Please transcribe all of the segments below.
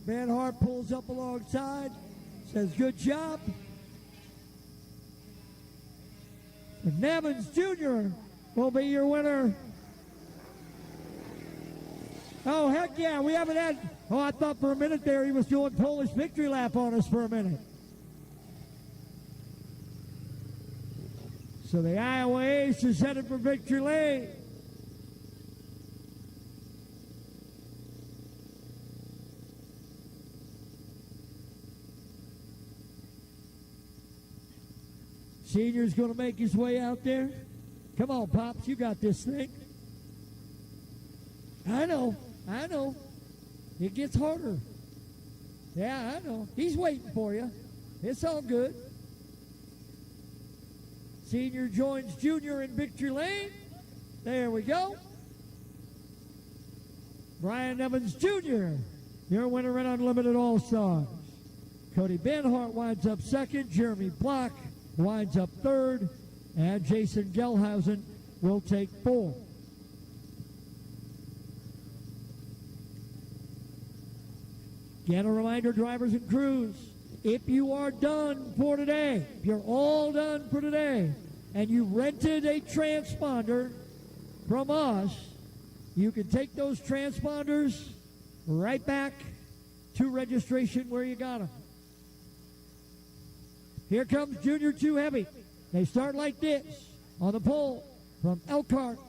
Van Hart pulls up alongside, says good job. And Nevins Jr. will be your winner. Oh, heck yeah, we haven't had, oh, I thought for a minute there he was doing Polish victory lap on us for a minute. So the Iowa Ace is headed for victory lane. Senior's going to make his way out there. Come on, Pops, you got this thing. I know. It gets harder. Yeah, I know. He's waiting for you. It's all good. Senior joins Junior in victory lane. There we go. Brian Evans Jr., your winner in Unlimited All-Stars. Cody Benhart winds up second. Jeremy Block winds up third. And Jason Gelhausen will take fourth. Again, a reminder, drivers and crews, if you are done for today, if you're all done for today, and you rented a transponder from us, you can take those transponders right back to registration where you got them. Here comes Junior 2 Heavy. They start like this on the pole from Elkhart,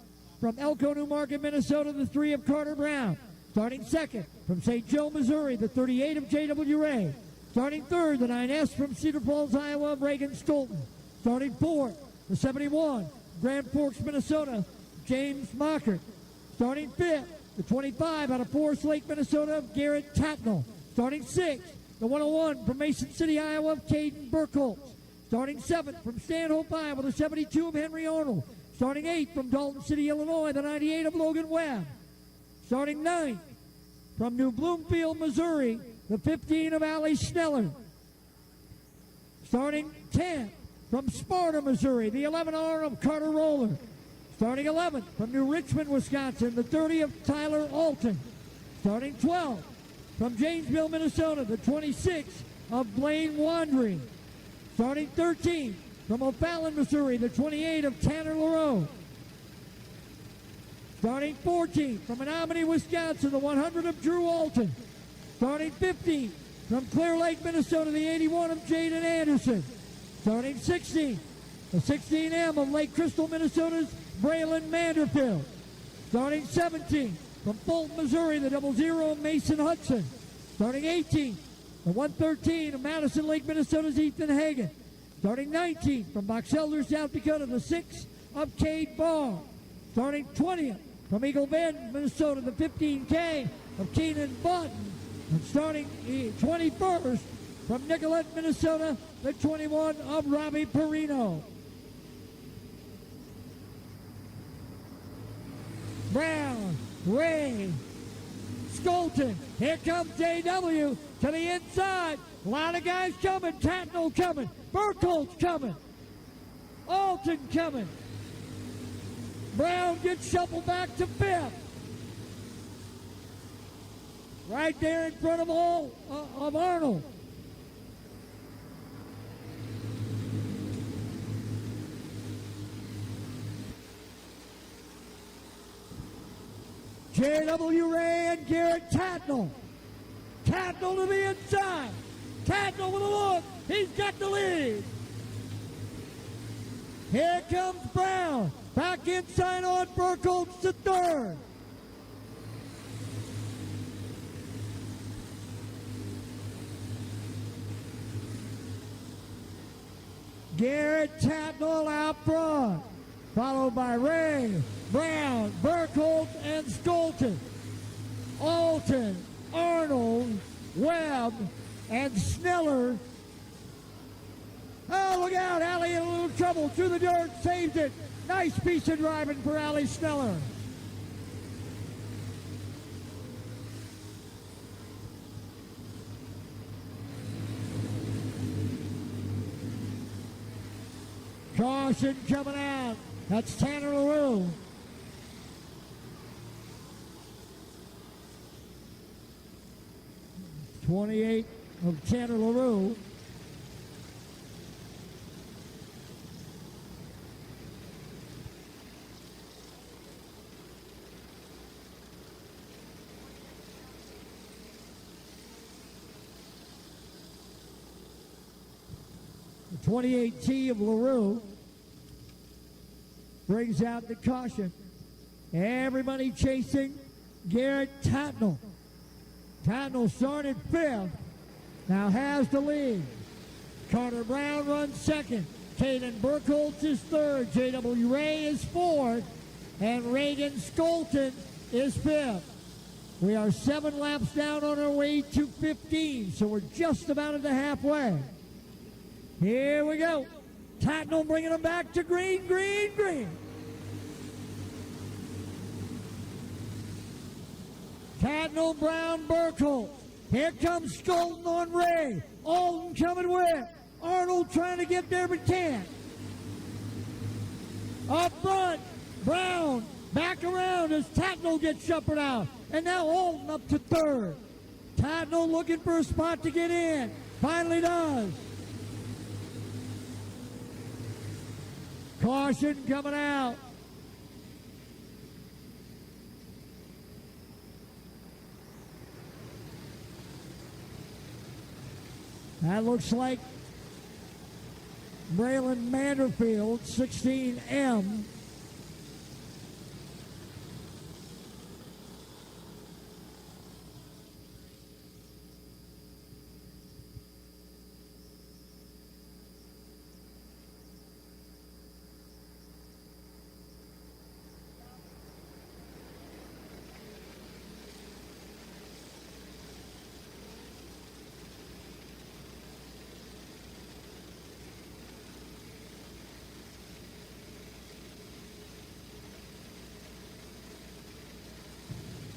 from Elko, New Market, Minnesota, the 3 of Carter Brown. Starting second from St. Joe, Missouri, the 38 of J.W. Ray. Starting third, the 9S from Cedar Falls, Iowa, of Reagan Stolten. Starting fourth, the 71, Grand Forks, Minnesota, James Mockert. Starting fifth, the 25 out of Forest Lake, Minnesota, of Garrett Tatnall. Starting sixth, the 101 from Mason City, Iowa, of Caden Burkholz. Starting seventh from Stanhope, Iowa, the 72 of Henry Arnold. Starting eighth from Dalton City, Illinois, the 98 of Logan Webb. Starting ninth from New Bloomfield, Missouri, the 15 of Allie Sneller. Starting 10th from Sparta, Missouri, the 11R of Carter Roller. Starting 11th from New Richmond, Wisconsin, the 30 of Tyler Alton. Starting 12th from Janesville, Minnesota, the 26 of Blaine Wandry. Starting 13th from O'Fallon, Missouri, the 28 of Tanner LaRoe. Starting 14th from Menominee, Wisconsin, the 100 of Drew Alton. Starting 15th from Clear Lake, Minnesota, the 81 of Jaden Anderson. Starting 16th, the 16M of Lake Crystal, Minnesota's Braylon Manderfield. Starting 17th from Fulton, Missouri, the 00 of Mason Hudson. Starting 18th, the 113 of Madison Lake, Minnesota's Ethan Hagan. Starting 19th from Box Elder, South Dakota, the 6 of Cade Barr. Starting 20th from Eagle Bend, Minnesota, the 15K of Keenan Button. And starting 21st from Nicollet, Minnesota, the 21 of Robbie Perino. Brown, Ray, Skolton. Here comes JW to the inside. A lot of guys coming. Tatnall coming. Burkholz coming. Alton coming. Brown gets shuffled back to fifth. Right there in front of Arnold. J.W. Ray and Garrett Tatnall. Tatnall to the inside. Tatnall with a look. He's got the lead. Here comes Brown. Back inside on Burkholz to third. Garrett Tatnall out front, followed by Ray, Brown, Burkholz, and Skolton. Alton, Arnold, Webb, and Sneller. Oh, look out, Allie in a little trouble. Through the dirt, saved it. Nice piece of driving for Allie Sneller. Caution coming out. That's Tanner LaRue. 28 of Tanner LaRue. The 28T of LaRue brings out the caution. Everybody chasing Garrett Tatnall. Tatnall started 5th, now has the lead. Carter Brown runs 2nd. Caden Burkholz is 3rd. J.W. Ray is 4th. And Reagan Skolton is 5th. We are 7 laps down on our way to 15, so we're just about at the halfway. Here we go. Tatnall bringing them back to green, green, green. Tatnall, Brown, Burkholz. Here comes Skolton on Ray. Alton coming with. Arnold trying to get there but can't. Up front, Brown back around as Tatnall gets shepherded out. And now Alton up to 3rd. Tatnall looking for a spot to get in. Finally does. Caution coming out. That looks like Braylon Manderfield, 16M.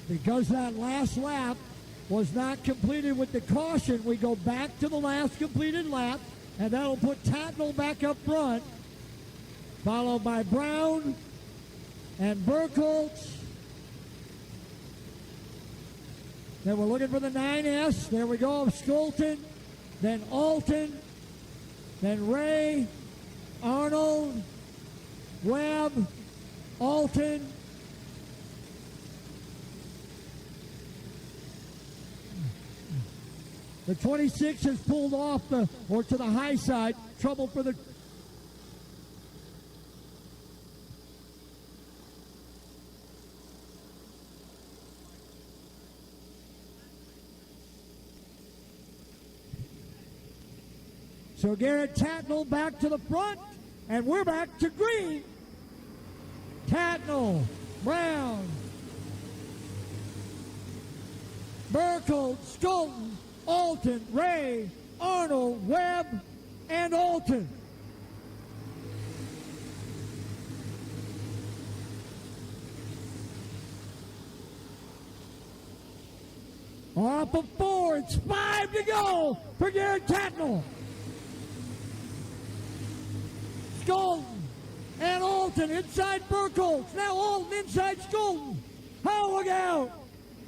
Because that last lap was not completed with the caution, we go back to the last completed lap, and that'll put Tatnall back up front, followed by Brown and Burkholz. Then we're looking for the 9S. There we go, Skolton, then Alton, then Ray, Arnold, Webb, Alton, the 26 has pulled off to the high side. Trouble for the... So Garrett Tatnall back to the front, and we're back to green. Tatnall, Brown, Burkholz, Skolton, Alton, Ray, Arnold, Webb, and Alton. Off of 4, it's 5 to go for Garrett Tatnall. Skolton and Alton inside Burkholz. Now Alton inside Skolton. Oh, look out.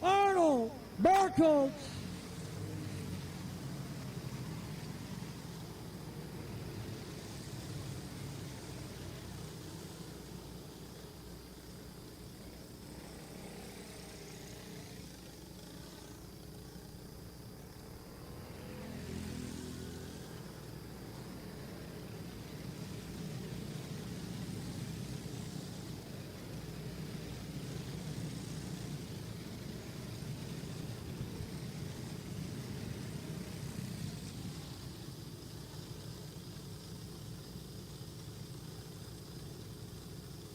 Arnold, Burkholz.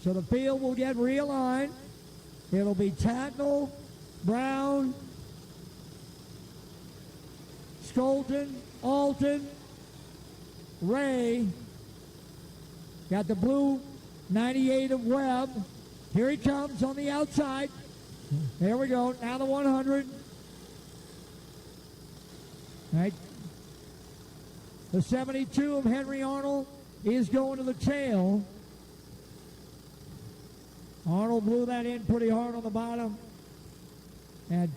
So the field will get realigned. It'll be Tatnall, Brown, Skolton, Alton, Ray. Got the blue 98 of Webb. Here he comes on the outside. There we go. Now the 100. Right. The 72 of Henry Arnold is going to the tail. Arnold blew that in pretty hard on the bottom. And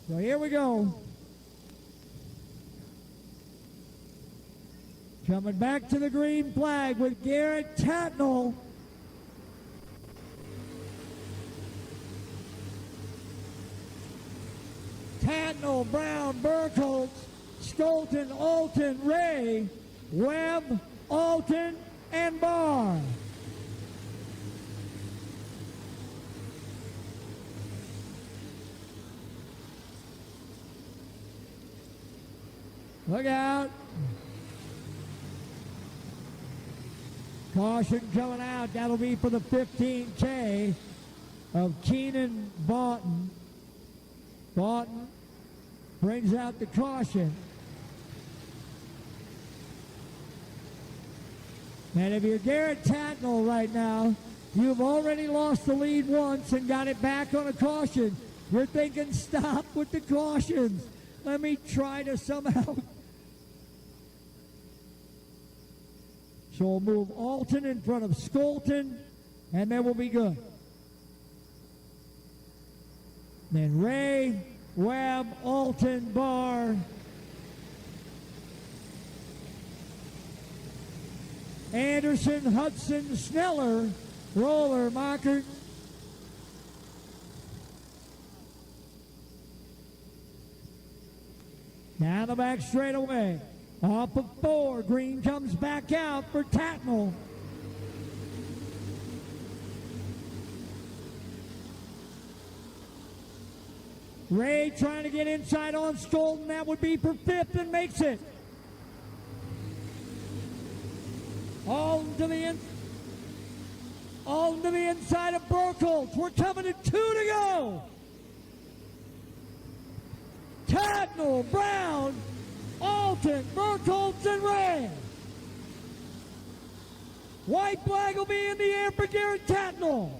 So here we go. Coming back to the green flag with Garrett Tatnall. Tatnall, Brown, Burkholz, Skolton, Alton, Ray, Webb, Alton, and Barr. Look out. Caution coming out. That'll be for the 15K of Keenan Vaughton. Vaughton brings out the caution. And if you're Garrett Tatnall right now, you've already lost the lead once and got it back on a caution. You're thinking, stop with the cautions. Let me try to somehow. So we'll move Alton in front of Skolton, and then we'll be good. Then Ray, Webb, Alton, Barr. Anderson, Hudson, Sneller, Roller, Mockert. Down the back straightaway. Off of 4. Green comes back out for Tatnall. Ray trying to get inside on Skolton. That would be for 5th and makes it. All to the inside of Burkholz. We're coming to 2 to go. Tatnall, Brown, Alton, Burkholz, and Ray. White flag will be in the air for Garrett Tatnall.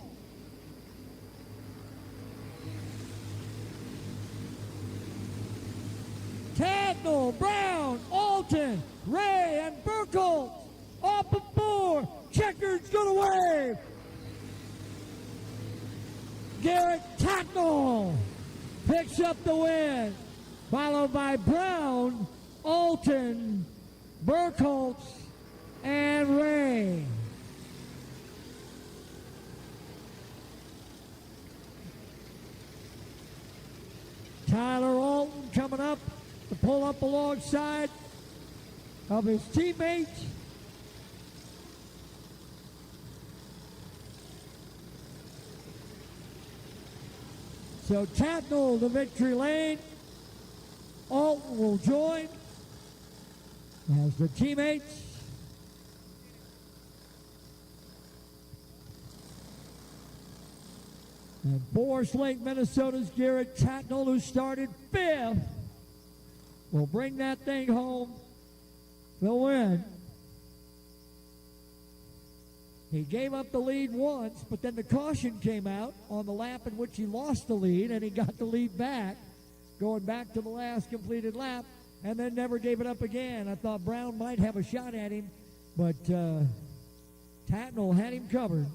Tatnall, Brown, Alton, Ray, and Burkholz. Off of 4. Checker's going to wave. Garrett Tatnall picks up the win, followed by Brown, Alton, Burkholz, and Ray. Tyler Alton coming up to pull up alongside of his teammates. So Tatnall to victory lane. Alton will join as the teammates. And Forest Lake, Minnesota's Garrett Tatnall, who started 5th, will bring that thing home. The win. He gave up the lead once, but then the caution came out on the lap in which he lost the lead, and he got the lead back, going back to the last completed lap, and then never gave it up again. I thought Brown might have a shot at him, but Tatnall had him covered.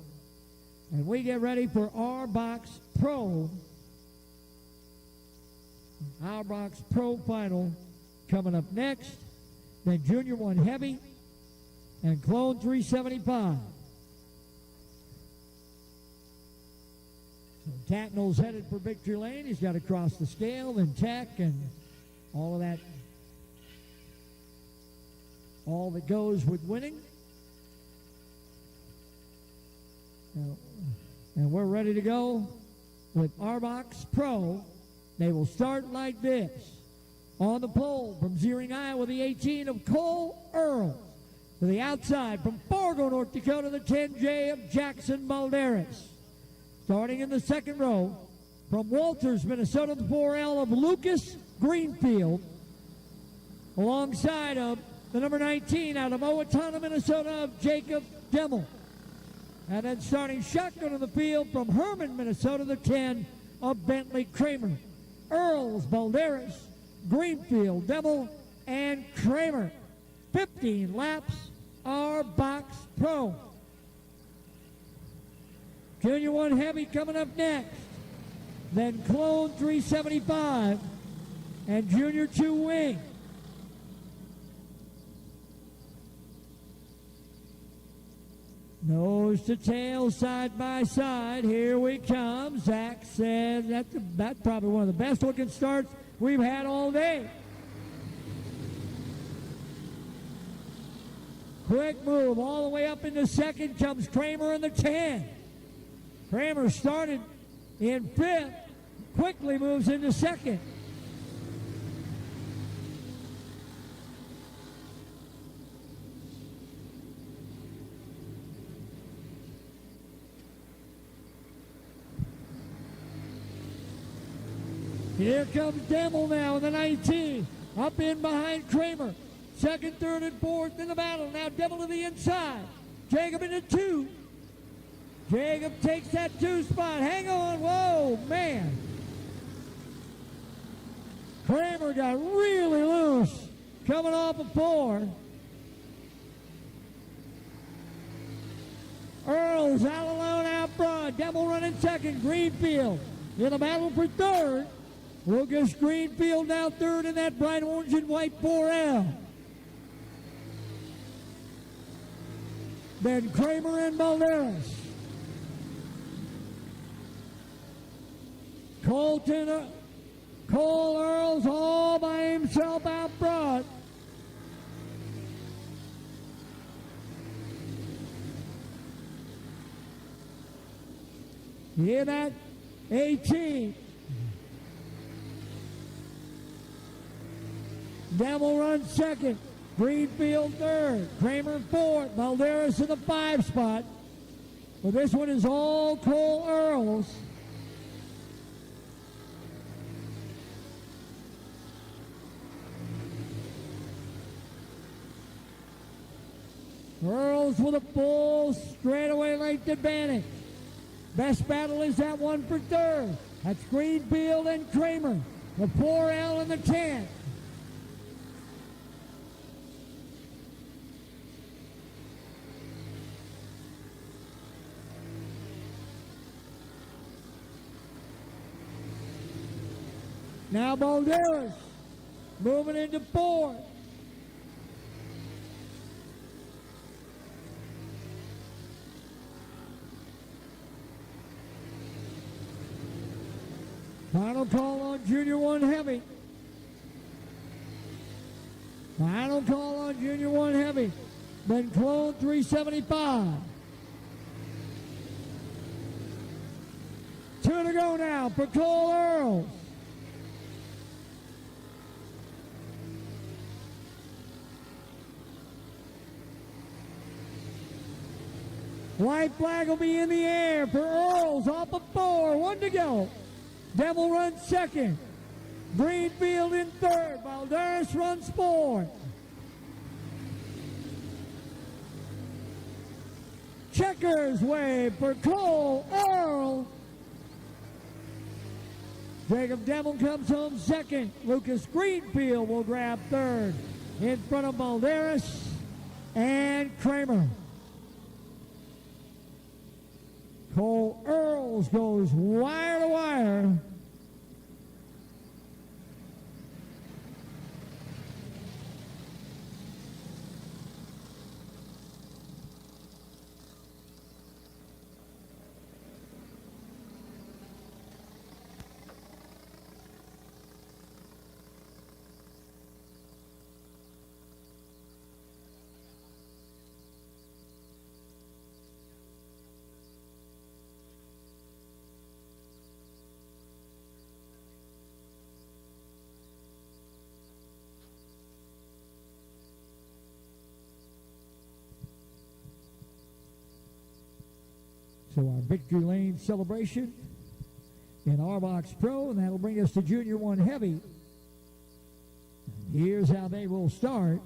And we get ready for Arbox Pro. Arbox Pro Final coming up next. Then Junior 1 Heavy and Clone 375. So Tatnall's headed for victory lane. He's got to cross the scale and tech and all of that. All that goes with winning. And we're ready to go with Arbox Pro. They will start like this. On the pole from Zeering, Iowa, the 18 of Cole Earl. To the outside from Fargo, North Dakota, the 10J of Jackson Balderas. Starting in the second row from Walters, Minnesota, the 4L of Lucas Greenfield. Alongside of the number 19 out of Owatonna, Minnesota, of Jacob Demmel. And then starting shotgun in the field from Herman, Minnesota, the 10 of Bentley Kramer. Earls, Balderas, Greenfield, Demmel, and Kramer. 15 laps, Arbox Pro. Junior 1 Heavy coming up next. Then Clone 375 and Junior 2 wing. Nose to tail, side by side. Here we come. Zach says that's probably one of the best looking starts we've had all day. Quick move all the way up into second comes Kramer in the 10. Kramer started in 5th, quickly moves into 2nd. Here comes Demel now in the 19. Up in behind Kramer. 2nd, 3rd, and 4th in the battle. Now Demel to the inside. Jacob into 2. Jacob takes that 2 spot. Hang on. Whoa, man. Kramer got really loose coming off of 4. Earls out alone out front. Demel running 2nd. Greenfield in the battle for 3rd. Lucas Greenfield now 3rd in that bright orange and white 4L. Then Kramer and Balderas. Cole Earls all by himself out front. In that 18. Demel runs 2nd. Greenfield 3rd. Kramer 4th. Balderas in the 5 spot. But this one is all Cole Earls. Earls with a full straightaway length advantage. Best battle is that one for 3rd. That's Greenfield and Kramer. The 4L and the 10. Now Balderas moving into 4th. Final call on Junior 1 Heavy. Final call on Junior 1 Heavy. Then Clone 375. 2 to go now for Cole Earls. White flag will be in the air for Earls off of 4. 1 to go. Demel runs 2nd. Greenfield in 3rd. Balderas runs 4th. Checkers way for Cole Earls. Jacob Demel comes home 2nd. Lucas Greenfield will grab 3rd. In front of Balderas and Kramer. Cole Earls goes wire to wire. So our victory lane celebration in Arbox Pro, and that'll bring us to Junior 1 Heavy. Here's how they will start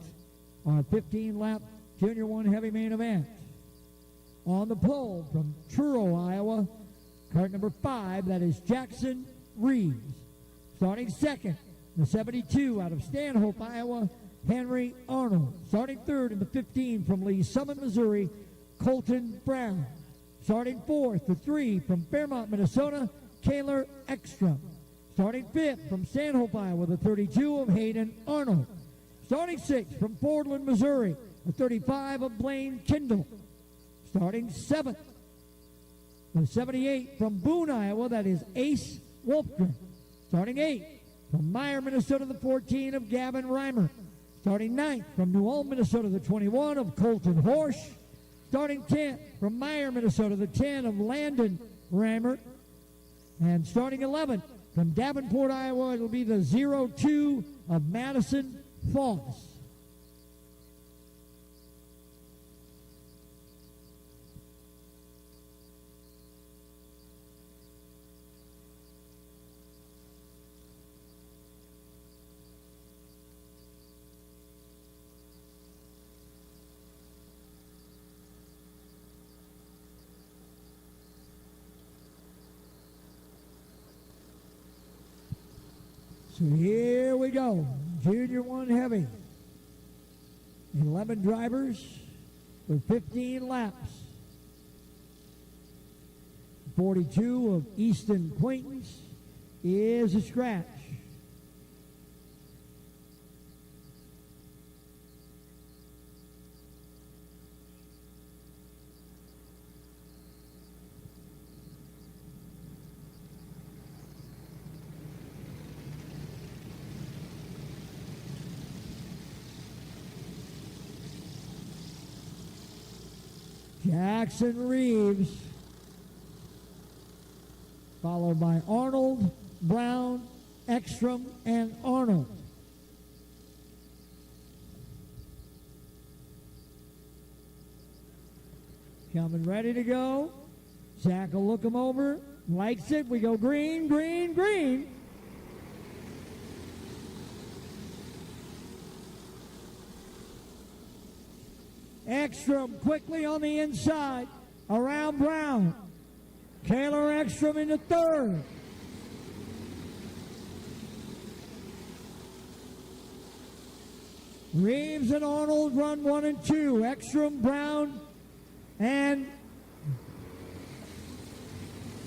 our 15-lap Junior 1 Heavy main event. On the pole from Truro, Iowa, cart number 5, that is Jackson Reeves. Starting 2nd, the 72 out of Stanhope, Iowa, Henry Arnold. Starting 3rd in the 15 from Lee Summit, Missouri, Colton Brown. Starting 4th, the 3 from Fairmont, Minnesota, Kaylor Ekstrom. Starting 5th from Stanhope, Iowa, the 32 of Hayden Arnold. Starting 6th from Portland, Missouri, the 35 of Blaine Kindle. Starting 7th, the 78 from Boone, Iowa, that is Ace Wolfgren. Starting 8th from Meyer, Minnesota, the 14 of Gavin Reimer. Starting 9th from New Ulm, Minnesota, the 21 of Colton Horsch. Starting 10th from Meyer, Minnesota, the 10 of Landon Reimer. And starting 11th from Davenport, Iowa, it'll be the 02 of Madison Foss. So here we go. Junior 1 heavy. 11 drivers for 15 laps. 42 of Easton Quaintance is a scratch. Jackson Reeves, followed by Arnold, Brown, Ekstrom, and Arnold. Coming ready to go. Zach will look him over, likes it. We go green, green, green. Ekstrom quickly on the inside, around Brown. Kaylor Ekstrom into third. Reeves and Arnold run 1 and 2. Ekstrom, Brown, and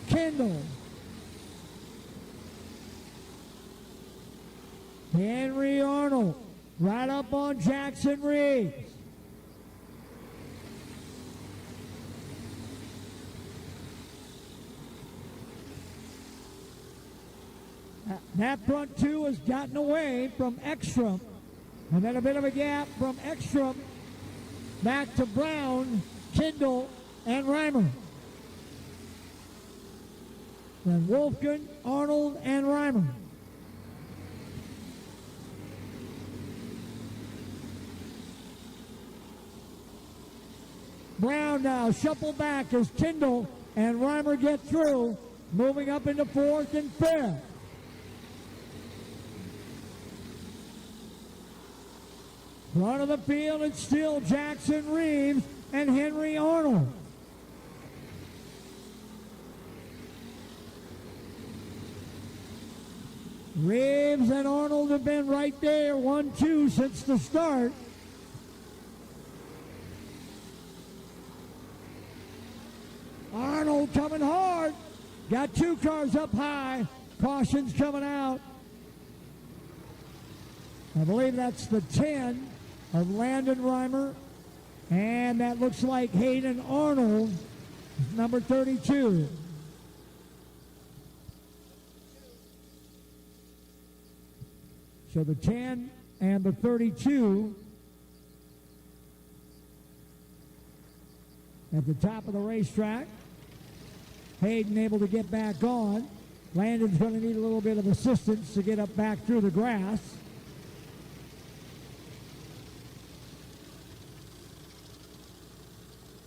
Kendall. Henry Arnold right up on Jackson Reeves. That front two has gotten away from Ekstrom. And then a bit of a gap from Ekstrom back to Brown, Kindle, and Reimer. Then Wolfgren, Arnold, and Reimer. Brown now shuffle back as Kindle and Reimer get through, moving up into 4th and 5th. Front of the field, it's still Jackson Reeves and Henry Arnold. Reeves and Arnold have been right there, 1-2 since the start. Arnold coming hard. Got 2 cars up high. Caution's coming out. I believe that's the 10 of Landon Reimer, and that looks like Hayden Arnold, number 32. So the 10 and the 32 at the top of the racetrack. Hayden able to get back on. Landon's going to need a little bit of assistance to get up back through the grass.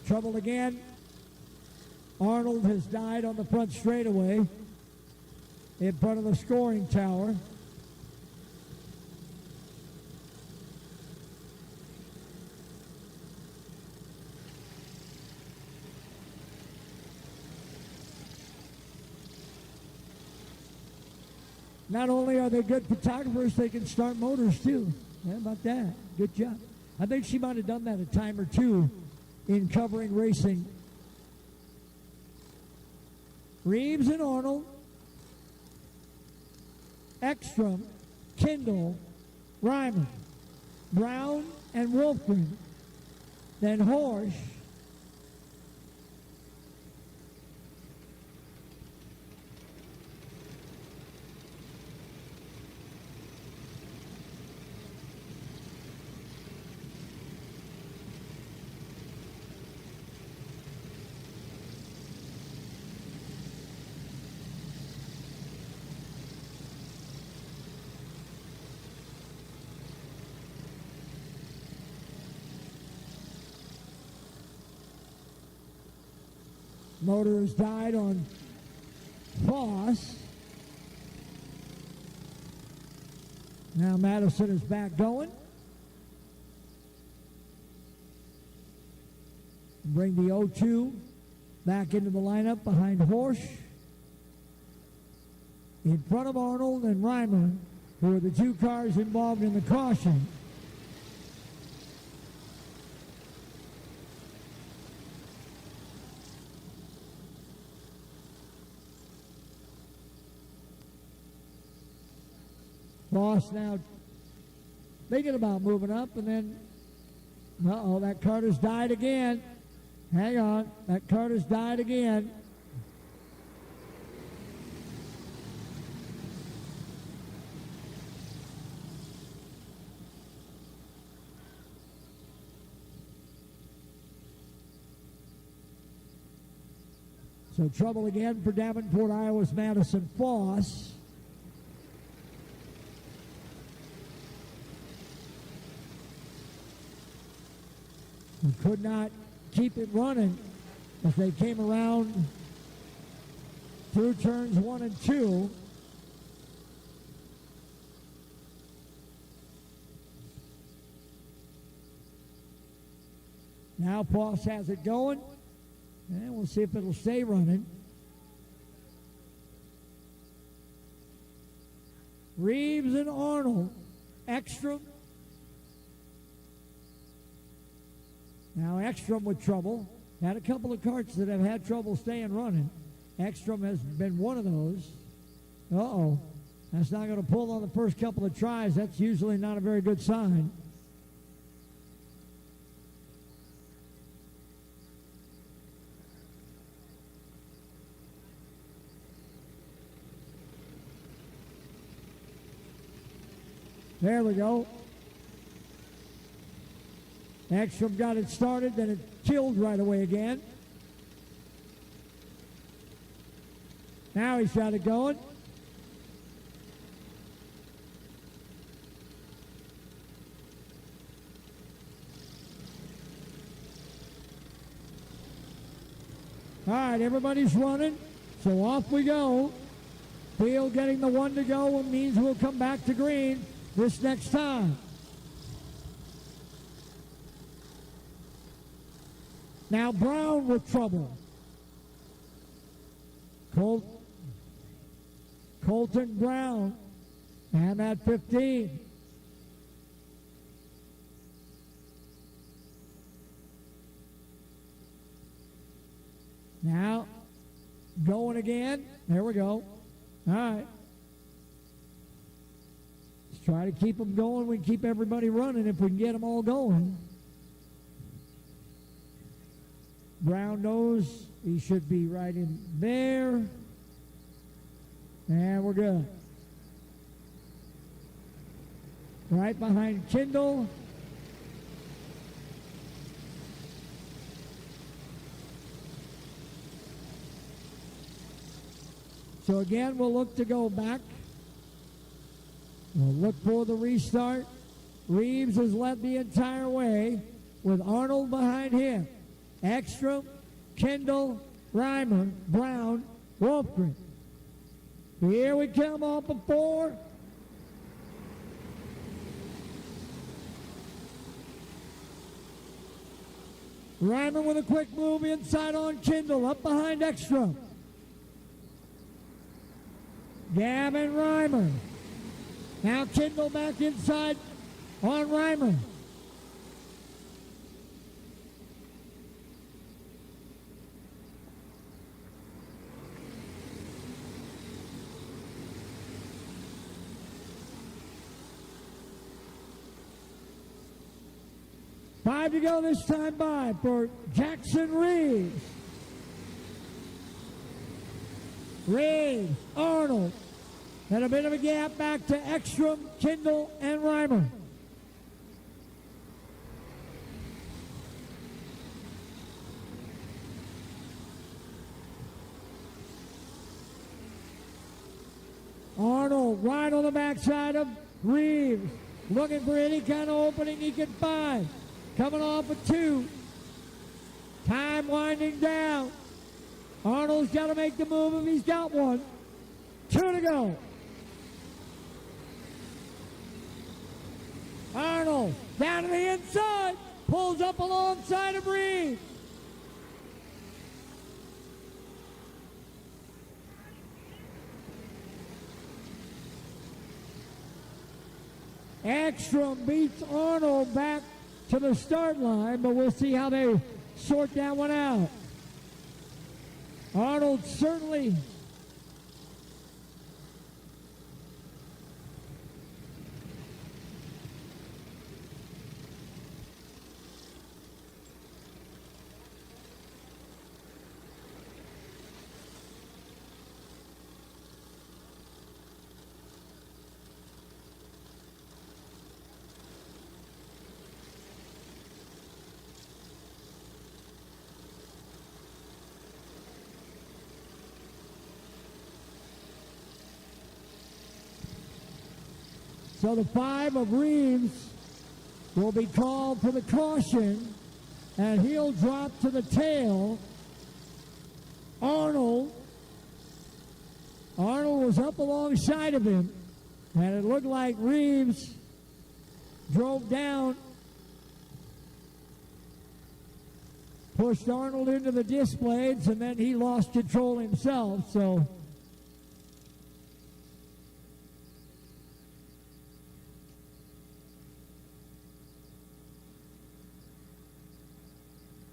Trouble again. Arnold has died on the front straightaway in front of the scoring tower. Not only are they good photographers, they can start motors too. How about that? Good job. I think she might have done that a time or two in covering racing. Reeves and Arnold. Ekstrom, Kindle, Reimer, Brown, and Wolfgren. Then Horsch, motor has died on Foss. Now Madison is back going. Bring the 0-2 back into the lineup behind Horsch. In front of Arnold and Reimer, who are the two cars involved in the caution. Foss now thinking about moving up, and then, uh-oh, that kart has died again. Hang on, that kart has died again. So trouble again for Davenport, Iowa's Madison Foss. We could not keep it running as they came around through turns 1 and 2. Now Foss has it going, and we'll see if it'll stay running. Reeves and Arnold, Ekstrom. Now Ekstrom with trouble. Had a couple of karts that have had trouble staying running. Ekstrom has been one of those. Uh-oh. That's not going to pull on the first couple of tries. That's usually not a very good sign. There we go. Ekstrom got it started, then it killed right away again. Now he's got it going. All right, everybody's running, so off we go. Field getting the 1 to go means we'll come back to green this next time. Now Brown with trouble. Colton Brown, and at 15. Now going again. There we go. All right. Let's try to keep them going. We can keep everybody running if we can get them all going. Brown knows he should be right in there. And we're good. Right behind Kindle. So again, we'll look to go back. We'll look for the restart. Reeves has led the entire way with Arnold behind him. Ekstrom, Kindle, Reimer, Brown, Wolfgren. Here we come off of 4. Reimer with a quick move inside on Kindle, up behind Ekstrom. Gavin Reimer. Now Kindle back inside on Reimer. 5 to go this time by for Jackson Reeves. Reeves, Arnold, and a bit of a gap back to Ekstrom, Kindle, and Reimer. Arnold right on the backside of Reeves, looking for any kind of opening he can find. Coming off of 2. Time winding down. Arnold's got to make the move if he's got one. 2 to go. Arnold down to the inside. Pulls up alongside of Reeves. Ekstrom beats Arnold back to the start line, but we'll see how they sort that one out. Arnold certainly so the 5 of Reeves will be called for the caution, and he'll drop to the tail. Arnold was up alongside of him, and it looked like Reeves drove down, pushed Arnold into the disc blades, and then he lost control himself. So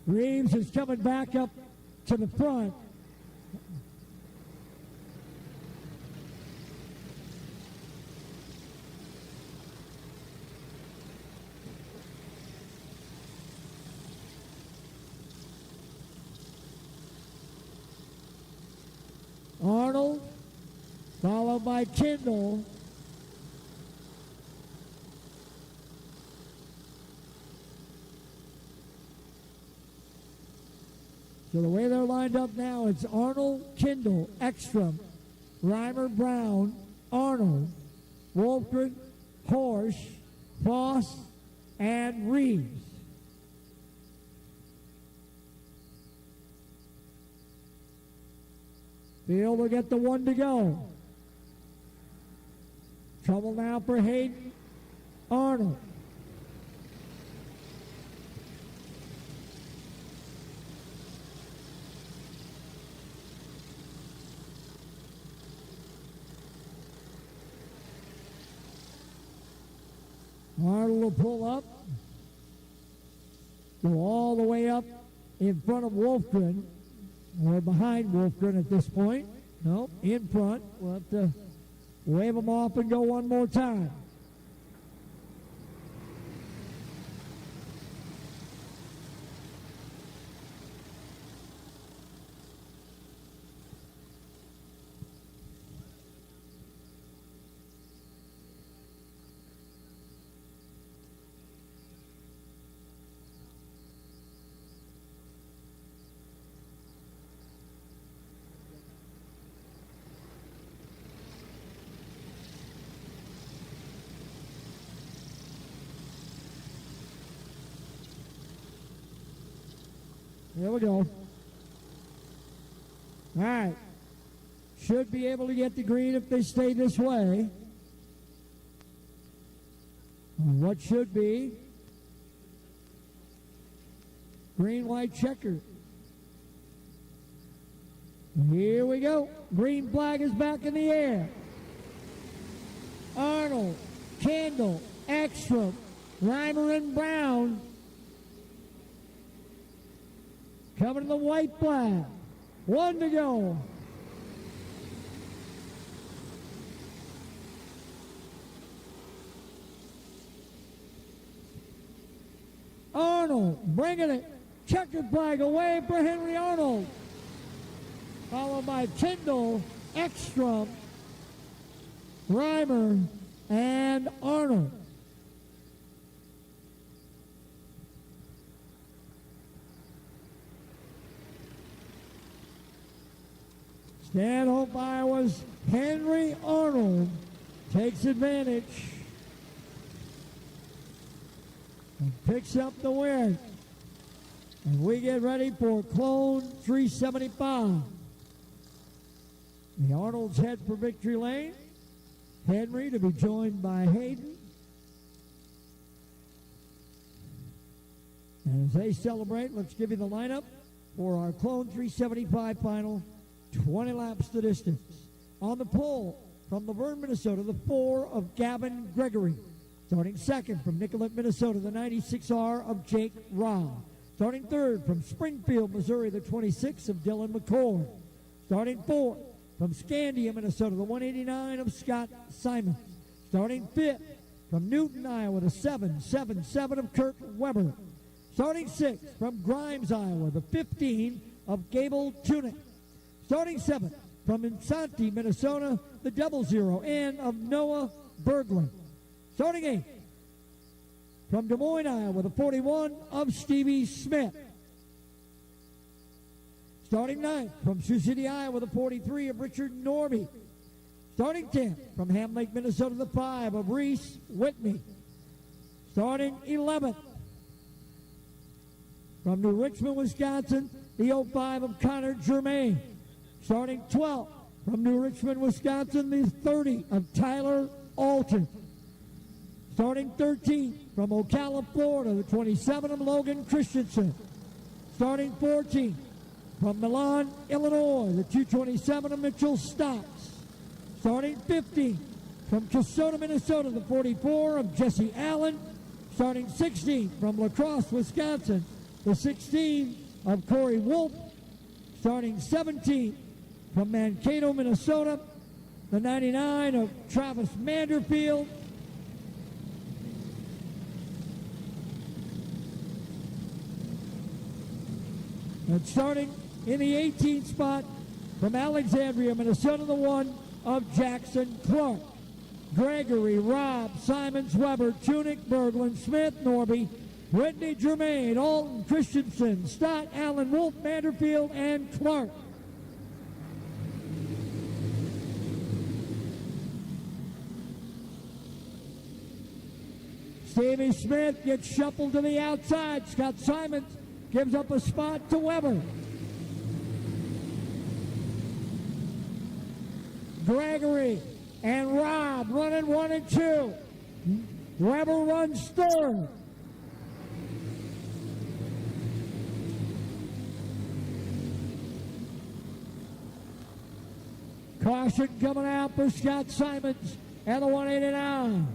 Reeves is coming back up to the front. Arnold, followed by Kindle. So the way they're lined up now, it's Arnold, Kindle, Ekstrom, Reimer, Brown, Arnold, Wolfgren, Horsch, Foss, and Reeves. Field will get the 1 to go. Trouble now for Hayden Arnold. Arnold will pull up, go all the way up in front of Wolfgren, or behind Wolfgren at this point. No, in front. We'll have to wave him off and go one more time. Here we go. All right. Should be able to get the green if they stay this way. On what should be green, white checker. Here we go. Green flag is back in the air. Arnold, Kendall, Ekstrom, Reimer, and Brown coming to the white flag. 1 to go. Arnold bringing it. Checkered flag away for Henry Arnold. Followed by Tyndall, Ekstrom, Reimer, and Arnold. Stanhope, Iowa's Henry Arnold takes advantage and picks up the win. And we get ready for Clone 375. The Arnolds head for victory lane. Henry to be joined by Hayden. And as they celebrate, let's give you the lineup for our Clone 375 final. 20 laps the distance. On the pole from Laverne, Minnesota, the 4 of Gavin Gregory. Starting second from Nicollet, Minnesota, the 96R of Jake Robb. Starting third from Springfield, Missouri, the 26 of Dylan McCord. Starting fourth from Scandia, Minnesota, the 189 of Scott Simon. Starting fifth from Newton, Iowa, the 777 of Kurt Weber. Starting sixth from Grimes, Iowa, the 15 of Gable Tunick. Starting seventh from Insanti, Minnesota, the 00N of Noah Berglund. Starting eighth from Des Moines, Iowa, the 41 of Stevie Smith. Starting ninth from Sioux City, Iowa, the 43 of Richard Norby. Starting 10th from Ham Lake, Minnesota, the 5 of Reese Whitney. Starting 11th from New Richmond, Wisconsin, the 05 of Connor Germain. Starting 12th from New Richmond, Wisconsin, the 30 of Tyler Alton. Starting 13th from Ocala, Florida, the 27 of Logan Christensen. Starting 14th from Milan, Illinois, the 227 of Mitchell Stotts. Starting 15th from Kasota, Minnesota, the 44 of Jesse Allen. Starting 16th from La Crosse, Wisconsin, the 16 of Corey Wolf. Starting 17th from Mankato, Minnesota, the 99 of Travis Manderfield. And starting in the 18th spot from Alexandria, Minnesota, the 1 of Jackson Clark. Gregory, Robb, Simons, Weber, Tunick, Berglund, Smith, Norby, Whitney, Germain, Alton, Christensen, Stott, Allen, Wolf, Manderfield, and Clark. Stevie Smith gets shuffled to the outside. Scott Simons gives up a spot to Weber. Gregory and Robb running 1 and 2. Weber runs third. Caution coming out for Scott Simons and the 189.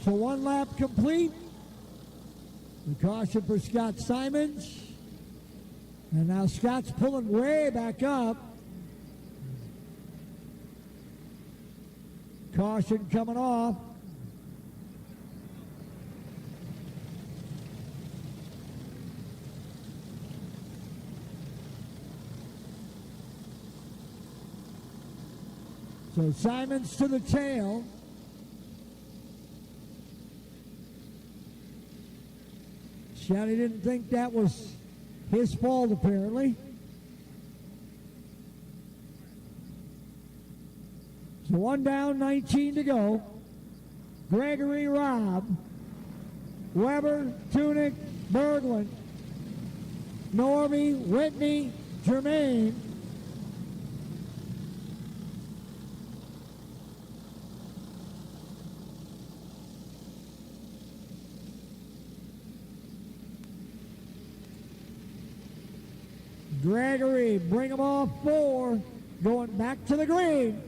So 1 lap complete. The caution for Scott Simons. And now Scott's pulling way back up. Caution coming off. So Simons to the tail. Shouty didn't think that was his fault, apparently. So 1 down, 19 to go. Gregory, Robb, Weber, Tunick, Berglund, Norby, Whitney, Germain. Gregory, bring them off 4, going back to the green.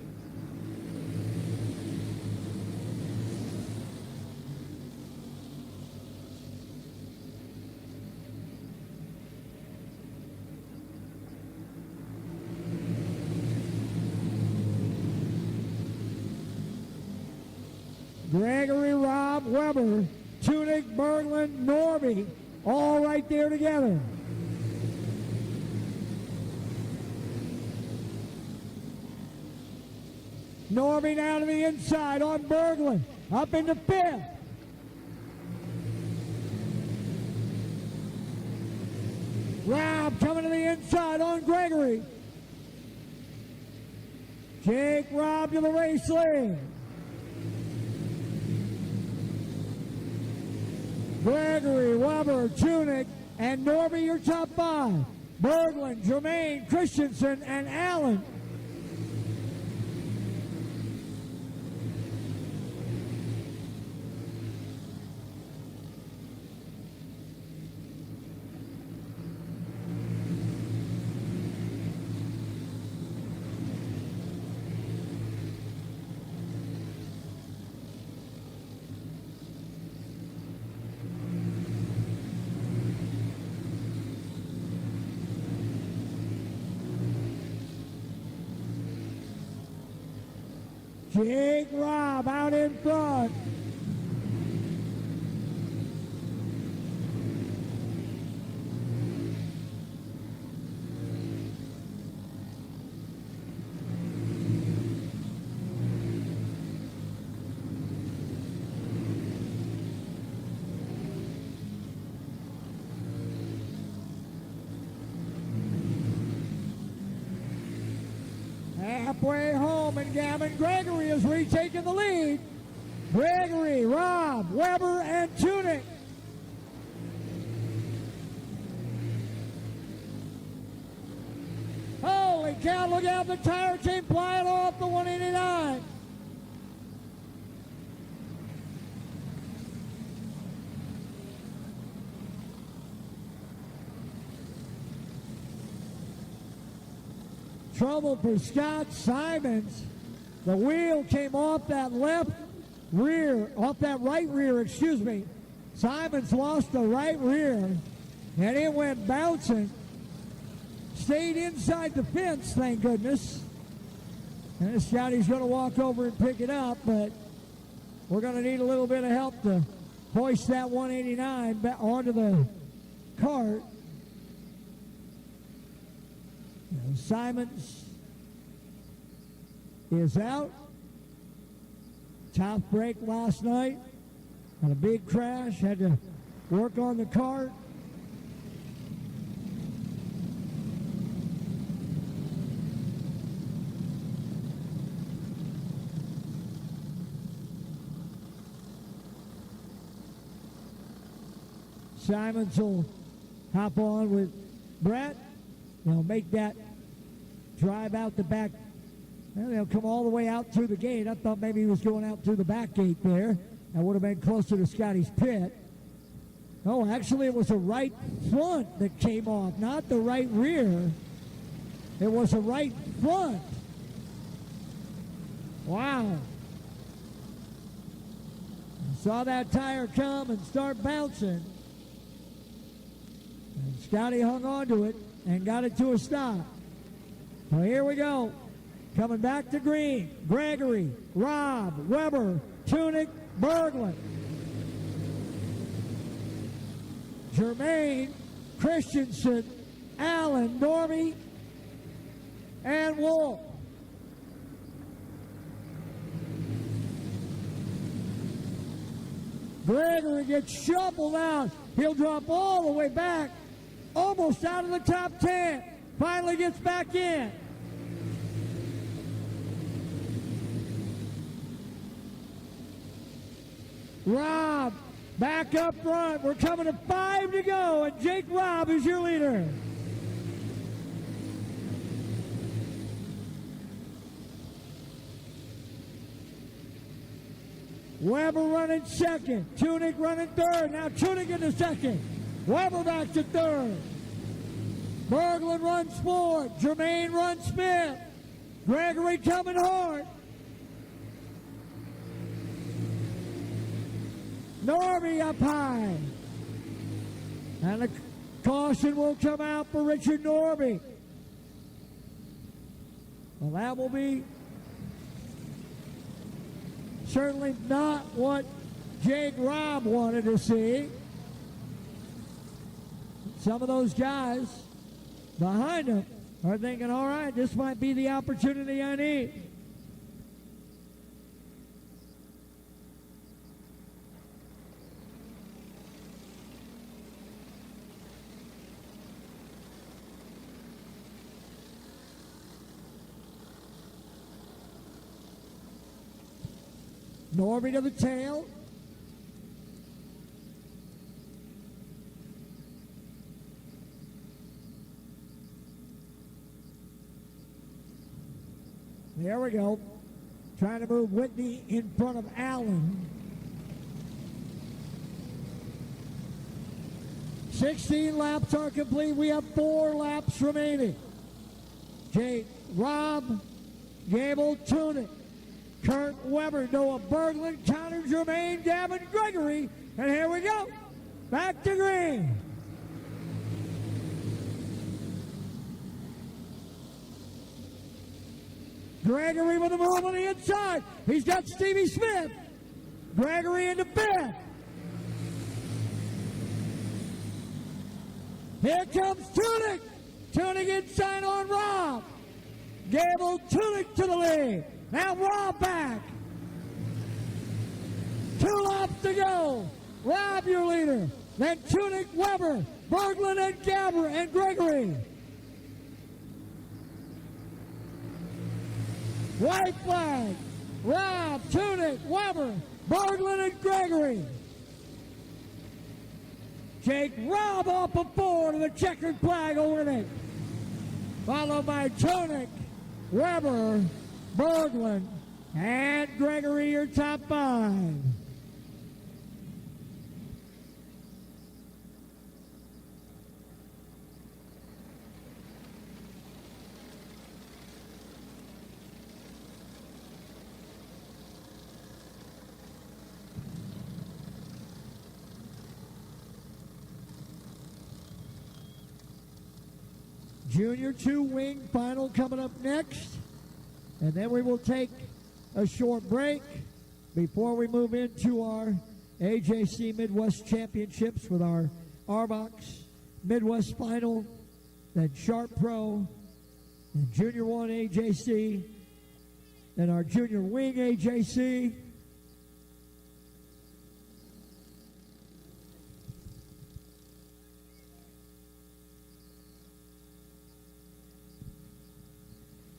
Gregory, Rob, Weber, Tunick, Berglund, Norby, all right there together. Norby down to the inside on Berglund, up into 5th. Rob coming to the inside on Gregory. Jake Rob to the race lane. Gregory, Weber, Tunick, and Norby, your top 5. Berglund, Jermaine, Christensen, and Allen. Jake Robb out in front. Halfway home, and Gavin Gregory is retaking the lead. Gregory, Robb, Weber, and Tunick. Holy cow, look out, the tire came flying off the 189. Trouble for Scott Simons. The wheel came off that left rear, off that right rear, excuse me. Simons lost the right rear, and it went bouncing. Stayed inside the fence, thank goodness. And Scotty's going to walk over and pick it up, but we're going to need a little bit of help to hoist that 189 back onto the cart. Simons is out. Tough break last night. Had a big crash. Had to work on the cart. Simons will hop on with Brett. They'll make that drive out the back. Well, they'll come all the way out through the gate. I thought maybe he was going out through the back gate there. That would have been closer to Scotty's pit. Oh, actually it was the right front that came off, not the right rear. It was the right front. Wow. Saw that tire come and start bouncing. And Scotty hung on to it and got it to a stop. Well, here we go. Coming back to green. Gregory, Robb, Weber, Tunick, Berglund. Jermaine, Christensen, Allen, Norby, and Wolf. Gregory gets shuffled out. He'll drop all the way back, almost out of the top 10. Finally gets back in. Robb back up front. We're coming to 5 to go, and Jake Robb is your leader. Weber running second. Tunick running third. Now Tunick into second. Weber back to third. Berglund runs forward. Jermaine runs Smith. Gregory coming hard. Norby up high. And a caution will come out for Richard Norby. Well, that will be certainly not what Jake Robb wanted to see. Some of those guys behind him are thinking, all right, this might be the opportunity I need. Norby to the tail. There we go. Trying to move Whitney in front of Allen. 16 laps are complete. We have 4 laps remaining. Jake Robb, Gable Tunick, Kurt Weber, Noah Berglund, Connor Germain, Gavin Gregory, and here we go. Back to green. Gregory with a move on the inside. He's got Stevie Smith. Gregory into fifth. Here comes Tunick. Tunick inside on Robb. Gable Tunick to the lead. Now Robb back. 2 laps to go. Robb your leader. Then Tunick, Weber, Berglund, and Gabber and Gregory. White flag. Robb, Tunick, Weber, Berglund, and Gregory. Jake Robb off of 4 to the checkered flag over it. Followed by Tunick, Weber, Berglund, and Gregory, your top 5. Junior 2 wing final coming up next. And then we will take a short break before we move into our AJC Midwest Championships with our Arbox Midwest Final, then Sharp Pro, then Junior 1 AJC, then our Junior Wing AJC.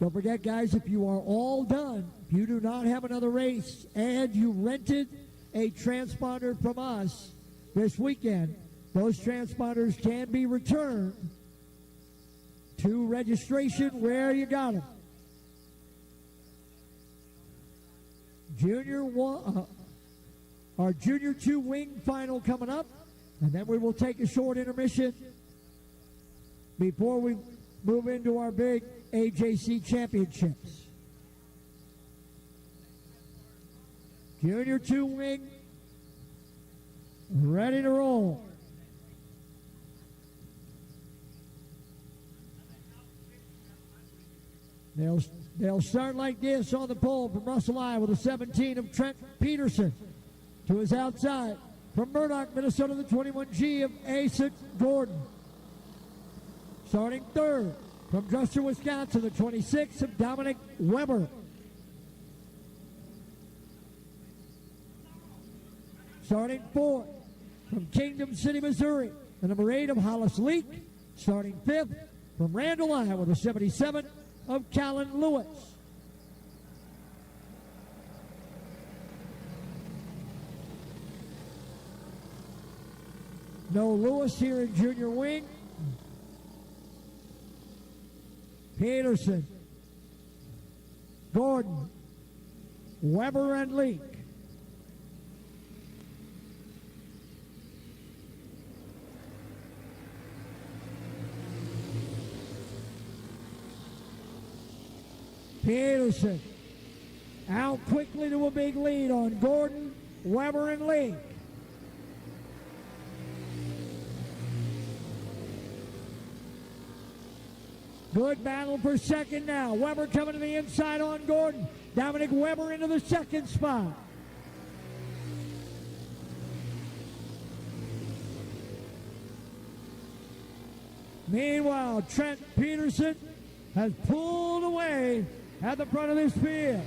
Don't forget, guys, if you are all done, if you do not have another race, and you rented a transponder from us this weekend, those transponders can be returned to registration where you got them. Junior 1, our Junior 2 wing final coming up, and then we will take a short intermission before we move into our big AJC Championships. Junior 2 wing, ready to roll. They'll start like this on the pole from Russell I with a 17 of Trent Peterson to his outside. From Murdoch, Minnesota, the 21G of Asa Gordon. Starting third from Dresser, Wisconsin, the 26 of Dominic Weber. Starting fourth from Kingdom City, Missouri, the number 8 of Hollis Leak. Starting fifth from Randall, Iowa, the 77 of Callan Lewis. No Lewis here in junior wing. Peterson, Gordon, Weber, and Leak. Peterson out quickly to a big lead on Gordon, Weber, and Lee. Good battle for second now. Weber coming to the inside on Gordon. Dominic Weber into the second spot. Meanwhile, Trent Peterson has pulled away at the front of this field.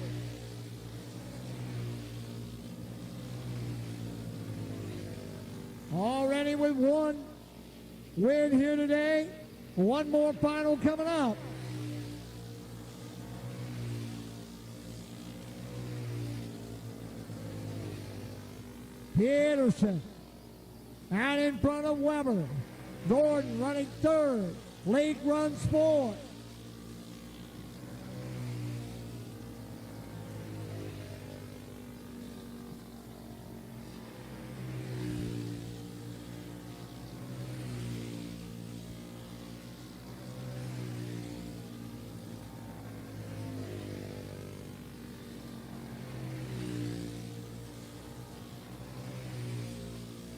Already with one win here today. One more final coming up. Peterson out in front of Weber. Gordon running third. Lake runs fourth.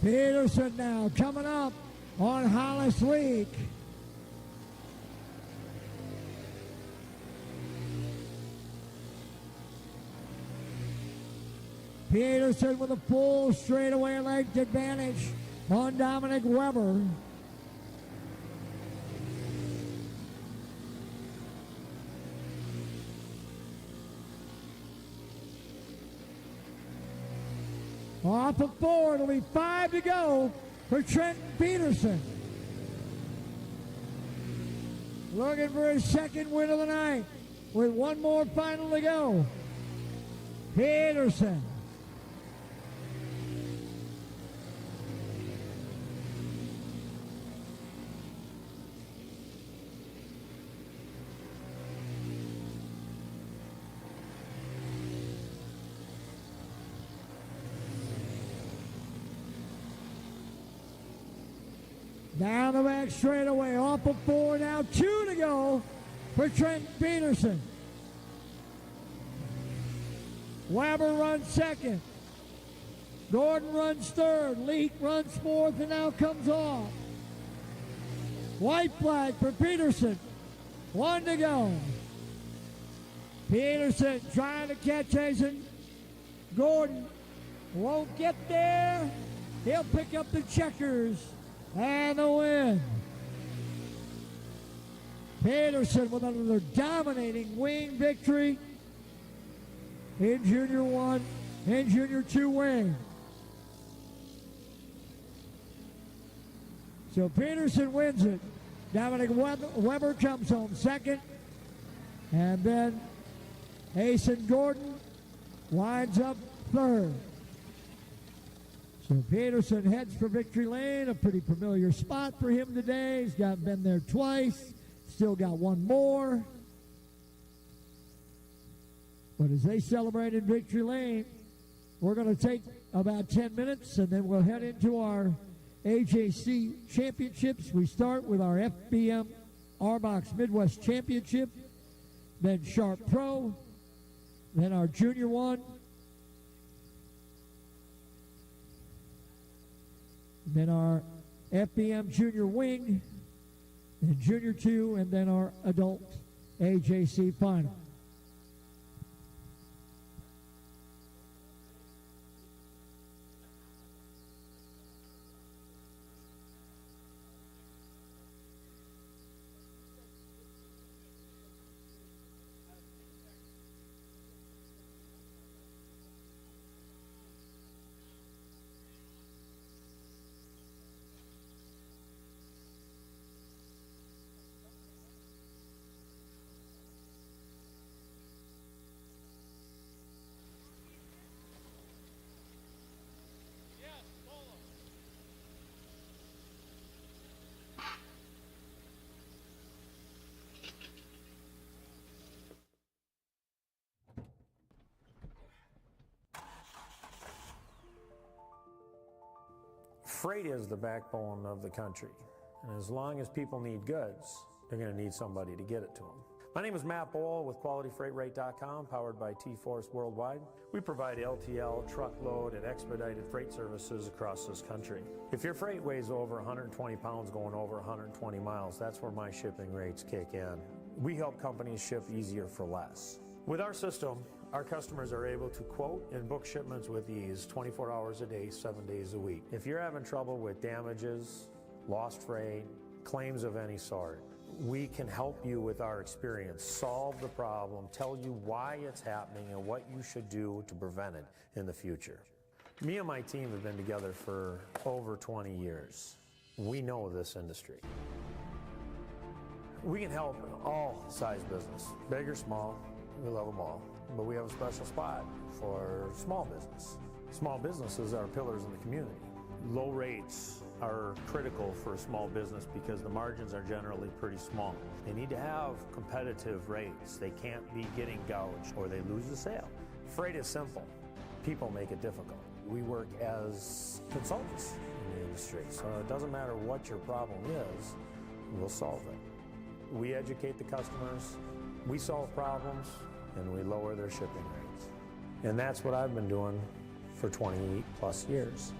Peterson now coming up on Hollis Leak. Peterson with a full straightaway length advantage on Dominic Weber. Off of 4, it'll be 5 to go for Trent Peterson. Looking for his second win of the night with one more final to go. Peterson. Down the back straightaway, off of 4, now 2 to go for Trent Peterson. Weber runs second. Gordon runs third. Leak runs fourth and now comes off. White flag for Peterson. 1 to go. Peterson trying to catch Hazen. Gordon won't get there. He'll pick up the checkers. And the win. Peterson with another dominating wing victory in Junior 1 and Junior 2 wing. So Peterson wins it. Dominic Weber comes home second. And then Asen Gordon winds up third. So Peterson heads for victory lane, a pretty familiar spot for him today. He's been there twice, still got one more. But as they celebrate in victory lane, we're going to take about 10 minutes and then we'll head into our AJC championships. We start with our FBM Arbox Midwest Championship, then Sharp Pro, then our Junior 1, then our FBM Junior Wing, and Junior 2, and then our Adult AJC Final. Freight is the backbone of the country, and as long as people need goods, they're going to need somebody to get it to them. My name is Matt Bowl with QualityFreightRate.com, powered by T-Force Worldwide. We provide LTL, truckload, and expedited freight services across this country. If your freight weighs over 120 pounds going over 120 miles, that's where my shipping rates kick in. We help companies ship easier for less. With our system, our customers are able to quote and book shipments with ease 24 hours a day, 7 days a week. If you're having trouble with damages, lost freight, claims of any sort, we can help you with our experience, solve the problem, tell you why it's happening and what you should do to prevent it in the future. Me and my team have been together for over 20 years. We know this industry. We can help all size business, big or small, we love them all. But we have a special spot for small business. Small businesses are pillars in the community. Low rates are critical for a small business because the margins are generally pretty small. They need to have competitive rates. They can't be getting gouged or they lose the sale. Freight is simple. People make it difficult. We work as consultants in the industry, so it doesn't matter what your problem is, we'll solve it. We educate the customers, we solve problems, and we lower their shipping rates. And that's what I've been doing for 20 plus years.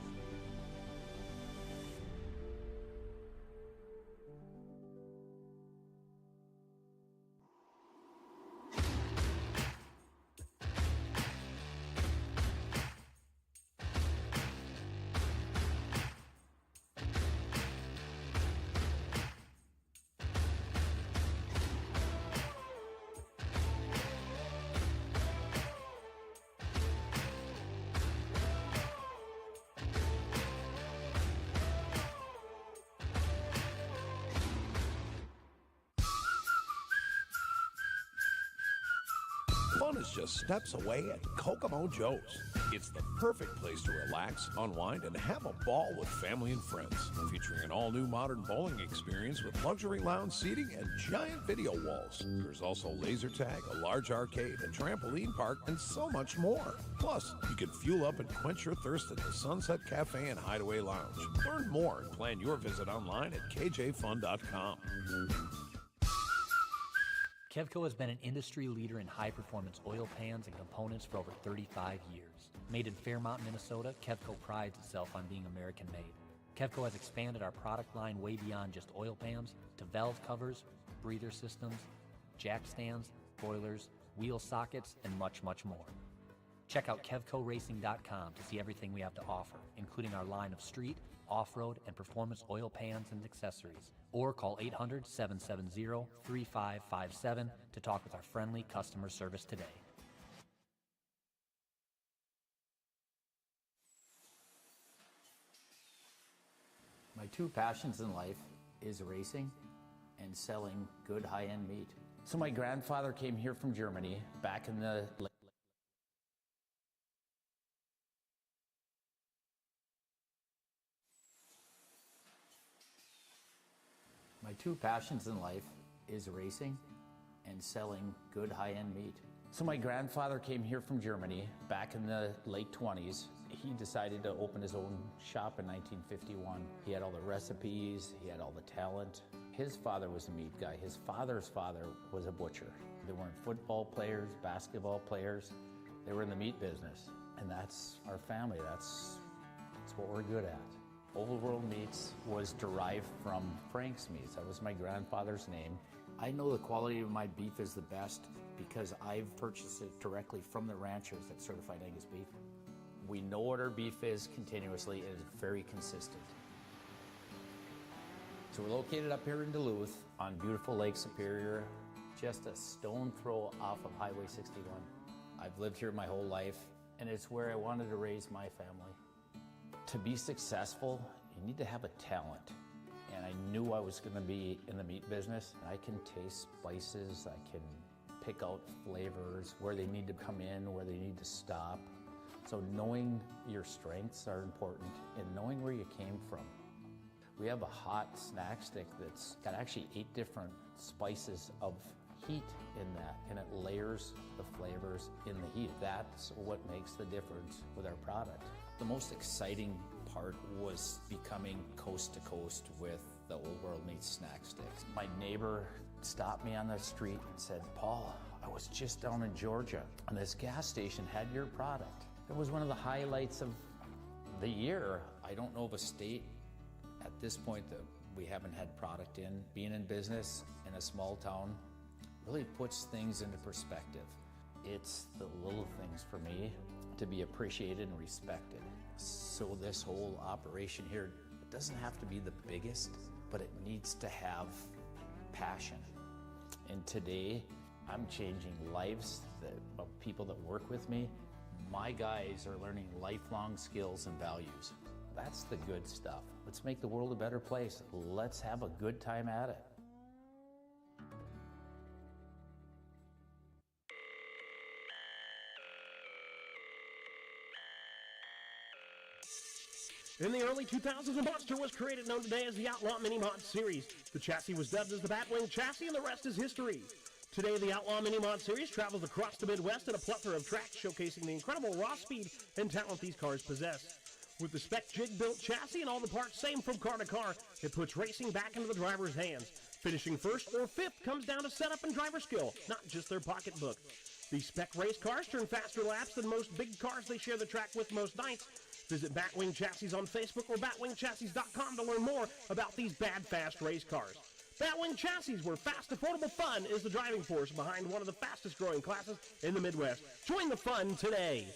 Fun is just steps away at Kokomo Joe's. It's the perfect place to relax, unwind, and have a ball with family and friends. Featuring an all-new modern bowling experience with luxury lounge seating and giant video walls. There's also laser tag, a large arcade, a trampoline park, and so much more. Plus, you can fuel up and quench your thirst at the Sunset Cafe and Hideaway Lounge. Learn more and plan your visit online at kjfun.com. Kevco has been an industry leader in high-performance oil pans and components for over 35 years. Made in Fairmont, Minnesota, Kevco prides itself on being American-made. Kevco has expanded our product line way beyond just oil pans to valve covers, breather systems, jack stands, boilers, wheel sockets, and much, much more. Check out KevcoRacing.com to see everything we have to offer, including our line of street, off-road, and performance oil pans and accessories. Or call 800-770-3557 to talk with our friendly customer service today. My two passions in life is racing and selling good high-end meat. So my grandfather came here from Germany back in the late My two passions in life is racing and selling good high-end meat. So my grandfather came here from Germany back in the late 20s. He decided to open his own shop in 1951. He had all the recipes, he had all the talent. His father was a meat guy. His father's father was a butcher. They weren't football players, basketball players. They were in the meat business. And that's our family. That's what we're good at. Old World Meats was derived from Frank's Meats. That was my grandfather's name. I know the quality of my beef is the best because I've purchased it directly from the ranchers that certified Angus beef. We know what our beef is continuously, and it's very consistent. So we're located up here in Duluth on beautiful Lake Superior, just a stone throw off of Highway 61. I've lived here my whole life, and it's where I wanted to raise my family. To be successful, you need to have a talent. And I knew I was going to be in the meat business. I can taste spices, I can pick out flavors, where they need to come in, where they need to stop. So knowing your strengths are important and knowing where you came from. We have a hot snack stick that's got actually 8 different spices of heat in that, and it layers the flavors in the heat. That's what makes the difference with our product. The most exciting part was becoming coast to coast with the Old World Meats snack sticks. My neighbor stopped me on the street and said, "Paul, I was just down in Georgia and this gas station had your product." It was one of the highlights of the year. I don't know of a state at this point that we haven't had product in. Being in business in a small town really puts things into perspective. It's the little things for me to be appreciated and respected. So this whole operation here, it doesn't have to be the biggest, but it needs to have passion. And today, I'm changing lives of people that work with me. My guys are learning lifelong skills and values. That's the good stuff. Let's make the world a better place. Let's have a good time at it. In the early 2000s, a monster was created known today as the Outlaw Mini Mod Series. The chassis was dubbed as the Batwing chassis, and the rest is history. Today, the Outlaw Mini Mod Series travels across the Midwest at a plethora of tracks, showcasing the incredible raw speed and talent these cars possess. With the spec jig-built chassis and all the parts same from car to car, it puts racing back into the driver's hands. Finishing first or fifth comes down to setup and driver skill, not just their pocketbook. These spec race cars turn faster laps than most big cars they share the track with most nights. Visit Batwing Chassis on Facebook or batwingchassis.com to learn more about these bad, fast race cars. Batwing Chassis, where fast, affordable fun is the driving force behind one of the fastest growing classes in the Midwest. Join the fun today.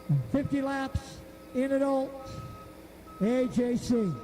and 50 laps in adult AJC.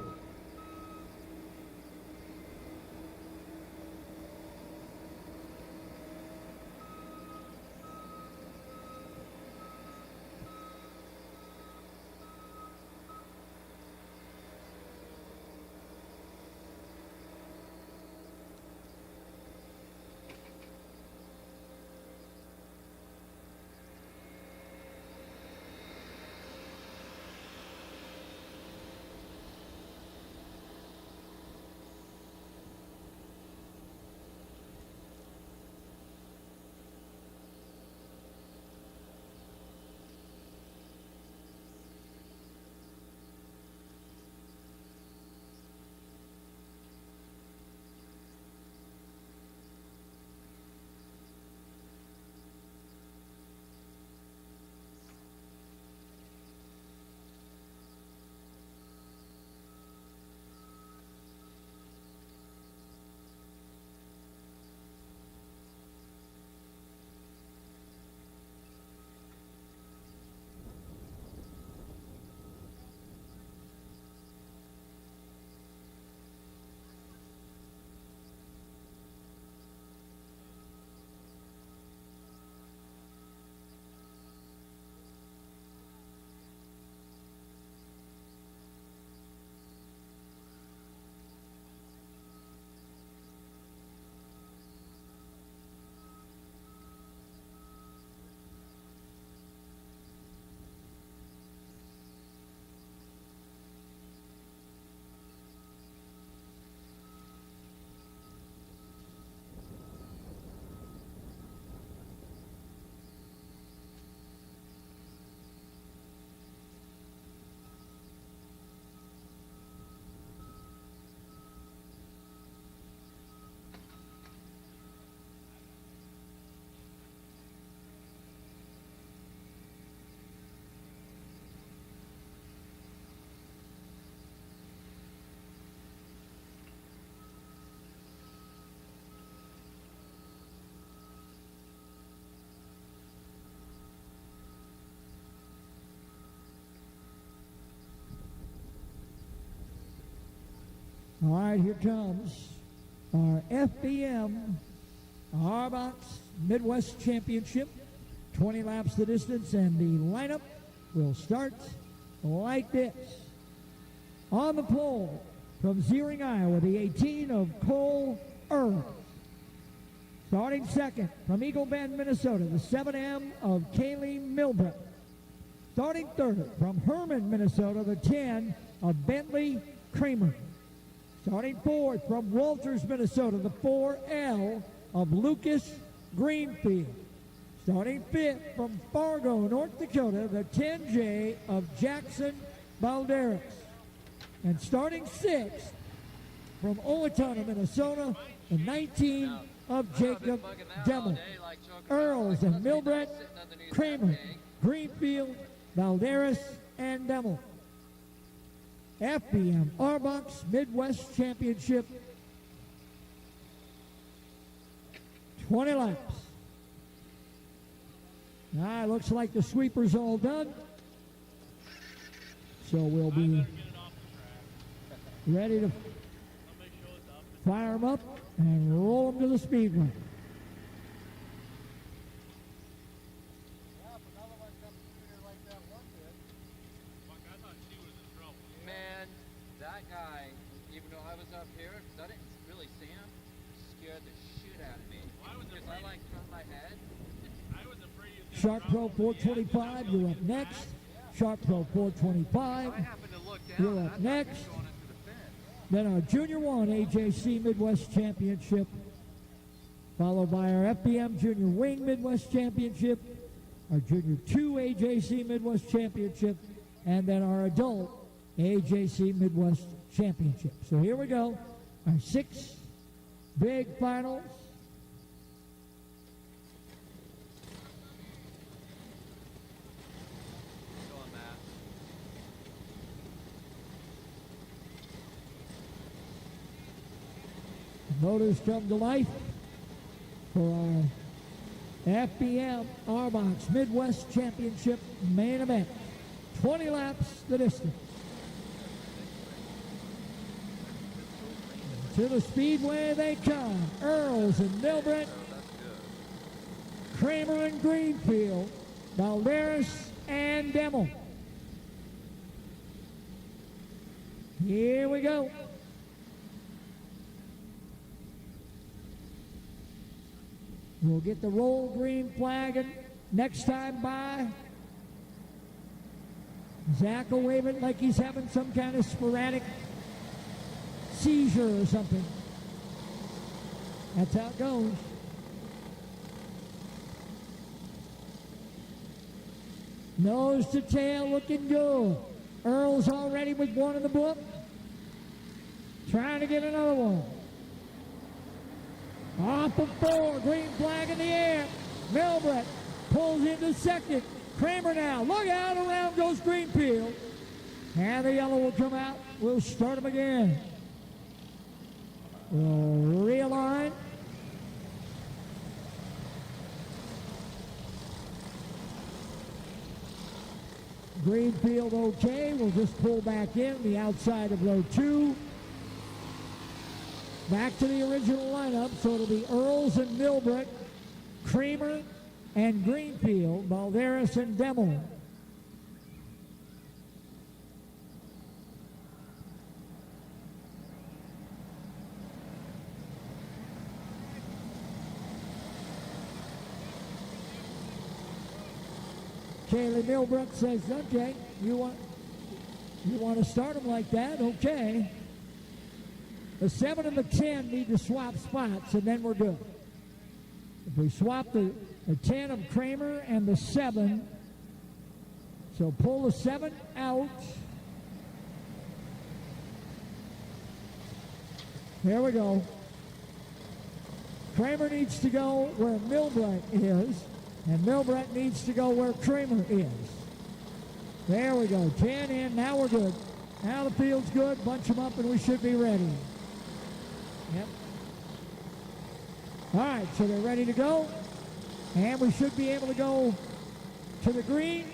All right, here comes our FBM Arbox Midwest Championship. 20 laps the distance, and the lineup will start like this. On the pole, from Zeering, Iowa, the 18 of Cole Earl. Starting second, from Eagle Bend, Minnesota, the 7M of Kaylee Milbrett. Starting third, from Herman, Minnesota, the 10 of Bentley Kramer. Starting fourth, from Walters, Minnesota, the 4L of Lucas Greenfield. Starting fifth, from Fargo, North Dakota, the 10J of Jackson Balderas. And starting sixth, from Owatonna, Minnesota, the 19 of Jacob Demmel. Earls and Milbrett, Kramer, Greenfield, Balderas, and Demmel. FBM Arbox Midwest Championship, 20 laps. Looks like the sweeper's all done. So we'll be ready to fire them up and roll them to the Speedway. Man, that guy, even though I was up here, because I didn't really see him, scared the shit out of me. Because I like turned my head. I was afraid you Sharp Pro 425, you're up next. Sharp Pro 425, you're up next. Then our Junior 1 AJC Midwest Championship, followed by our FBM Junior Wing Midwest Championship, our Junior 2 AJC Midwest Championship, and then our Adult AJC Midwest Championship. So here we go, our 6 big finals. Motors come to life for our FBM Arbox Midwest Championship main event. 20 laps the distance. To the Speedway they come. Earls and Milbrett, Kramer and Greenfield, Balderas and Demmel. Here we go. We'll get the roll green flag and next time by. Zach will wave it like he's having some kind of sporadic seizure or something. That's how it goes. Nose to tail looking good. Earl's already with one in the book. Trying to get another one. Off of 4, green flag in the air. Milbrett pulls into second. Kramer now, look out, around goes Greenfield. And the yellow will come out. We'll start him again. We'll realign. Greenfield okay, we'll just pull back in the outside of row 2. Back to the original lineup, so it'll be Earls and Milbrett, Kramer and Greenfield, Balderas and Demmel. Kaylee Milbrett says, okay, you want to start them like that? Okay. The 7 and the 10 need to swap spots, and then we're good. If we swap the 10 of Kramer and the 7, so pull the 7 out. There we go. Kramer needs to go where Milbrett is, and Milbrett needs to go where Kramer is. There we go. 10 in. Now we're good. Now the field's good. Bunch them up, and we should be ready. Yep. All right, so they're ready to go. And we should be able to go to the green.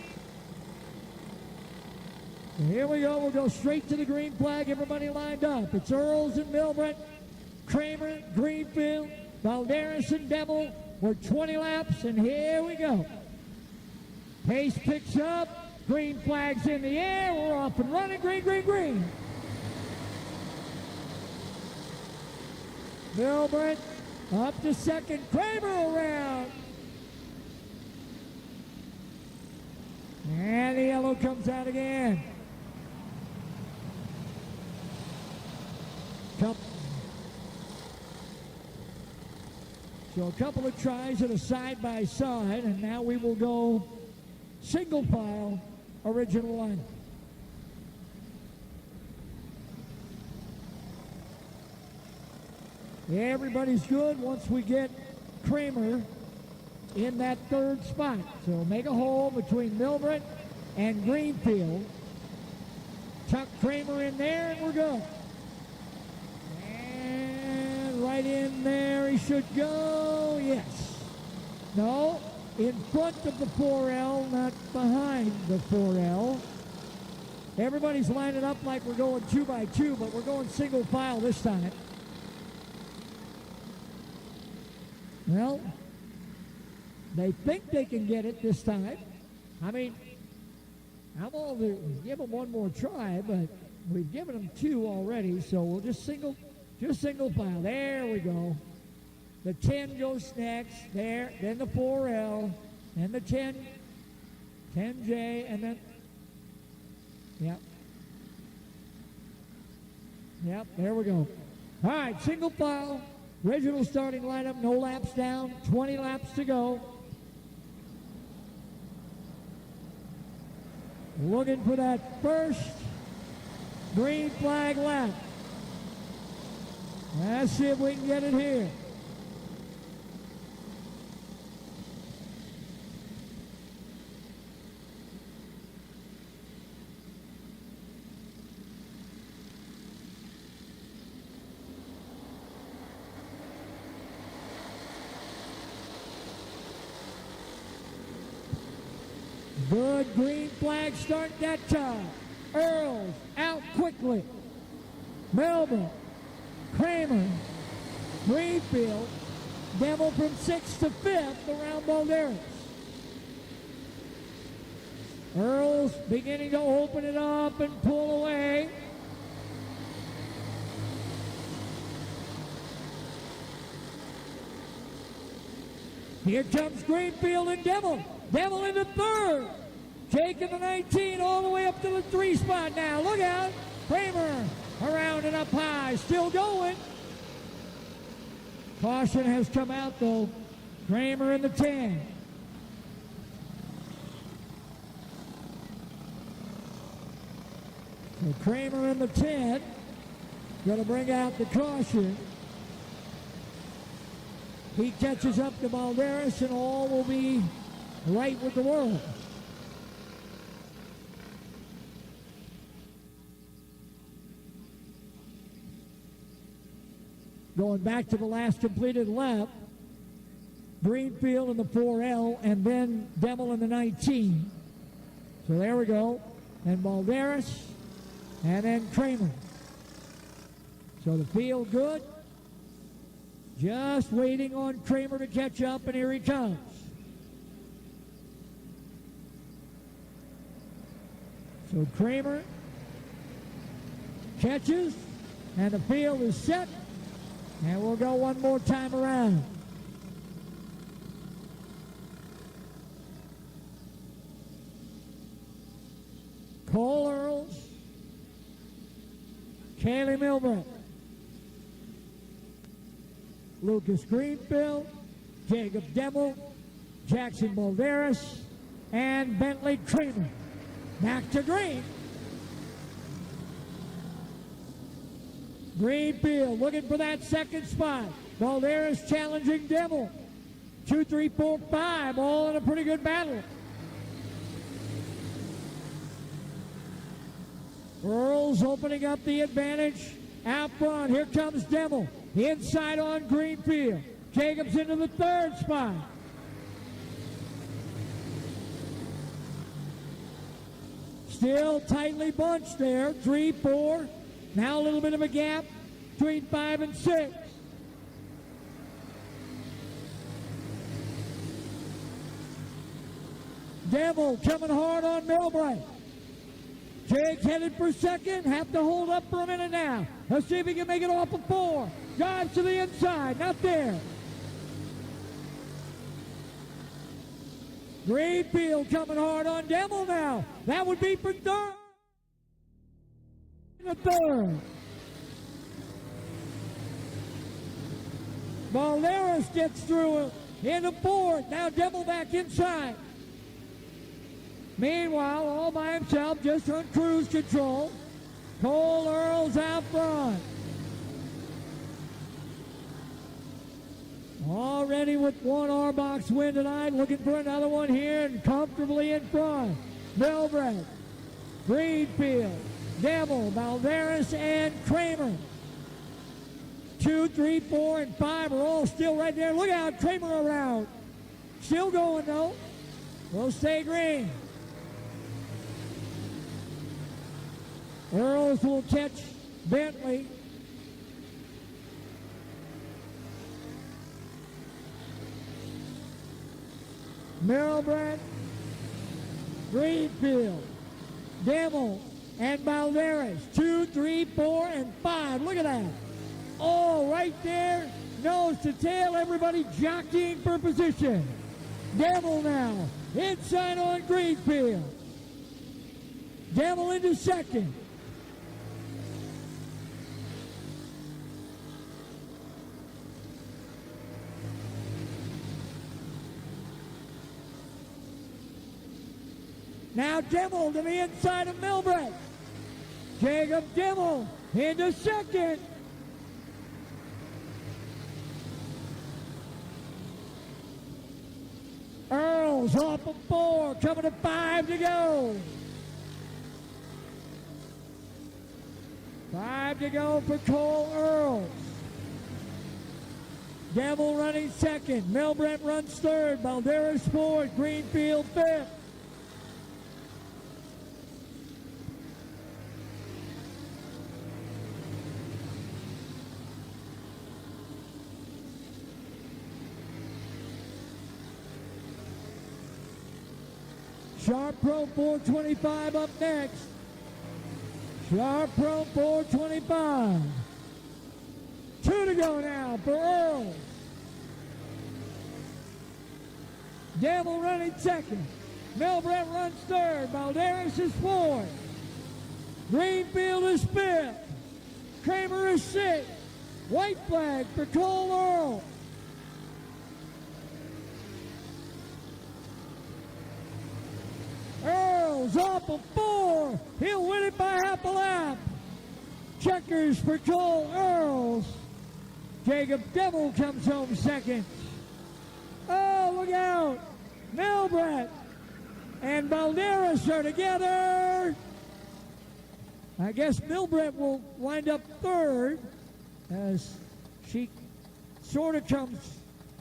So here we go. We'll go straight to the green flag. Everybody lined up. It's Earls and Milbrett, Kramer, Greenfield, Balderas and Demmel. We're 20 laps, and here we go. Pace picks up. Green flag's in the air. We're off and running. Green, green, green. Milbrett up to second. Kramer around. And the yellow comes out again. So a couple of tries at a side-by-side, and now we will go single file original line. Everybody's good once we get Kramer in that third spot. So make a hole between Milbrett and Greenfield. Tuck Kramer in there, and we're good. And right in there he should go. Yes. No, in front of the 4L, not behind the 4L. Everybody's lining up like we're going 2 by 2, but we're going single file this time. Well, they think they can get it this time. I mean, I'm all to give them one more try, but we've given them 2 already, so we'll just single file. There we go. The 10 goes next, there, then the 4L, and the 10J, and then, yep, there we go. All right, single file. Original starting lineup, no laps down, 20 laps to go. Looking for that first green flag lap. Let's see if we can get it here. Good green flag start that time. Earls out quickly. Melbourne, Kramer, Greenfield, Devil from 6th to 5th around Balderas. Earls beginning to open it up and pull away. Here comes Greenfield and Devil. Devil into 3rd. Taking the 19 all the way up to the 3 spot now. Look out. Kramer around and up high. Still going. Caution has come out though. Kramer in the 10. So Kramer in the 10. Going to bring out the caution. He catches up to Balderas and all will be right with the world. Going back to the last completed lap, Greenfield in the 4L and then Devil in the 19. So there we go. And Balderas and then Kramer. So the field good. Just waiting on Kramer to catch up, and here he comes. So Kramer catches, and the field is set, and we'll go one more time around. Cole Earls, Kaylee Milbrett, Lucas Greenfield, Jacob Devil, Jackson Balderas, and Bentley Kramer. Back to Green. Greenfield looking for that 2nd spot. Balderas challenging Devil. 2, 3, 4, 5, all in a pretty good battle. Earls opening up the advantage out front. Here comes Devil. Inside on Greenfield. Jacobs into the 3rd spot. Still tightly bunched there. 3, 4. Now a little bit of a gap between 5 and 6. Devil coming hard on Milbright. Jake headed for 2nd. Have to hold up for a minute now. Let's see if he can make it off of 4. Drives to the inside. Not there. Greenfield coming hard on Devil now. That would be for 3rd. The 3rd. Balderas gets through into 4th. Now Devil back inside. Meanwhile, all by himself, just on cruise control, Cole Earls out front. Already with one Arbox win tonight, looking for another one here and comfortably in front. Milbrett, Greenfield, Devil, Balderas, and Kramer. 2, 3, 4, and 5 are all still right there. Look out, Kramer around. Still going though. We'll stay green. Earls will catch Bentley. Milbrett, Greenfield, Devil, and Balderas. 2, 3, 4, and 5. Look at that. All right there. Nose to tail. Everybody jockeying for position. Devil now. Inside on Greenfield. Devil into 2nd. Now Devil to the inside of Milbrett. Jacob Devil into 2nd. Earls off of 4, coming to 5 to go. 5 to go for Cole Earls. Devil running 2nd. Milbrett runs 3rd. Balderas 4th. Greenfield 5th. Sharp Pro 425 up next. Sharp Pro 425. 2 to go now for Earl. Devil running second. Milbrett runs third. Valderas is fourth. Greenfield is fifth. Kramer is sixth. White flag for Cole Earl. Earl's off of 4. He'll win it by half a lap. Checkers for Cole Earls. Jacob Devil comes home second. Oh, look out. Milbrett and Valderas are together. I guess Milbrett will wind up third as she sort of comes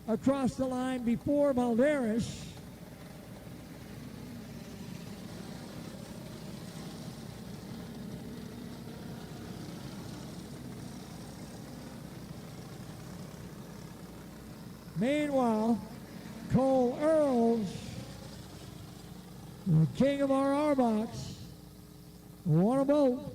across the line before Valderas. Meanwhile, Cole Earls, the king of our Arbox, won a vote.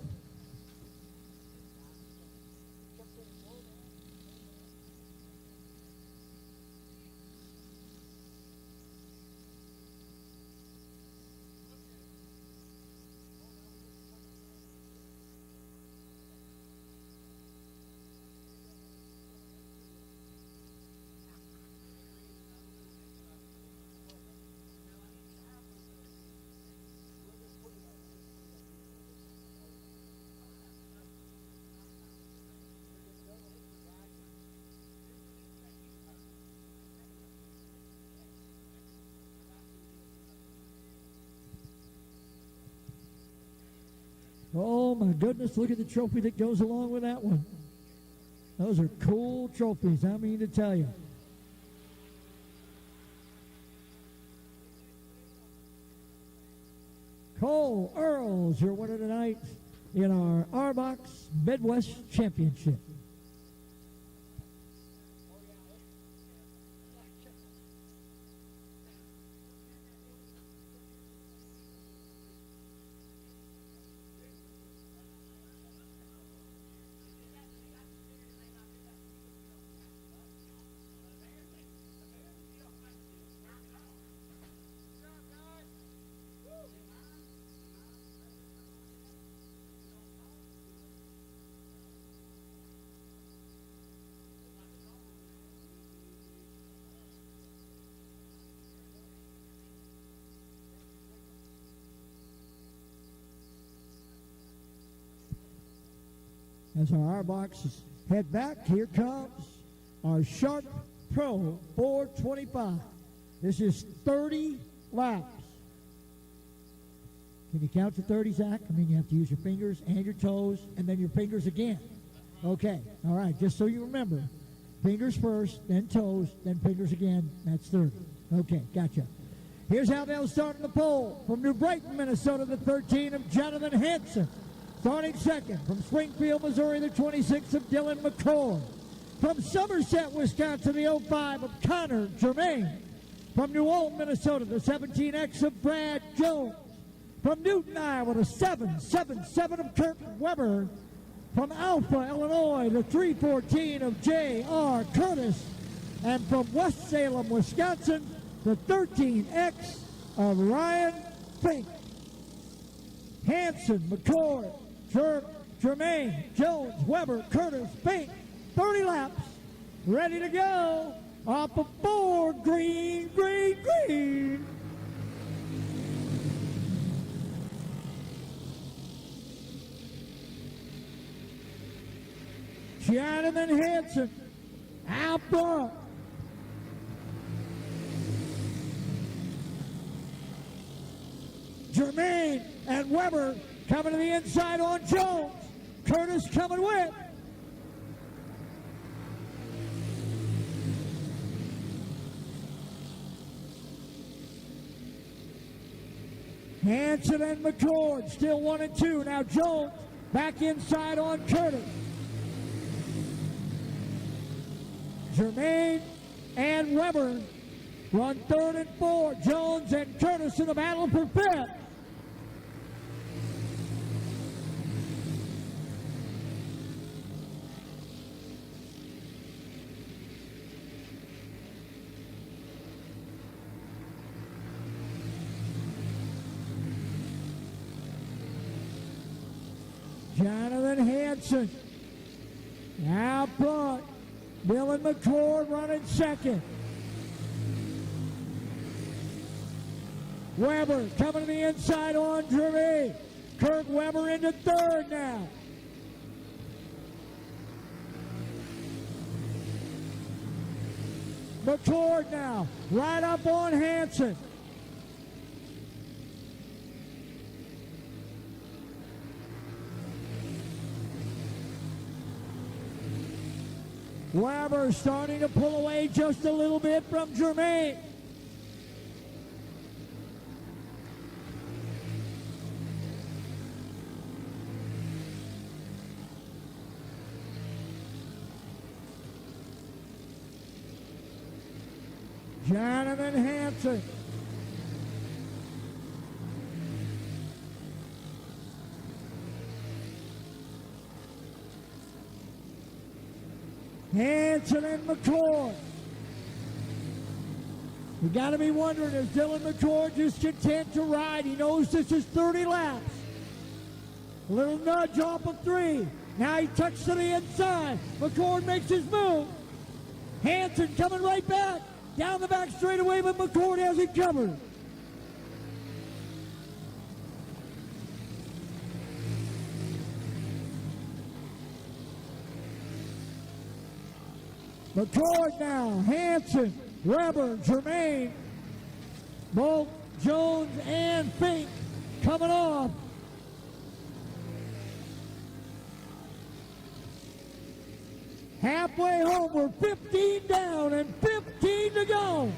Oh my goodness, look at the trophy that goes along with that one. Those are cool trophies, I mean to tell you. Cole Earls, your winner tonight in our Arbox Midwest Championship. As our Arboxes head back, here comes our Sharp Pro 425. This is 30 laps. Can you count to 30, Zach? I mean, you have to use your fingers and your toes, and then your fingers again. Okay, all right, just so you remember. Fingers first, then toes, then fingers again. That's 30. Okay, gotcha. Here's how they'll start on the pole. From New Brighton, Minnesota, the 13 of Jonathan Hanson. Starting second, from Springfield, Missouri, the 26 of Dylan McCord. From Somerset, Wisconsin, the 05 of Connor Germain. From New Ulm, Minnesota, the 17X of Brad Jones. From Newton, Iowa, the 777 of Kurt Weber. From Alpha, Illinois, the 314 of J.R. Curtis. And from West Salem, Wisconsin, the 13X of Ryan Fink. Hanson, McCord, Germain, Jones, Weber, Curtis, Fink, 30 laps, ready to go, off of 4, green, green, green. Jonathan Hanson, out front. Germain and Weber coming to the inside on Jones. Curtis coming with. Hanson and McCord still 1 and 2. Now Jones back inside on Curtis. Germain and Weber run 3rd and 4. Jones and Curtis Curtis in the battle for fifth. Jonathan Hanson out front. Dylan McCord running second. Weber coming to the inside on Jeremy. Kurt Weber into third now. McCord now right up on Hanson. Weber starting to pull away just a little bit from Jermaine. Jonathan Hanson. Hanson and McCord. You got to be wondering, is Dylan McCord just content to ride? He knows this is 30 laps. A little nudge off of 3. Now he tucks to the inside. McCord makes his move. Hanson coming right back. Down the back straightaway, but McCord has it covered. McCord now, Hanson, Weber, Jermaine, both Jones and Fink coming off. Halfway home, we're 15 down and 15 to go.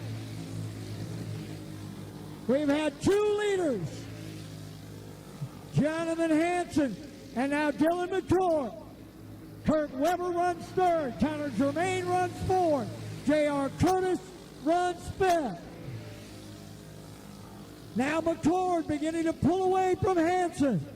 We've had 2 leaders, Jonathan Hanson and now Dylan McCord. Kurt Weber runs third. Connor Germain runs fourth. J.R. Curtis runs fifth. Now McCord beginning to pull away from Hanson.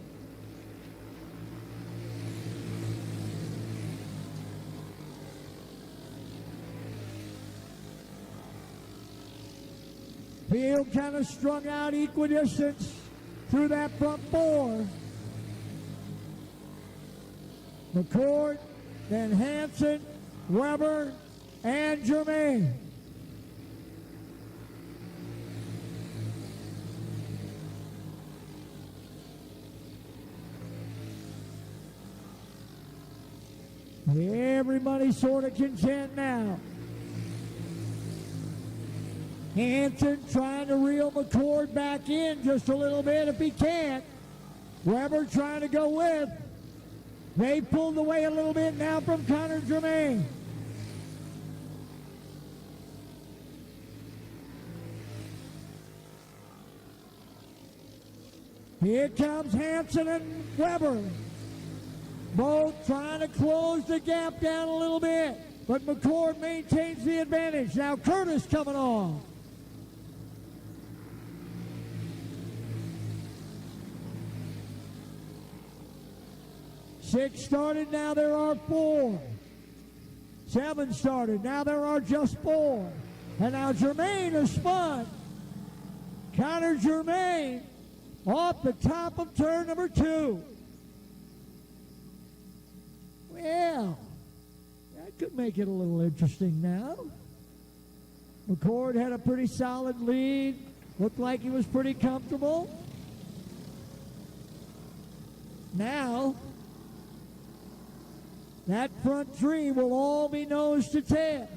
Field kind of strung out equidistance through that front 4. McCord, then Hanson, Weber, and Germain. Everybody sort of content now. Hanson trying to reel McCord back in just a little bit if he can't. Weber trying to go with. They pulled away a little bit now from Connor Germain. Here comes Hanson and Weber. Both trying to close the gap down a little bit, but McCord maintains the advantage. Now Curtis coming on. Six started, now there are 4. 7 started, now there are just 4. And now Germain has spun. Connor Germain off the top of turn number 2. Well, that could make it a little interesting now. McCord had a pretty solid lead. Looked like he was pretty comfortable. Now, that front 3 will all be nose to tail.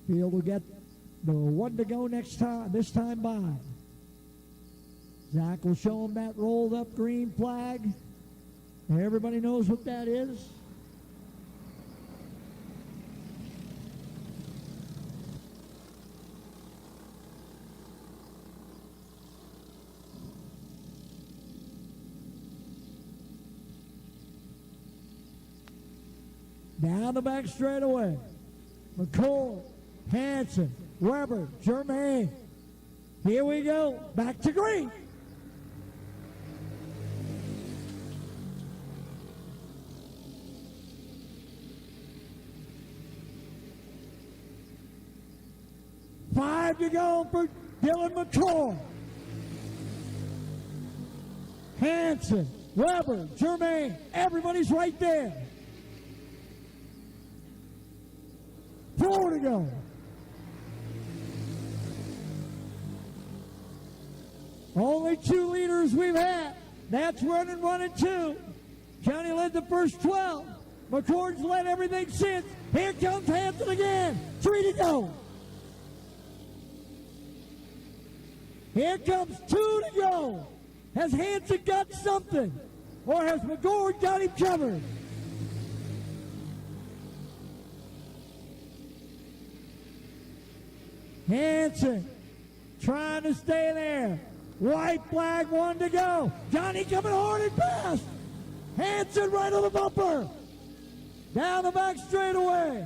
Field will get the 1 to go this time by. Zach will show him that rolled up green flag. Everybody knows what that is. Down the back straightaway. McCoy, Hanson, Weber, Germain. Here we go. Back to green. Five to go for Dylan McCoy. Hanson, Weber, Germain, everybody's right there. 4 to go. Only 2 leaders we've had. That's running 1 and 2. Johnny led the first 12. McCord's led everything since. Here comes Hanson again. 3 to go. Here comes 2 to go. Has Hanson got something? Or has McCord got him covered? Hanson trying to stay there. White flag, 1 to go. Johnny coming hard and fast. Hanson right on the bumper. Down the back straightaway.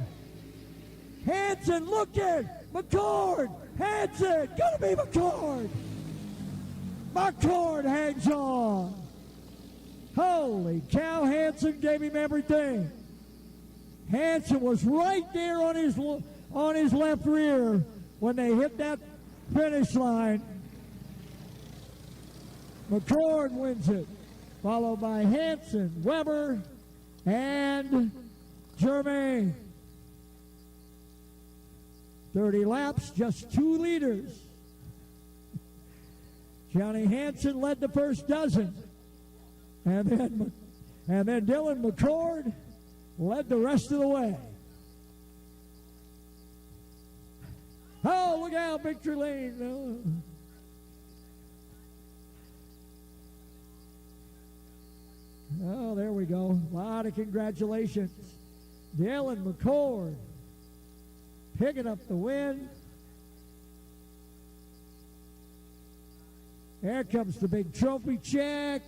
Hanson looking. McCord. Hanson. Gonna be McCord. McCord hangs on. Holy cow, Hanson gave him everything. Hanson was right there on his left rear when they hit that finish line. McCord wins it, followed by Hanson, Weber, and Germain. 30 laps, just 2 leaders. Johnny Hanson led the first dozen, and then Dylan McCord led the rest of the way. Oh, look out, victory lane. Oh, there we go. A lot of congratulations. Dylan McCord picking up the win. There comes the big trophy check.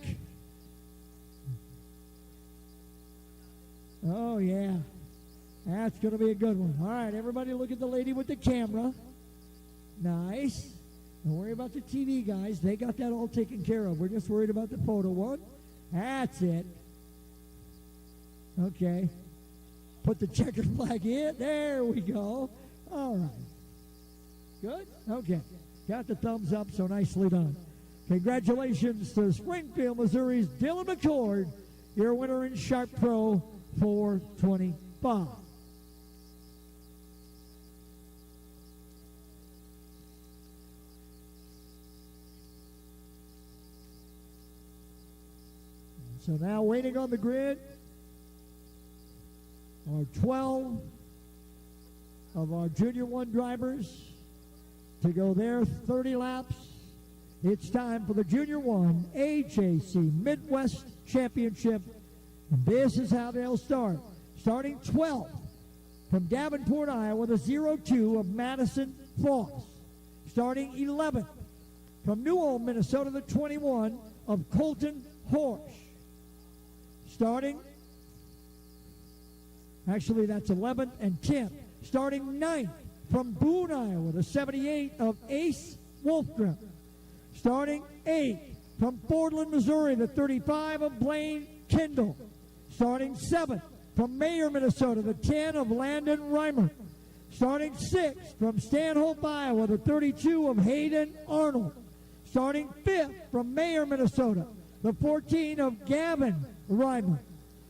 Oh, yeah. That's going to be a good one. All right, everybody look at the lady with the camera. Nice. Don't worry about the TV guys. They got that all taken care of. We're just worried about the photo one. That's it. Okay. Put the checkered flag in. There we go. All right. Good? Okay. Got the thumbs up, so nicely done. Congratulations to Springfield, Missouri's Dylan McCord, your winner in Sharp Pro 425. So now waiting on the grid are 12 of our Junior 1 drivers to go their 30 laps. It's time for the Junior 1 AJC Midwest Championship. And this is how they'll start. Starting 12th from Davenport, Iowa, the 02 of Madison Foss. Starting 11th from New Ulm, Minnesota, the 21 of Colton Horsch. Starting, actually that's 11th and 10th. Starting 9th from Boone, Iowa, the 78 of Ace Wolfgren. Starting 8th from Fordland, Missouri, the 35 of Blaine Kendall. Starting 7th from Mayer, Minnesota, the 10 of Landon Reimer. Starting 6th from Stanhope, Iowa, the 32 of Hayden Arnold. Starting 5th from Mayer, Minnesota, the 14 of Gavin Reimer.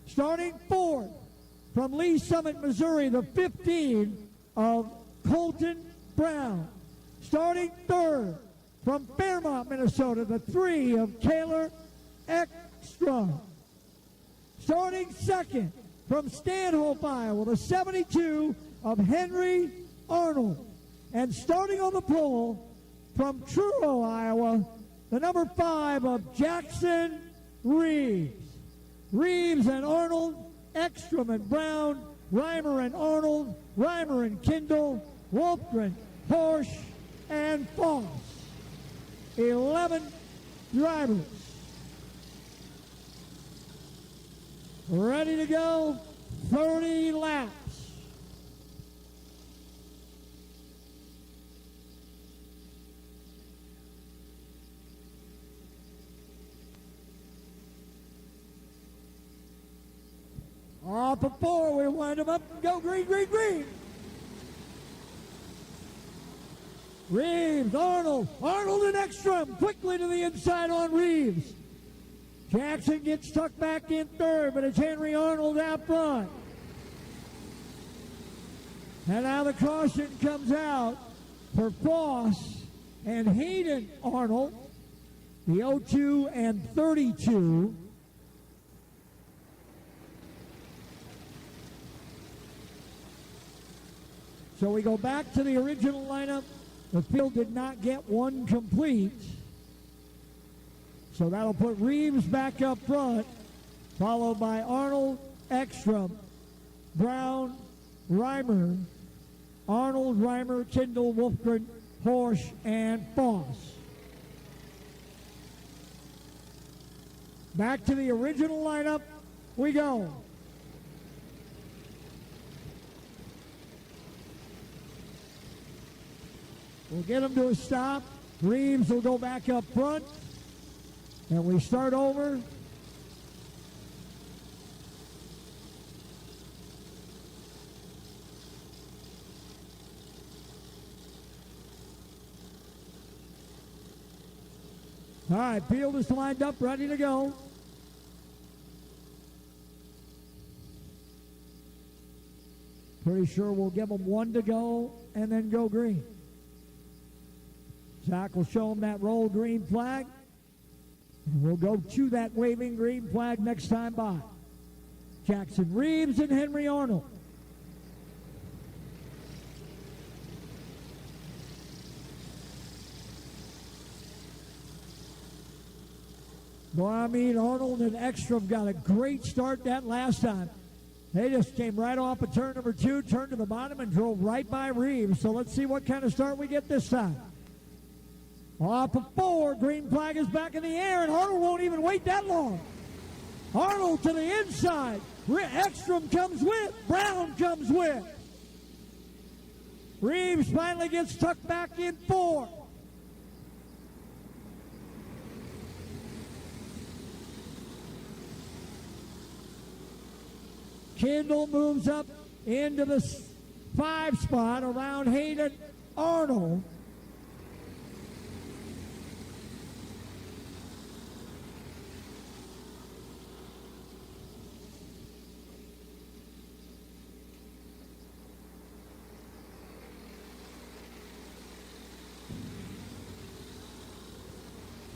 Starting 4th from Lee Summit, Missouri, the 15 of Colton Brown. Starting 3rd from Fairmont, Minnesota, the 3 of Kaylor Ekstrom. Starting 2nd from Stanhope, Iowa, the 72 of Henry Arnold. And starting on the pole from Truro, Iowa, the number 5 of Jackson Reeves. Reeves and Arnold, Ekstrom and Brown, Reimer and Arnold, Reimer and Kindle, Wolfgren, Horsch, and Foss. 11 drivers ready to go. 30 laps. Off of 4, we wind them up and go green, green, green. Reeves, Arnold and Ekstrom quickly to the inside on Reeves. Jackson gets stuck back in third, but it's Henry Arnold out front. And now the caution comes out for Foss and Hayden Arnold, the 02 and 32. So we go back to the original lineup. The field did not get one complete. So that'll put Reeves back up front, followed by Arnold, Ekstrom, Brown, Reimer, Arnold, Reimer, Tyndall, Wolfgren, Horsch, and Foss. Back to the original lineup we go. We'll get him to a stop. Reeves will go back up front. And we start over. All right, field is lined up, ready to go. Pretty sure we'll give them one to go and then go green. Zach will show them that roll green flag. And we'll go to that waving green flag next time by. Jackson Reeves and Henry Arnold. Boy, I mean, Arnold and Ekstrom got a great start that last time. They just came right off of turn number 2, turned to the bottom, and drove right by Reeves. So let's see what kind of start we get this time. Off of 4, green flag is back in the air, and Arnold won't even wait that long. Arnold to the inside. Ekstrom comes with. Brown comes with. Reeves finally gets tucked back in 4. Kendall moves up into the 5 spot around Hayden Arnold.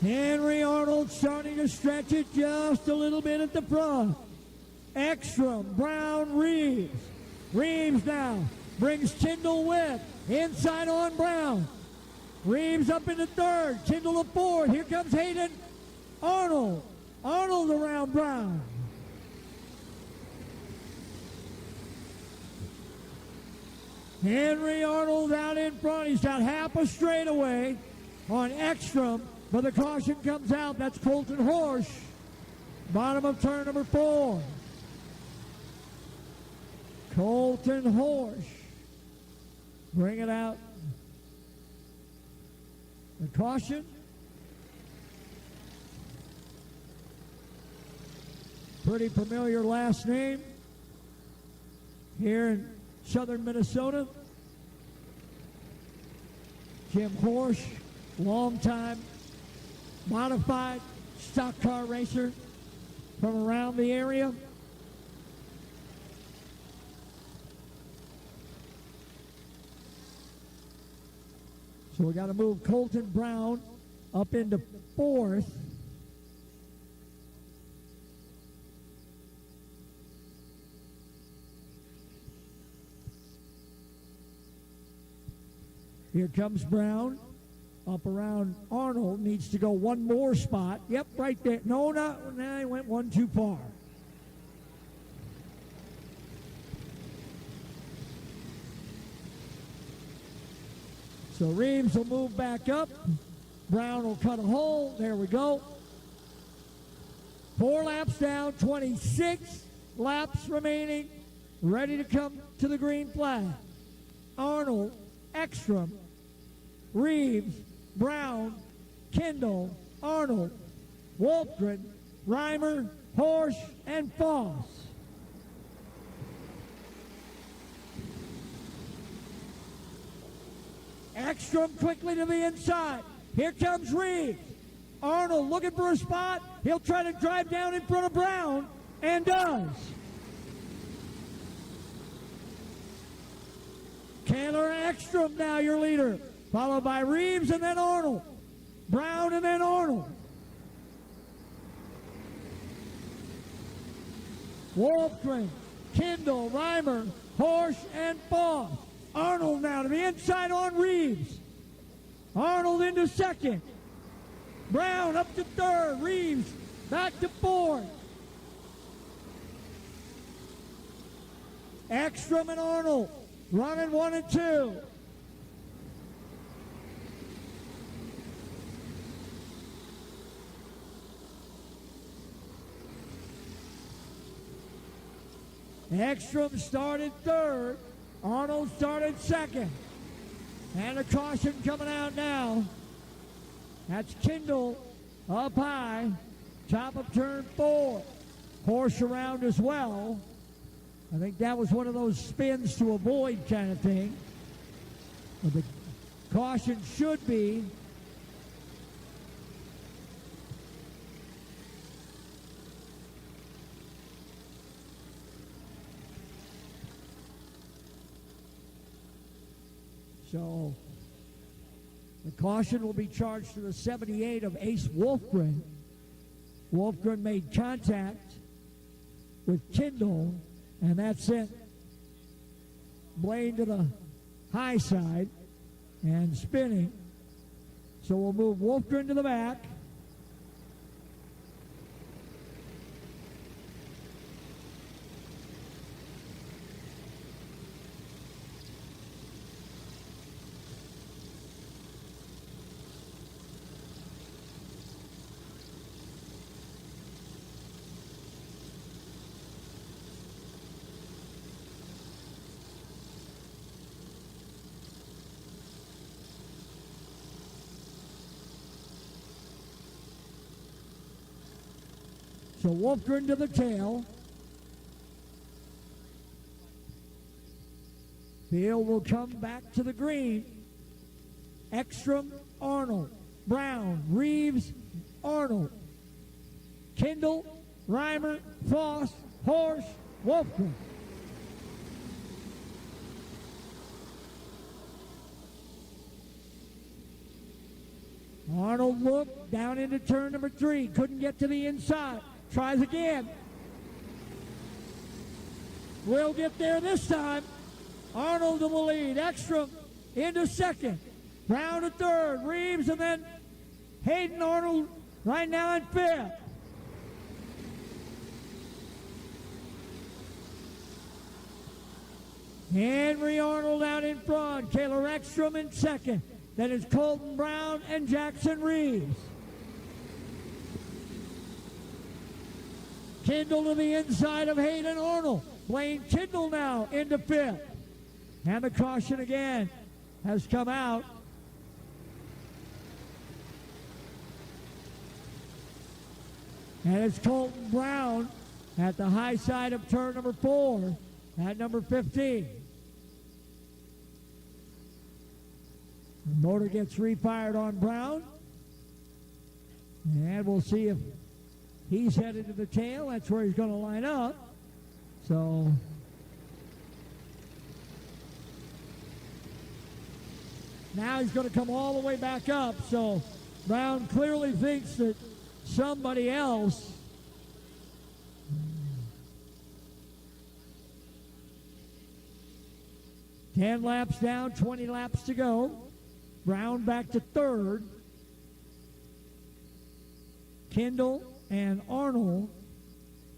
Henry Arnold starting to stretch it just a little bit at the front. Ekstrom, Brown, Reeves. Reeves now brings Tyndall with. Inside on Brown. Reeves up into 3rd. Tyndall to 4th. Here comes Hayden Arnold. Arnold around Brown. Henry Arnold out in front. He's got half a straightaway on Ekstrom, but the caution comes out. That's Colton Horsch. Bottom of turn number 4. Colton Horsch. Bring it out. The caution. Pretty familiar last name here in southern Minnesota. Jim Horsch, longtime modified stock car racer from around the area. So we got to move Colton Brown up into 4th. Here comes Brown. Up around Arnold. Needs to go one more spot. Yep, right there. No, not. Nah, he went one too far. So Reeves will move back up. Brown will cut a hole. There we go. 4 laps down, 26 laps remaining ready to come to the green flag. Arnold, Ekstrom, Reeves, Brown, Kendall, Arnold, Wolfgren, Reimer, Horsch, and Foss. Ekstrom quickly to the inside. Here comes Reeves. Arnold looking for a spot. He'll try to drive down in front of Brown, and does. Taylor Ekstrom now your leader, followed by Reeves and then Arnold. Brown and then Arnold. Wolfgren, Kendall, Reimer, Horsch, and Foss. Arnold now to the inside on Reeves. Arnold into second. Brown up to third. Reeves back to fourth. Ekstrom and Arnold running 1 and 2. Ekstrom started third. Arnold started second. And a caution coming out now. That's Kendall up high. Top of turn 4. Horsch around as well. I think that was one of those spins to avoid kind of thing. But the caution should be so the caution will be charged to the 78 of Ace Wolfgren. Wolfgren made contact with Kendall, and that sent Blaine to the high side and spinning. So we'll move Wolfgren to the back. So Wolfgren to the tail. Field will come back to the green. Ekstrom, Arnold, Brown, Reeves, Arnold, Kendall, Reimer, Foss, Horsch, Wolfgren. Arnold looked down into turn number 3. Couldn't get to the inside. Tries again. Will get there this time. Arnold to the lead. Ekstrom into second. Brown to third. Reeves and then Hayden Arnold right now in fifth. Henry Arnold out in front. Taylor Ekstrom in second. Then it's Colton Brown and Jackson Reeves. Kendall to the inside of Hayden Arnold. Blaine Kendall now into fifth. And the caution again has come out. And it's Colton Brown at the high side of turn number 4 at number 15. The motor gets refired on Brown. And we'll see if he's headed to the tail. That's where he's going to line up. So now he's going to come all the way back up. So Brown clearly thinks that somebody else $10 laps down, 20 laps to go. Brown back to third. Kendall and Arnold.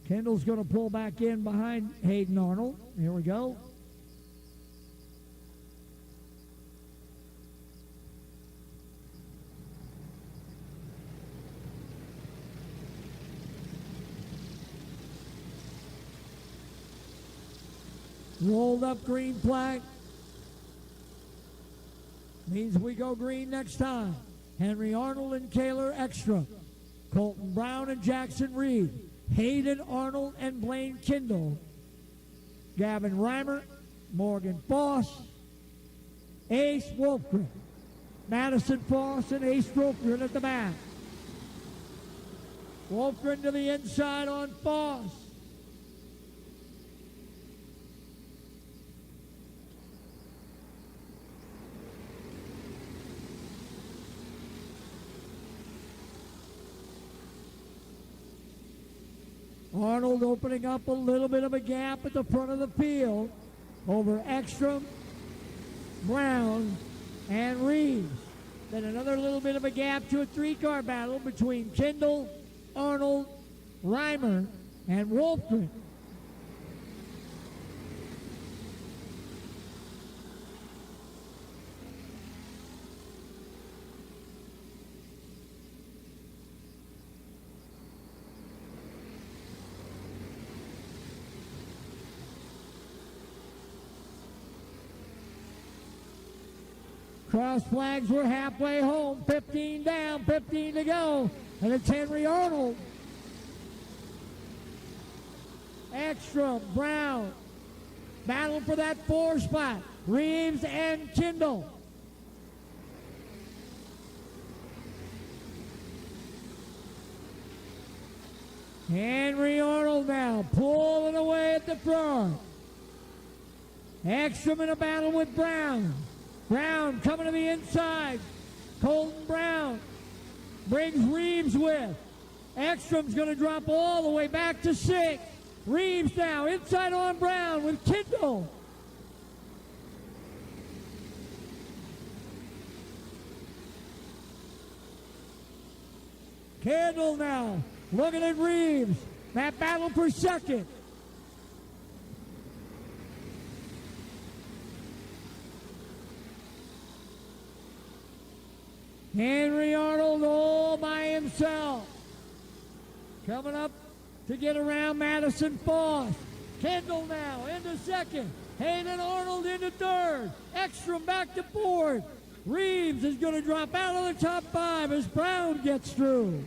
Kendall's going to pull back in behind Hayden Arnold. Here we go. Rolled up green flag. Means we go green next time. Henry Arnold and Kaylor Ekstrom. Colton Brown and Jackson Reed. Hayden Arnold and Blaine Kindle. Gavin Reimer, Morgan Foss, Ace Wolfgren. Madison Foss and Ace Wolfgren at the back. Wolfgren to the inside on Foss. Arnold opening up a little bit of a gap at the front of the field over Ekstrom, Brown, and Reeves. Then another little bit of a gap to a three-car battle between Kindle, Arnold, Reimer, and Wolfgren. Cross flags were halfway home. 15 down, 15 to go. And it's Henry Arnold. Ekstrom, Brown. Battle for that 4 spot. Reeves and Kindle. Henry Arnold now pulling away at the front. Ekstrom in a battle with Brown. Brown coming to the inside. Colton Brown brings Reeves with. Ekstrom's going to drop all the way back to 6. Reeves now inside on Brown with Kindle. Kindle now looking at Reeves. That battle for second. Henry Arnold all by himself. Coming up to get around Madison Foss. Kindle now into second. Hayden Arnold into third. Ekstrom back to fourth. Reeves is going to drop out of the top 5 as Brown gets through.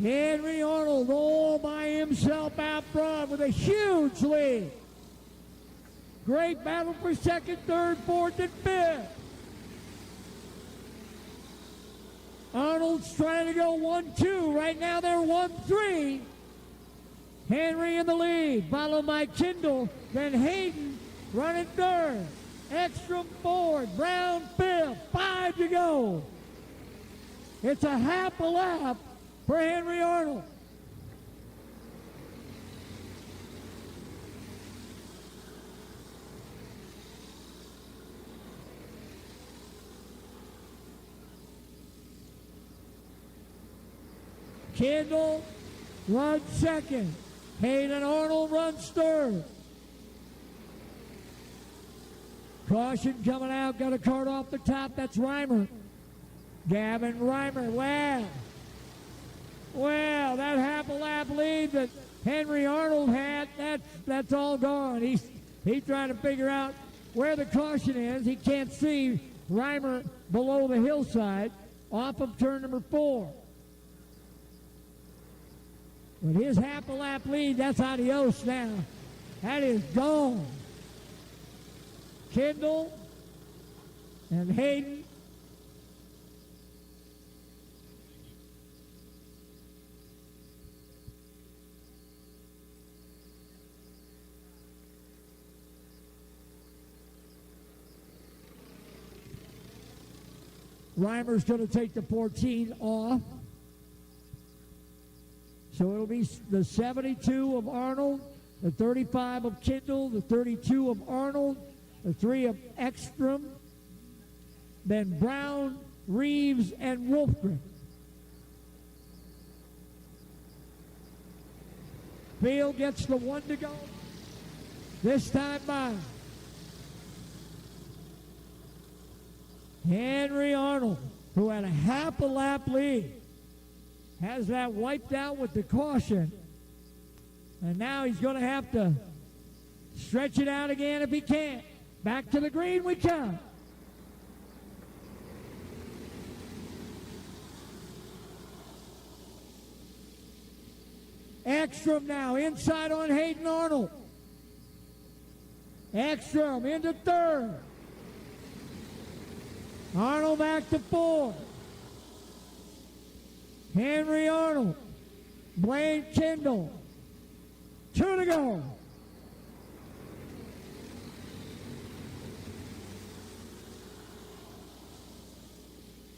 Henry Arnold all by himself out front with a huge lead. Great battle for second, third, fourth, and fifth. Arnold's trying to go 1-2. Right now they're 1-3. Henry in the lead, followed by Kindle, then Hayden running third. Ekstrom fourth, Brown fifth, 5 to go. It's a half a lap for Henry Arnold. Kindle runs second. Hayden Arnold runs third. Caution coming out. Got a cart off the top. That's Reimer. Gavin Reimer. Well, that half a lap lead that Henry Arnold had, that's all gone. He's trying to figure out where the caution is. He can't see Reimer below the hillside off of turn number 4. But his half a lap lead, that's adios now. That is gone. Kindle and Hayden. Reimer's going to take the 14 off. So it'll be the 72 of Arnold, the 35 of Kindle, the 32 of Arnold, the 3 of Ekstrom, then Brown, Reeves, and Wolfgren. field gets the one to go. This time by Henry Arnold, who had a half a lap lead, has that wiped out with the caution. And now he's going to have to stretch it out again if he can. Back to the green we come. Ekstrom now inside on Hayden Arnold. Ekstrom into third. Arnold back to fourth. Henry Arnold. Blaine Kendall. 2 to go.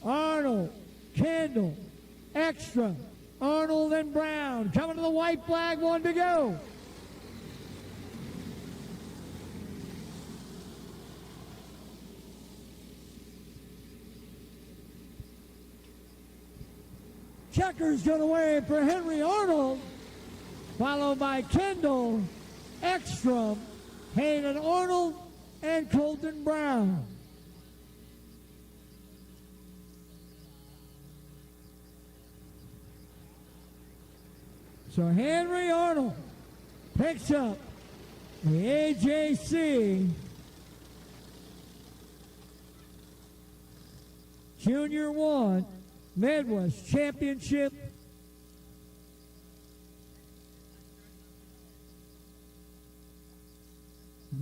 Arnold, Kendall, Ekstrom, Arnold and Brown coming to the white flag, 1 to go. Checker's going to wave for Henry Arnold, followed by Kendall, Ekstrom, Hayden Arnold, and Colton Brown. So Henry Arnold picks up the AJC Junior 1 Midwest Championship.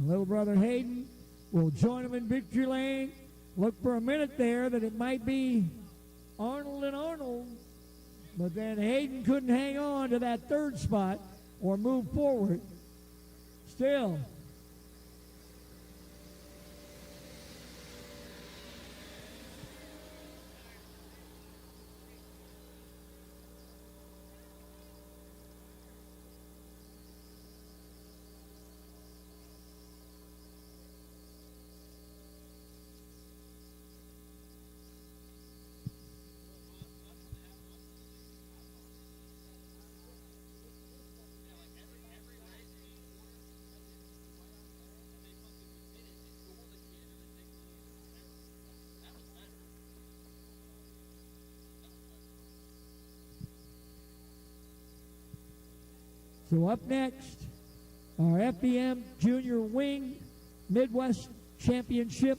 Little brother Hayden will join him in victory lane. Look for a minute there that it might be Arnold and Arnold, but then Hayden couldn't hang on to that third spot or move forward. Still, so up next, our FBM Junior Wing Midwest Championship.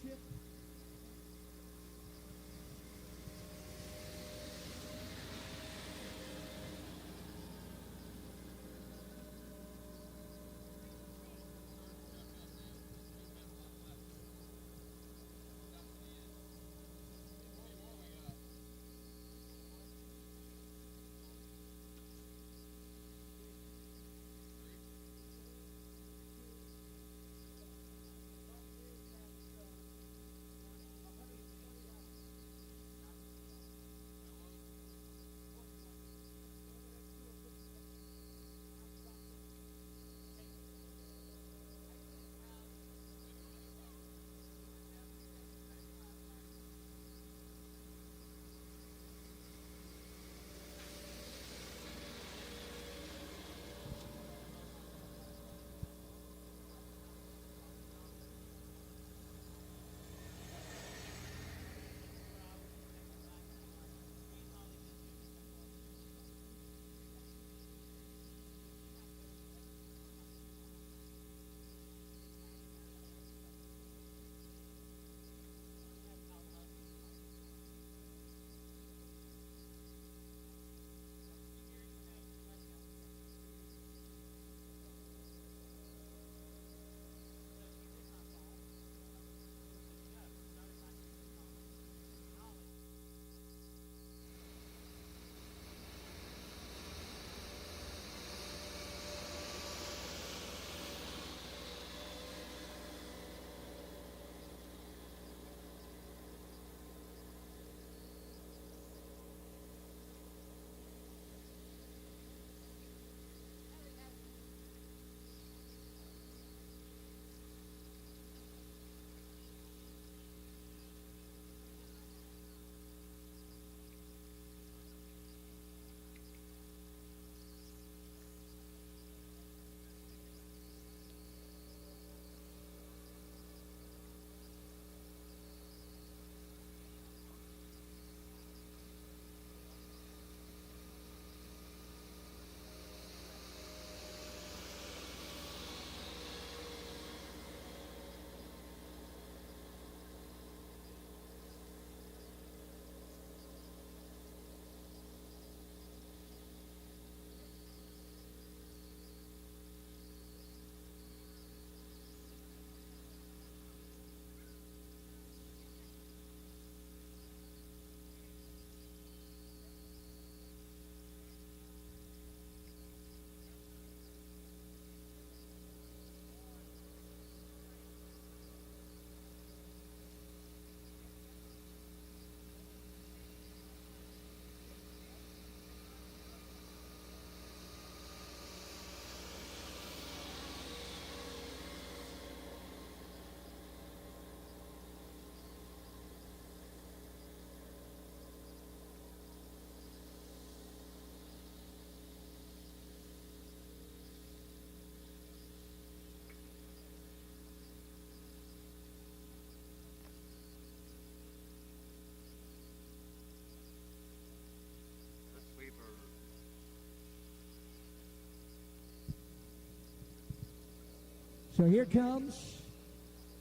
So here comes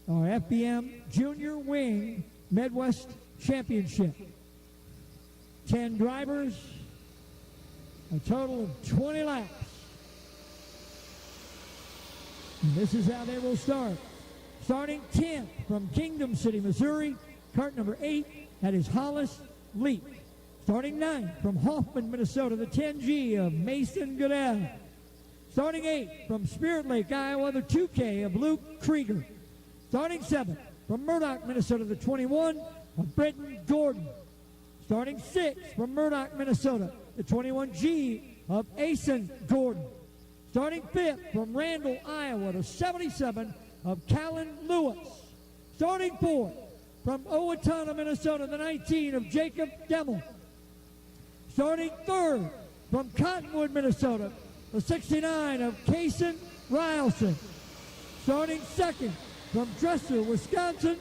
our FBM Junior Wing Midwest Championship. 10 drivers, a total of 20 laps. And this is how they will start. Starting 10th from Kingdom City, Missouri, kart number 8, that is Hollis Leap. Starting 9th from Hoffman, Minnesota, the 10G of Mason Goodell. Starting 8th from Spirit Lake, Iowa, the 2K of Luke Krieger. Starting 7th from Murdoch, Minnesota, the 21 of Britton Gordon. Starting 6th from Murdoch, Minnesota, the 21G of Asen Gordon. Starting 5th from Randall, Iowa, the 77 of Callan Lewis. Starting 4th from Owatonna, Minnesota, the 19 of Jacob Demmel. Starting 3rd from Cottonwood, Minnesota, the 69 of Kason Rylson. Starting 2nd from Dresser, Wisconsin,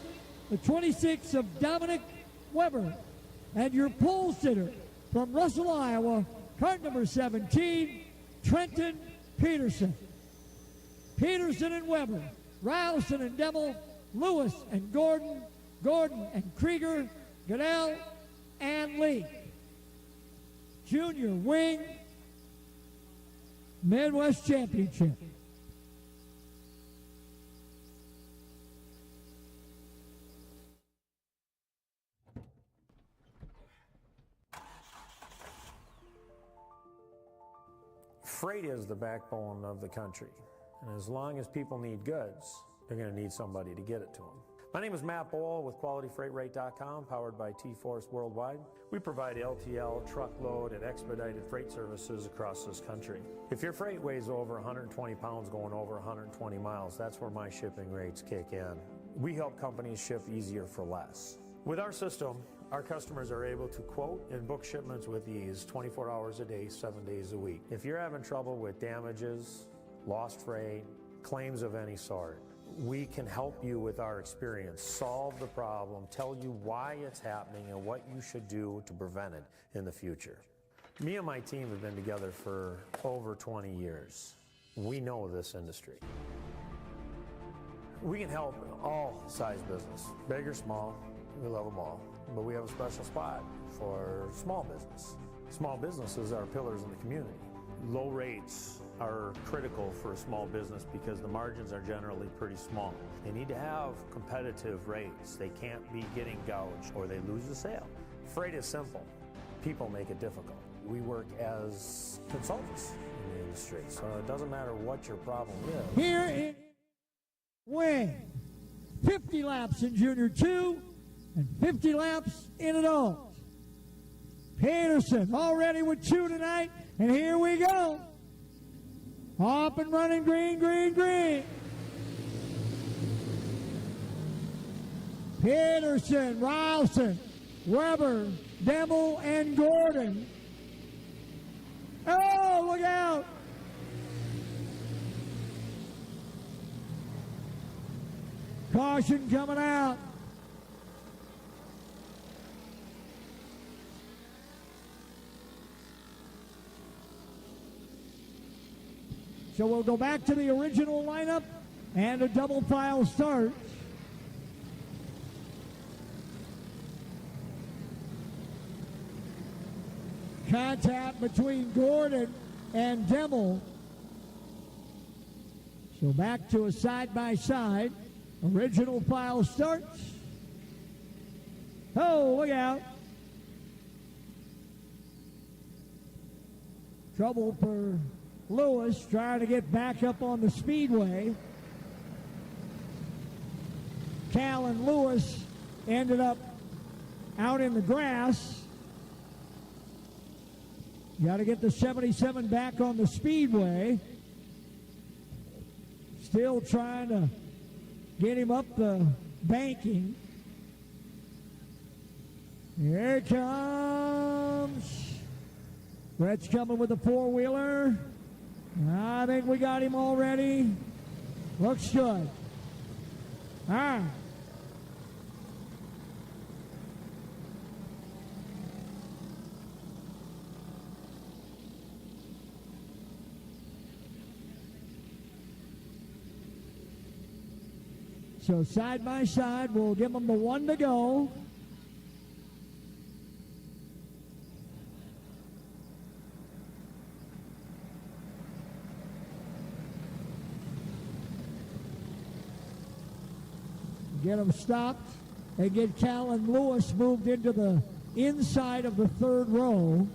the 26 of Dominic Weber. And your pole sitter from Russell, Iowa, kart number 17, Trenton Peterson. Peterson and Weber, Rylson and Demmel, Lewis and Gordon, Gordon and Krieger, Goodell and Lee. Junior Wing Midwest Championship. Freight is the backbone of the country, and as long as people need goods, they're going to need somebody to get it to them. My name is Matt Bowl with QualityFreightRate.com, powered by T-Force Worldwide. We provide LTL, truckload, and expedited freight services across this country. If your freight weighs over 120 pounds going over 120 miles, that's where my shipping rates kick in. We help companies ship easier for less. With our system, our customers are able to quote and book shipments with ease 24 hours a day, 7 days a week. If you're having trouble with damages, lost freight, claims of any sort, we can help you with our experience, solve the problem, tell you why it's happening and what you should do to prevent it in the future. Me and my team have been together for over 20 years. We know this industry. We can help all size business, big or small, we love them all. But we have a special spot for small business. Small businesses are pillars in the community. Low rates are critical for a small business because the margins are generally pretty small. They need to have competitive rates. They can't be getting gouged or they lose the sale. Freight is simple. People make it difficult. We work as consultants in the industry, so it doesn't matter what your problem is. Here in Wing, 50 laps in Junior 2 and 50 laps in adult. Peterson already with 2 tonight, and here we go. Up and running, green, green, green. Peterson, Rylson, Weber, Demmel, and Gordon. Oh, look out. Caution coming out. So we'll go back to the original lineup and a double file start. Contact between Gordon and Demmel. So back to a side-by-side. Original file starts. Oh, look out. Trouble for Lewis trying to get back up on the Speedway. Callan Lewis ended up out in the grass. Got to get the 77 back on the Speedway. Still trying to get him up the banking. Here it comes. Brett's coming with a four-wheeler. I think we got him already. Looks good. All right. So side by side, we'll give them the 1 to go. Get them stopped and get Cal and Lewis moved into the inside of the 3rd row.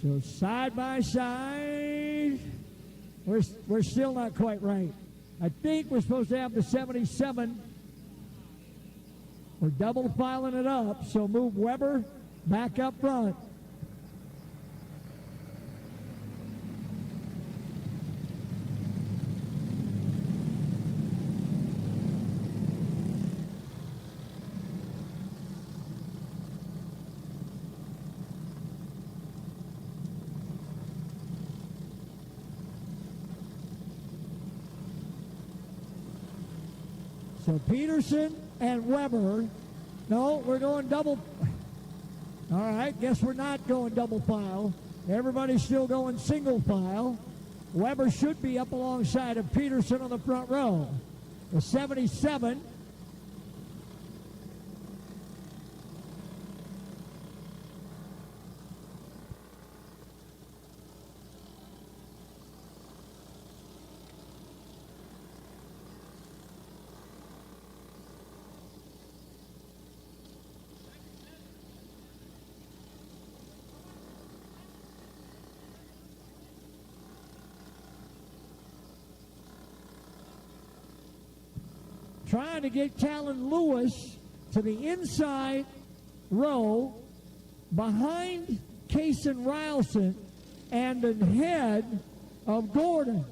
So side by side, we're still not quite right. I think we're supposed to have the 77. We're double filing it up, so move Weber back up front. So Peterson and Weber. No, we're going double. All right, guess we're not going double file. Everybody's still going single file. Weber should be up alongside of Peterson on the front row. The 77. Trying to get Callan Lewis to the inside row behind Kaysen Rylson and ahead of Gordon.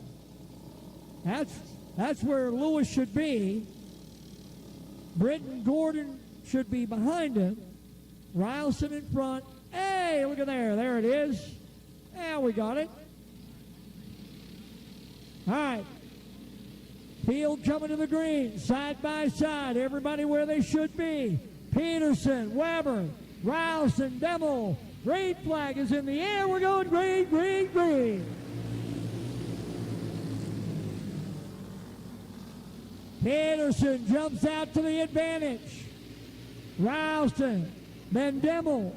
That's where Lewis should be. Britton Gordon should be behind him. Rylson in front. Hey, look at there. There it is. Yeah, we got it. All right. Field coming to the green, side by side, everybody where they should be. Peterson, Weber, Rylson, Demmel. Green flag is in the air. We're going green, green, green. Peterson jumps out to the advantage. Rylson, then Demmel.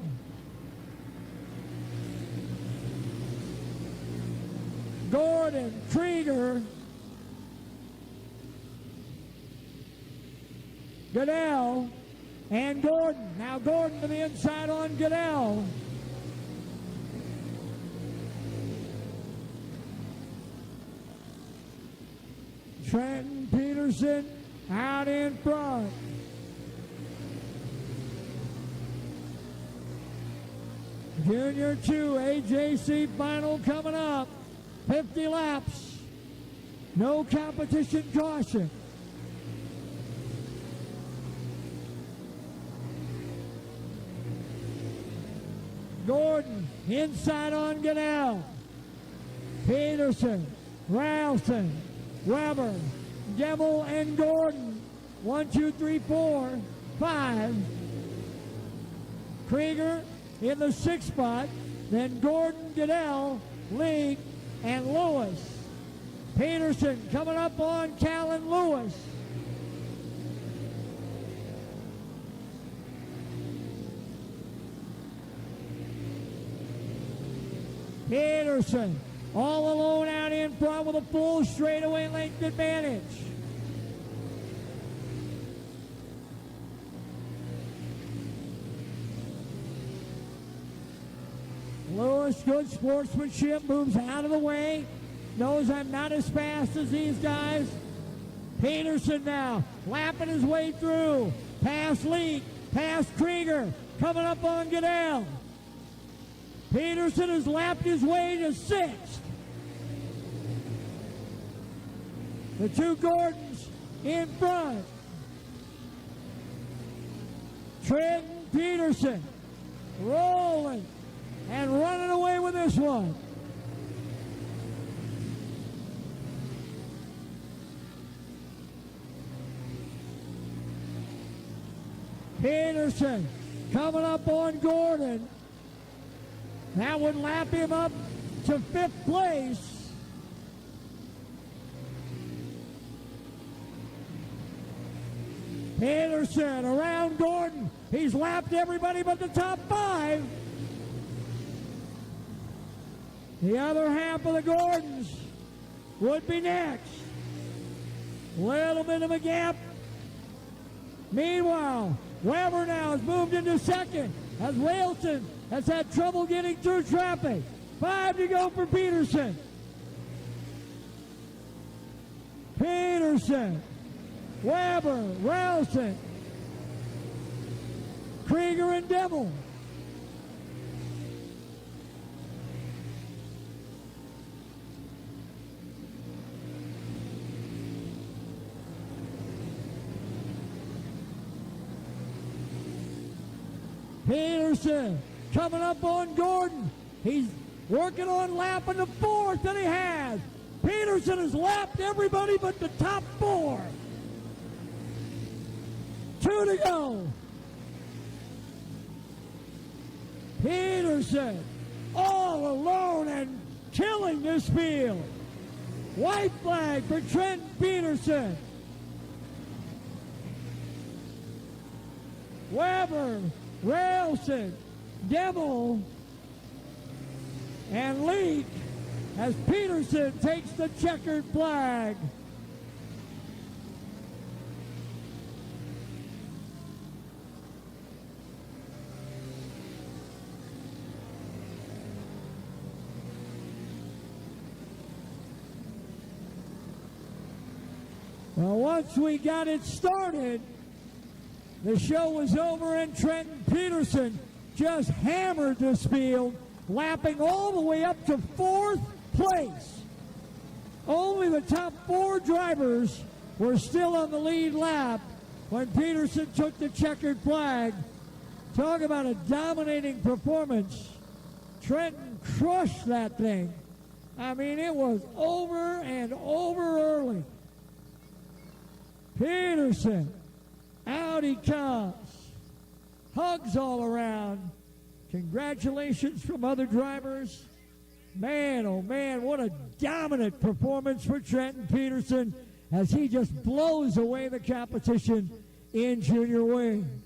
Gordon, Krieger, Goodell, and Gordon. Now Gordon to the inside on Goodell. Trenton Peterson out in front. Junior 2 AJC final coming up. 50 laps. No competition caution. Gordon inside on Goodell. Peterson, Rylson, Weber, Demmel, and Gordon. 1, 2, 3, 4, 5. Krieger in the 6th spot. Then Gordon, Goodell, League, and Lewis. Peterson coming up on Callan Lewis. Peterson all alone out in front with a full straightaway length advantage. Lewis, good sportsmanship, moves out of the way, knows I'm not as fast as these guys. Peterson now lapping his way through, past Leak, past Krieger, coming up on Goodell. Peterson has lapped his way to 6th. The 2 Gordons in front. Trenton Peterson rolling, and running away with this one. Peterson coming up on Gordon. That would lap him up to 5th place. Peterson around Gordon. He's lapped everybody but the top 5. The other half of the Gordons would be next. Little bit of a gap. Meanwhile, Weber now has moved into 2nd as Railton has had trouble getting through traffic. 5 to go for Peterson. Peterson, Weber, Railton, Krieger and Devil. Peterson coming up on Gordon. He's working on lapping the 4th that he has. Peterson has lapped everybody but the top 4. 2 to go. Peterson all alone and killing this field. White flag for Trent Peterson. Weber, Railson, Devil, and Leake as Peterson takes the checkered flag. Well, once we got it started, the show was over and Trenton Peterson just hammered this field, lapping all the way up to 4th place. Only the top 4 drivers were still on the lead lap when Peterson took the checkered flag. Talk about a dominating performance. Trenton crushed that thing. I mean, it was over and over early. Peterson, out he comes. Hugs all around. Congratulations from other drivers. Man, oh man, what a dominant performance for Trenton Peterson as he just blows away the competition in junior wing.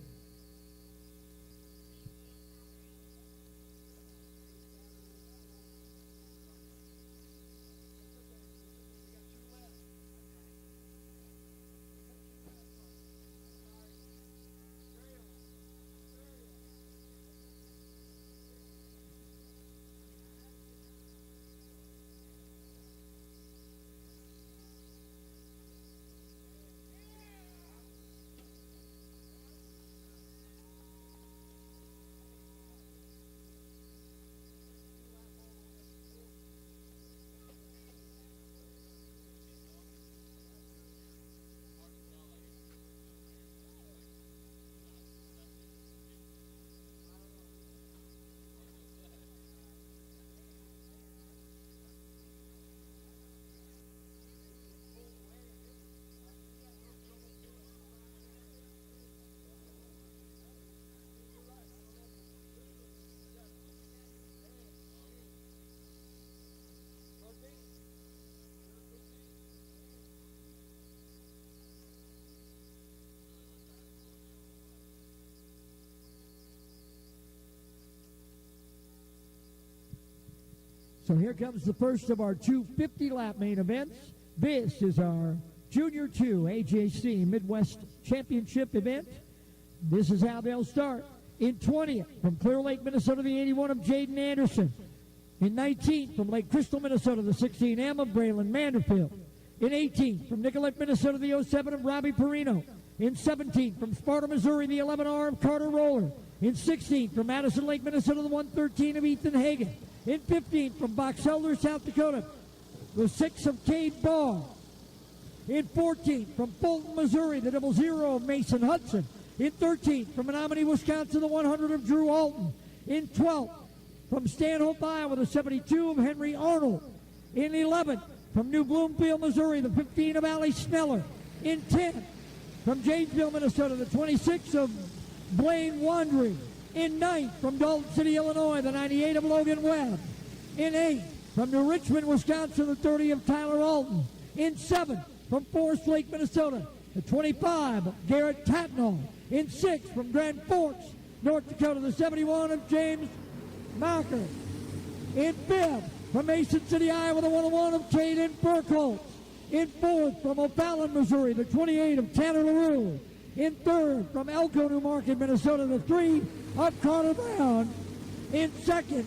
So here comes the first of our 2 50-lap main events. This is our Junior 2 AJC Midwest Championship event. This is how they'll start. In 20th, from Clear Lake, Minnesota, the 81 of Jaden Anderson. In 19th, from Lake Crystal, Minnesota, the 16M of Braylon Manderfield. In 18th, from Nicollet, Minnesota, the 07 of Robbie Perino. In 17th, from Sparta, Missouri, the 11R of Carter Roller. In 16th, from Madison Lake, Minnesota, the 113 of Ethan Hagan. In 15th, from Box Elder, South Dakota, the 6 of Cade Ball. In 14th, from Fulton, Missouri, the 00 of Mason Hudson. In 13th, from Menominee, Wisconsin, the 100 of Drew Alton. In 12th, from Stanhope, Iowa, the 72 of Henry Arnold. In 11th, from New Bloomfield, Missouri, the 15 of Allie Sneller. In 10th, from Janesville, Minnesota, the 26 of Blaine Wandry. In 9th, from Dalton City, Illinois, the 98 of Logan Webb. In 8th, from New Richmond, Wisconsin, the 30 of Tyler Alton. In 7th, from Forest Lake, Minnesota, the 25 of Garrett Tatnall. In 6th, from Grand Forks, North Dakota, the 71 of James Marker. In 5th, from Mason City, Iowa, the 101 of Caden Burkholz. In 4th, from O'Fallon, Missouri, the 28 of Tanner LaRue. In 3rd, from Elko, New Market, Minnesota, the 3 of Carter Brown. In 2nd,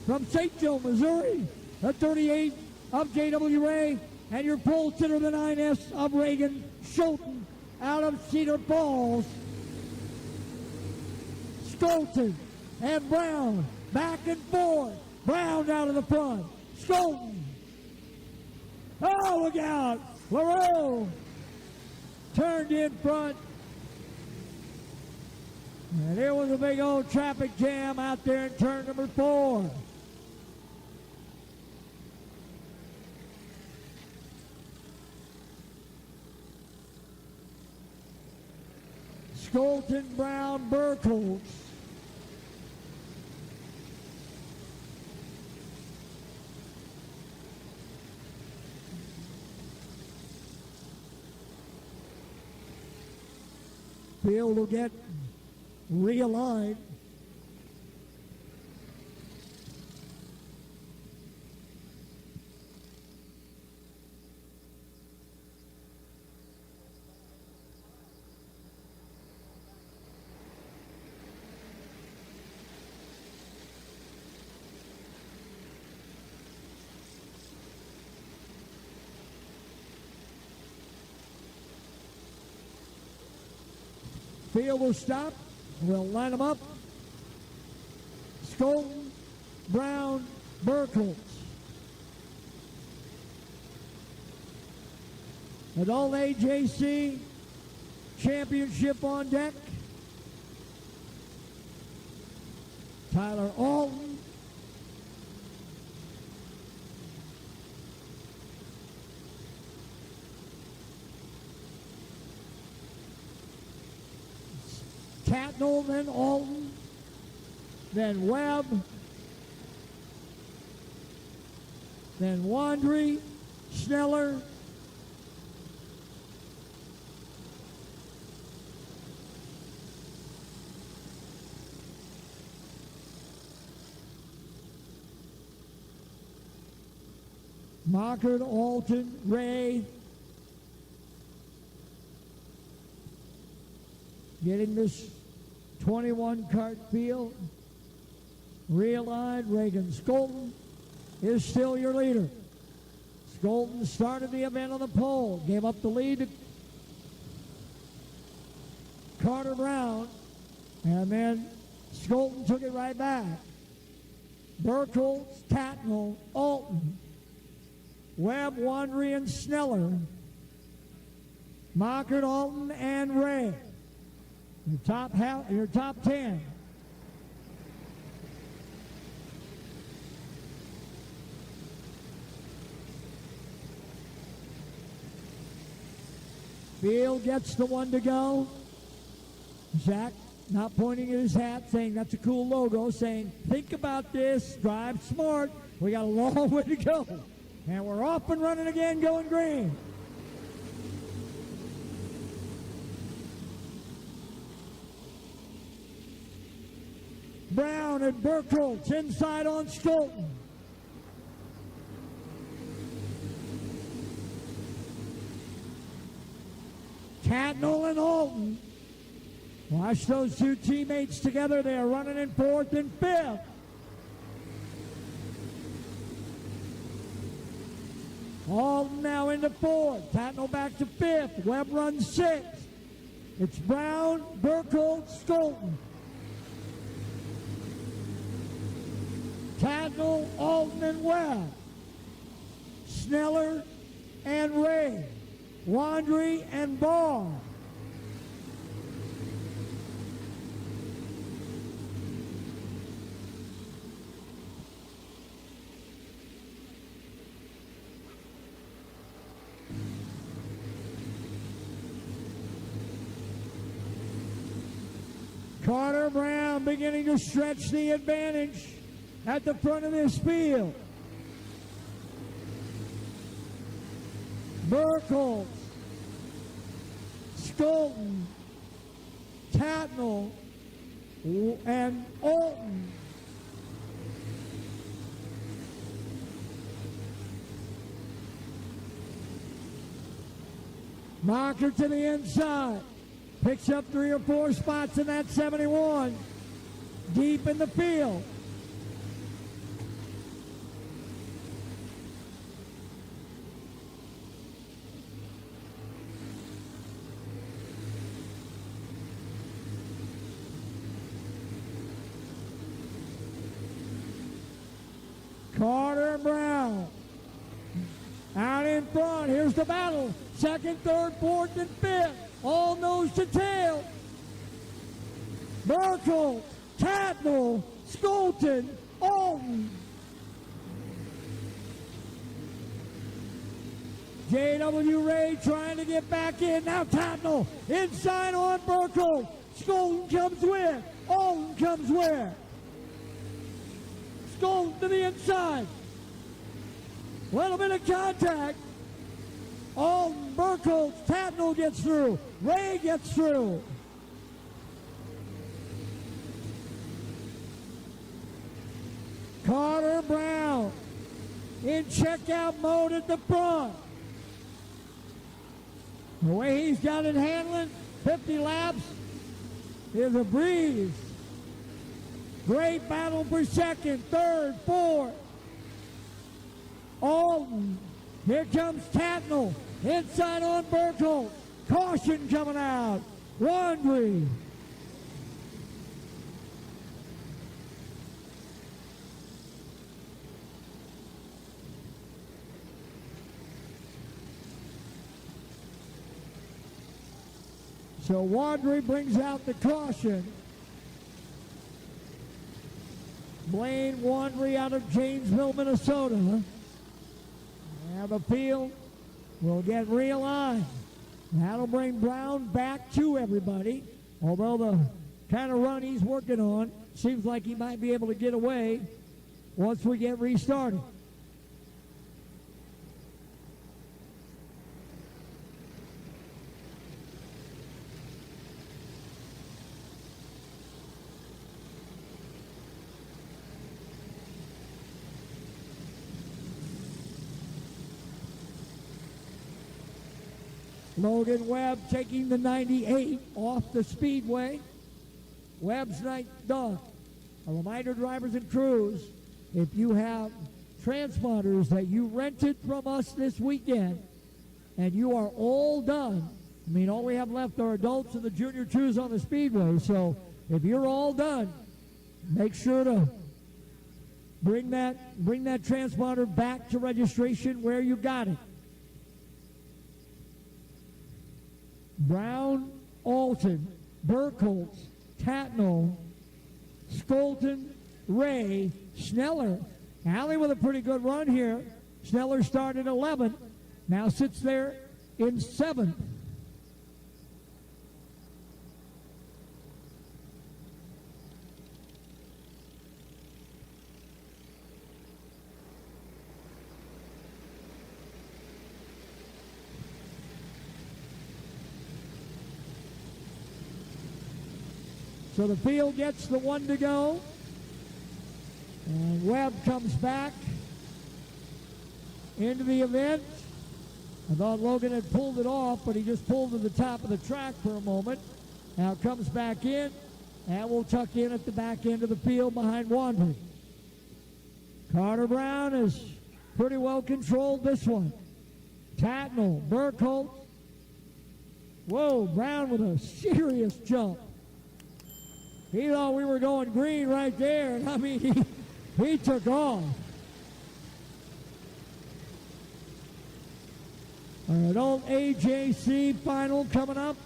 from St. Joe, Missouri, the 38 of J.W. Ray. And your pole sitter, the 9S of Reagan Schulten out of Cedar Falls. Skolten and Brown back and forth. Brown out of the front. Skolten. Oh, look out. LaRue turned in front. And there was a big old traffic jam out there in turn number 4. Skolten, Brown, Burkholz. Field will get realigned. Field will stop. We'll line them up. Skolten, Brown, Burkholz. Adult AJC championship on deck. Tyler Alton. Tatnall, then Alton, then Webb, then Wandry, Sneller, Mockert, Alton, Ray. Getting this 21 kart field realigned. Reagan Skolten is still your leader. Skolten started the event on the pole, gave up the lead to Carter Brown, and then Skolten took it right back. Burkholz, Tatnall, Alton, Webb, Wandry, and Sneller, Mockert, Alton, and Ray. Your top 10. Field gets the one to go. Zach not pointing at his hat, saying that's a cool logo, saying think about this, drive smart. We got a long way to go. And we're off and running again, going green. Brown and Burkholz inside on Skolten. Tatnall and Alton. Watch those two teammates together. They are running in 4th and 5th. Alton now into 4th. Tatnall back to 5th. Webb runs 6th. It's Brown, Burkholz, Skolten. Tatnall, Alton, and Webb. Sneller and Ray. Wandry and Barr. Carter Brown beginning to stretch the advantage at the front of this field. Burkholz, Skolton, Tatnall, and Alton. Marker to the inside. Picks up 3 or 4 spots in that 71. Deep in the field. Carter Brown out in front. Here's the battle. Second, third, fourth, and fifth. All nose to tail. Merkel, Tatnall, Skolton, Alton. J.W. Ray trying to get back in. Now Tatnall inside on Merkel. Skolton comes with. Alton comes with. Skolton to the inside. Little bit of contact. Alton, Burkholz, Tatnall gets through. Ray gets through. Carter Brown in checkout mode at the front. The way he's got it handling, 50 laps is a breeze. Great battle for second, third, fourth. Alton. Here comes Tatnall. Inside on Burkholz. Caution coming out. Wandry. So Wandry brings out the caution. Blaine Wandry out of Janesville, Minnesota. And the field will get realigned. That'll bring Brown back to everybody. Although the kind of run he's working on seems like he might be able to get away once we get restarted. Logan Webb taking the 98 off the Speedway. Webb's night done. A reminder, drivers and crews, if you have transponders that you rented from us this weekend and you are all done, I mean, all we have left are adults and the junior twos on the Speedway, so if you're all done, make sure to bring that transponder back to registration where you got it. Brown, Alton, Burkholz, Tatnall, Skolton, Ray, Schneller. Alley with a pretty good run here. Schneller started 11th, now sits there in 7th. So the field gets the 1 to go. And Webb comes back into the event. I thought Logan had pulled it off, but he just pulled to the top of the track for a moment. Now comes back in, and will tuck in at the back end of the field behind Wandry. Carter Brown has pretty well controlled this one. Tatnall, Burkholz. Whoa, Brown with a serious jump. He thought we were going green right there, and I mean, he took off. An adult AJC final coming up.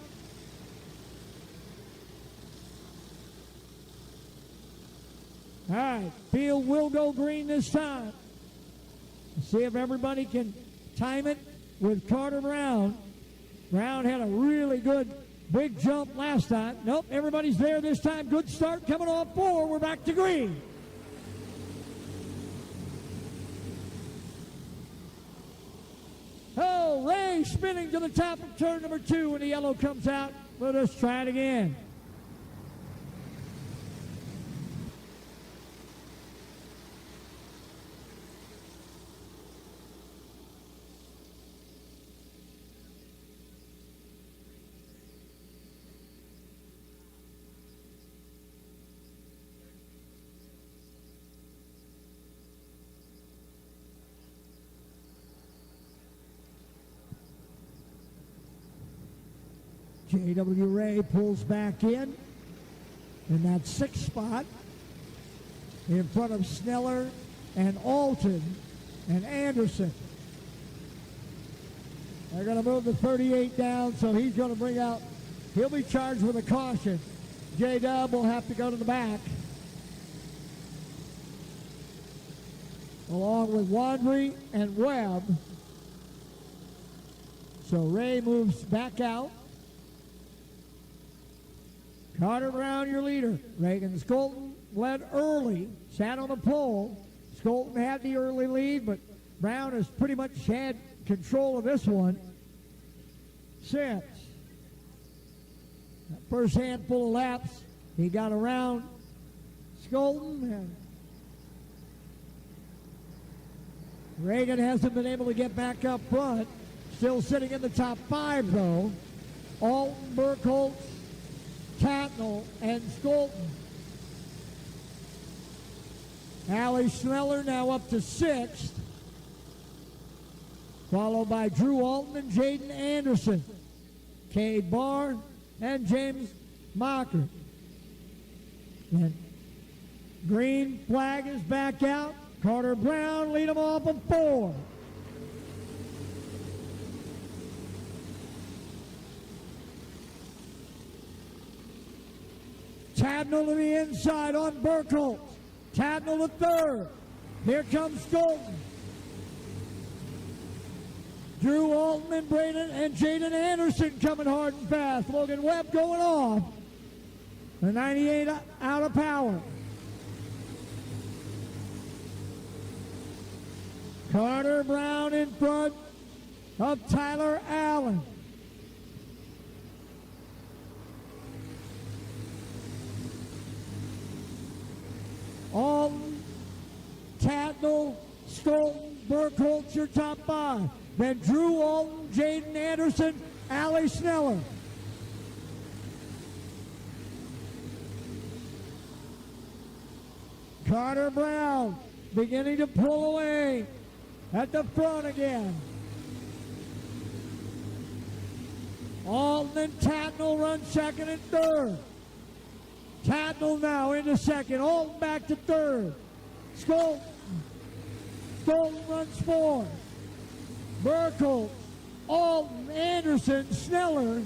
All right, field will go green this time. See if everybody can time it with Carter Brown. Brown had a really good Big jump last time. Nope, everybody's there this time. Good start coming off 4. We're back to green. Oh, Ray spinning to the top of turn number 2 when the yellow comes out. Let us try it again. J.W. Ray pulls back in that 6th spot in front of Sneller and Alton and Anderson. They're going to move the 38 down, so he's going to bring out, he'll be charged with a caution. J-Dub will have to go to the back, along with Wandry and Webb. So Ray moves back out. Carter Brown, your leader. Reagan Skolton led early, sat on the pole. Skolton had the early lead, but Brown has pretty much had control of this one since. That first handful of laps, he got around Skolton, and Reagan hasn't been able to get back up front. Still sitting in the top 5, though. Alton, Burkholz, Tatnall, and Skolton. Allie Sneller now up to 6th, followed by Drew Alton and Jaden Anderson, Cade Barr, and James Mocker. And green flag is back out. Carter Brown lead them off of 4. Tatnall to the inside on Burkholz. Tatnall to 3rd. Here comes Skolton. Drew Alton and Braden and Jaden Anderson coming hard and fast. Logan Webb going off. The 98 out of power. Carter Brown in front of Tyler Allen. Alton, Tatnall, Skolton, Burkholz, your top 5. Then Drew Alton, Jaden Anderson, Allie Sneller. Carter Brown beginning to pull away at the front again. Alton and Tatnall run 2nd and 3rd. Tatnall now into 2nd. Alton back to 3rd. Skolton runs 4th. Burkholz, Alton, Anderson, Sneller.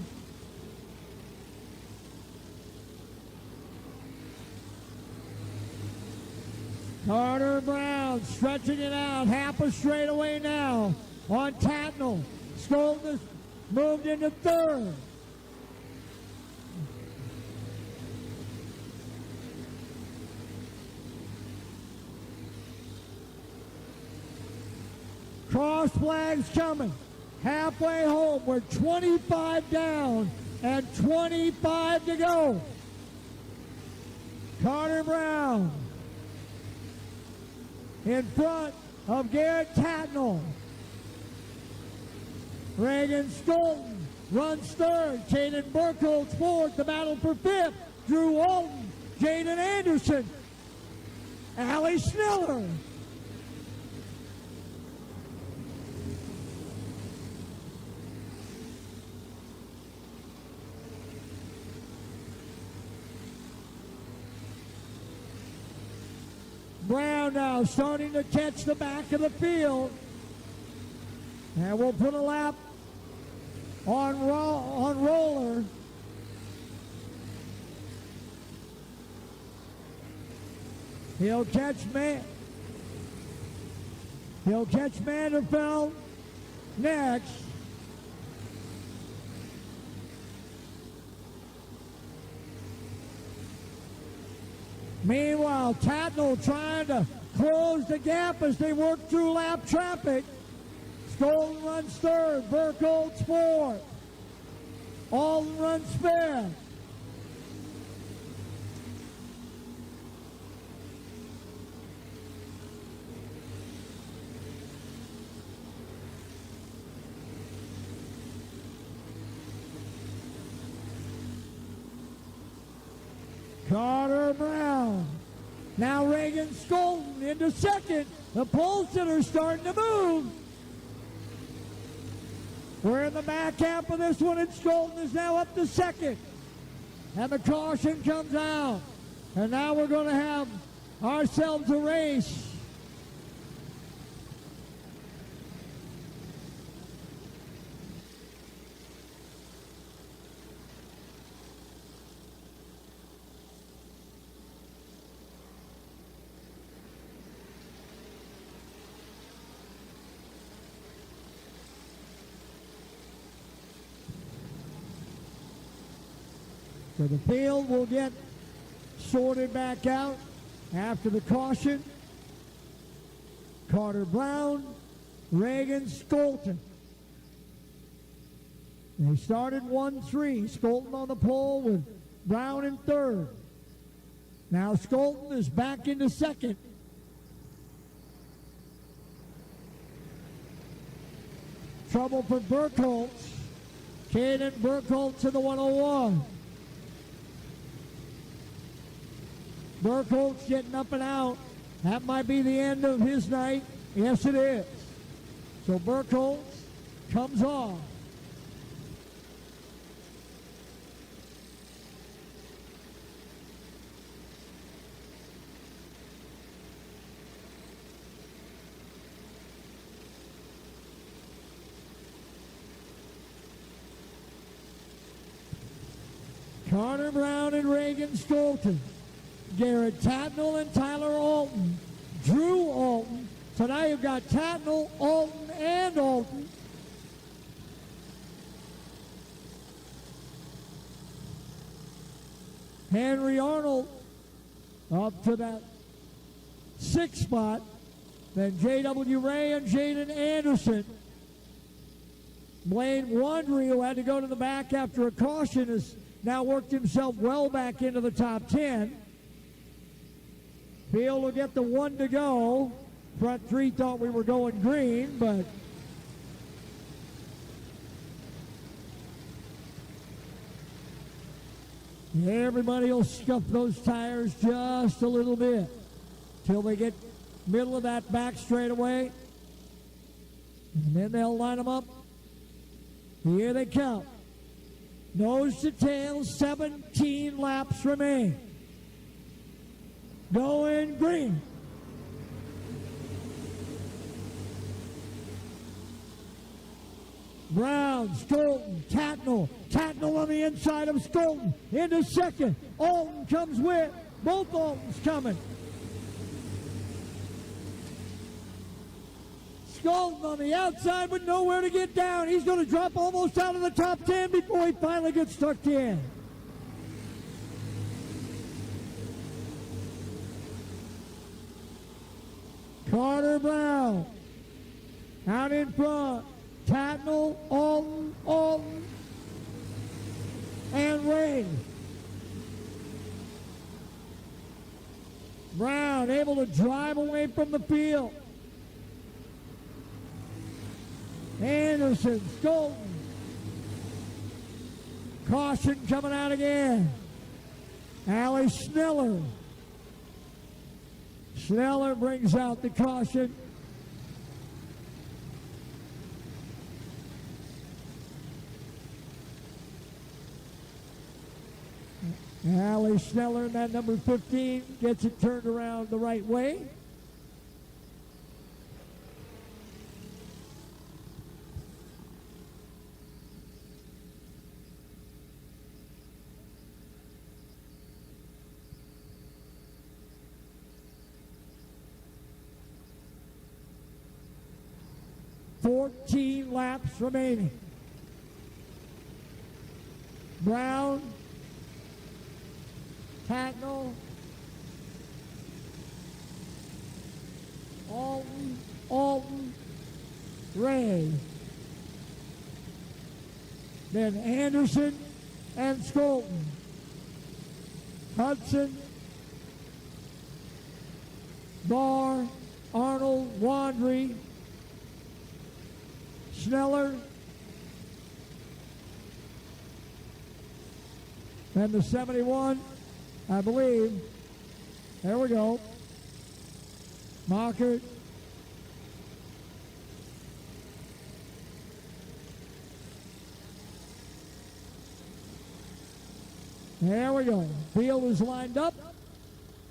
Carter Brown stretching it out. Half a straightaway now on Tatnall. Skolton has moved into 3rd. Cross flags coming. Halfway home. We're 25 down and 25 to go. Carter Brown in front of Garrett Tatnall. Reagan Skolton runs 3rd. Caden Burkholz 4th. The battle for 5th. Drew Alton, Jaden Anderson, Allie Sneller. Brown now starting to catch the back of the field. And we'll put a lap on Roller. He'll catch Manderfeld next. Meanwhile, Tatnall trying to close the gap as they work through lap traffic. Skolten runs third, Burkholtz fourth. Alden runs fifth. Carter Brown. Now Reagan Skolten into second. The pole sitters starting to move. We're in the back half of this one, and Skolten is now up to second. And the caution comes out. And now we're going to have ourselves a race. So the field will get sorted back out after the caution. Carter Brown, Reagan Skolten. They started 1-3. Skolten on the pole with Brown in third. Now Skolten is back into second. Trouble for Burkholtz. Caden Burkholtz in the 101. Burkholtz getting up and out. That might be the end of his night. Yes, it is. So Burkholtz comes off. Carter Brown and Reagan Skolten. Garrett Tatnall and Tyler Alton. Drew Alton. So now you've got Tatnall, Alton, and Alton. Henry Arnold up to that sixth spot. Then J.W. Ray and Jaden Anderson. Blaine Wandry, who had to go to the back after a caution, has now worked himself well back into the top 10. Field will get the one to go. Front three thought we were going green, but everybody will scuff those tires just a little bit till they get middle of that back straightaway. And then they'll line them up. Here they come. Nose to tail, 17 laps remain. Going green. Brown, Skolten, Tatnall. Tatnall on the inside of Skolten. Into second. Alton comes with. Both Altons coming. Skolten on the outside with nowhere to get down. He's going to drop almost out of the top 10 before he finally gets tucked in. Carter Brown out in front. Tatnall, Alton, and Ray. Brown able to drive away from the field. Anderson, Skolten. Caution coming out again. Allie Schneller. Schneller brings out the caution. Allie Schneller in that number 15 gets it turned around the right way. .14 laps remaining. Brown, Tatnall, Alton, Ray. Then Anderson and Skolton. Hudson, Barr, Arnold, Wandry, Schneller, and the 71, I believe. There we go. Mockert. There we go. Field is lined up,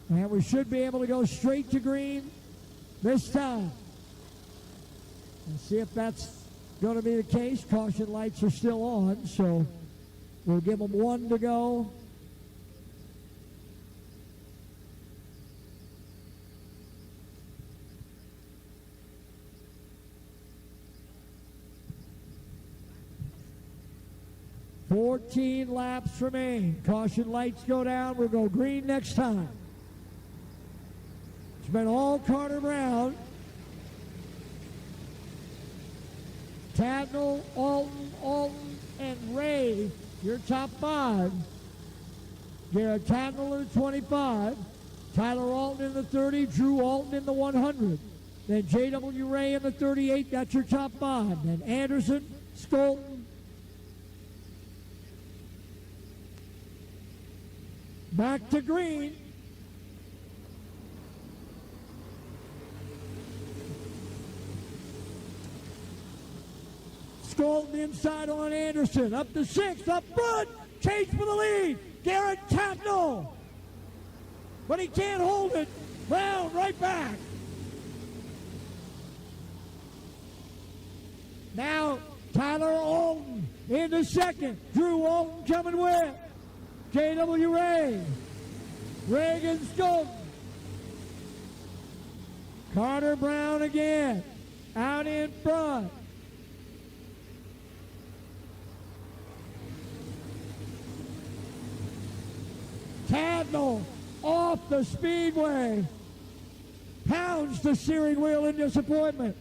and we should be able to go straight to green this time. And see if that's going to be the case. Caution lights are still on, so we'll give them one to go. $14 laps remain. Caution lights go down. We'll go green next time. It's been all Carter Brown. Tadnell, Alton, and Ray, your top five. Garrett Tadnell in the 25. Tyler Alton in the 30. Drew Alton in the 100. Then J.W. Ray in the 38. That's your top five. Then Anderson, Skolton, back to green. Skolton inside on Anderson. Up to 6. Up front. Chase for the lead. Garrett Tapnell. But he can't hold it. Brown right back. Now Tyler Alton into second. Drew Alton coming with. J.W. Ray, Reagan Skolton, Carter Brown again, out in front. Tadnell off the Speedway, pounds the steering wheel in disappointment.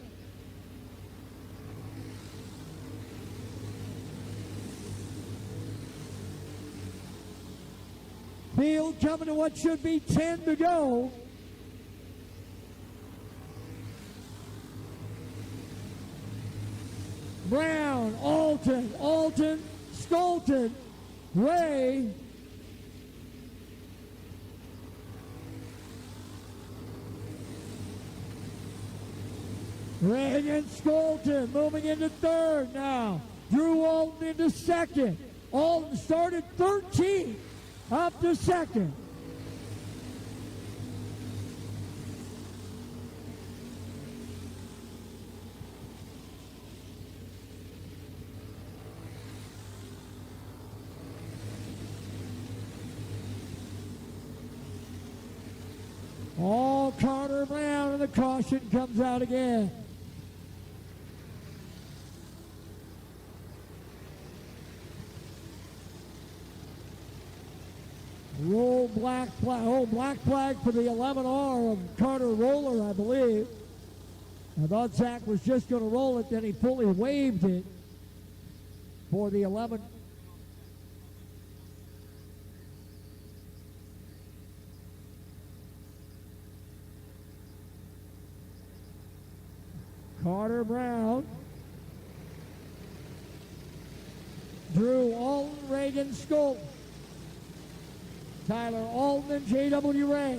Field coming to what should be 10 to go. Brown, Alton, Skolton, Ray, Reagan Skolton moving into third now. Drew Alton into second. Alton started 13th. Up to second. All Carter Brown, and the caution comes out again. Roll black flag. Oh, black flag for the 11R of Carter Roller, I believe. I thought Zach was just going to roll it, then he fully waved it for the 11. Carter Brown. Drew Alton, Reagan Skolton. Tyler Alton and J.W. Ray.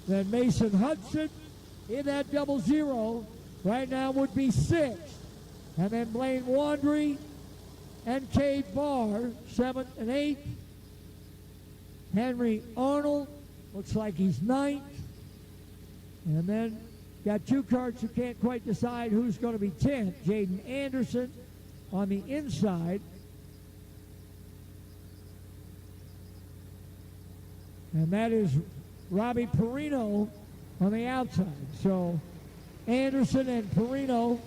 Then Mason Hudson in that 00 right now would be 6th. And then Blaine Wandry and Cade Barr, 7th and 8th. Henry Arnold looks like he's 9th. And then got two karts who can't quite decide who's going to be 10th. Jaden Anderson on the inside. And that is Robbie Perino on the outside. So Anderson and Perino.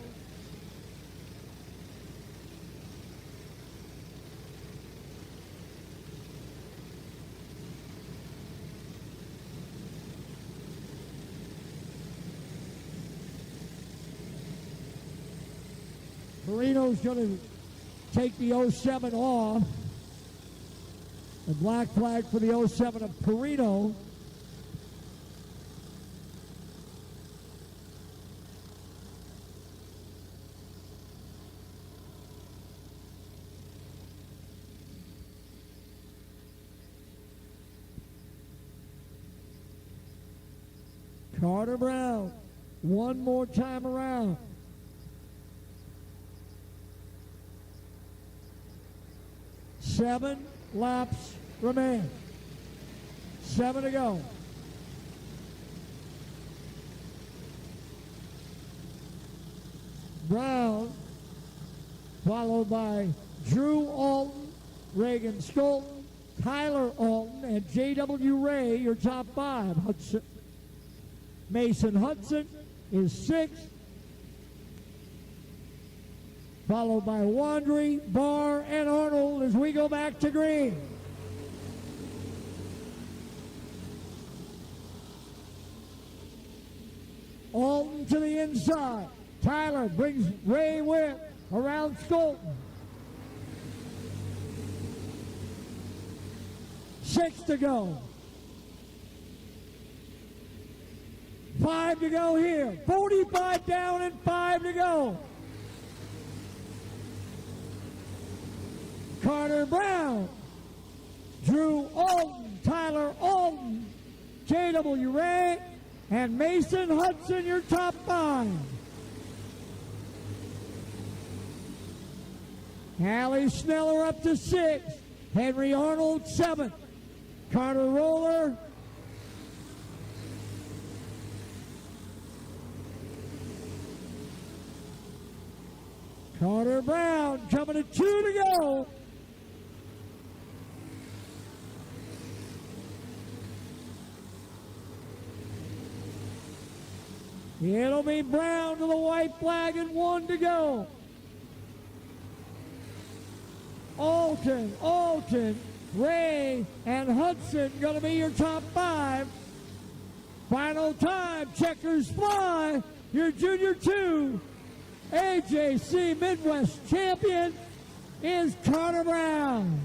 Perino's going to take the 07 off. The black flag for the 07 of Perino. Carter Brown, one more time around. Seven laps remain. 7 to go. Brown, followed by Drew Alton, Reagan Skolton, Tyler Alton, and J.W. Ray, your top 5. Mason Hudson is 6th, followed by Wandry, Barr, and Arnold as we go back to green. Alton to the inside. Tyler brings Ray with around Skolton. 6 to go. 5 to go here. 45 down and 5 to go. Carter Brown, Drew Alton, Tyler Alton, J.W. Ray, and Mason Hudson, your top 5. Allie Sneller up to 6. Henry Arnold 7th. Carter Roller. Carter Brown coming to 2 to go. It'll be Brown to the white flag and 1 to go. Alton, Ray, and Hudson going to be your top 5. Final time, checkers fly. Your Junior 2 AJC Midwest champion is Carter Brown.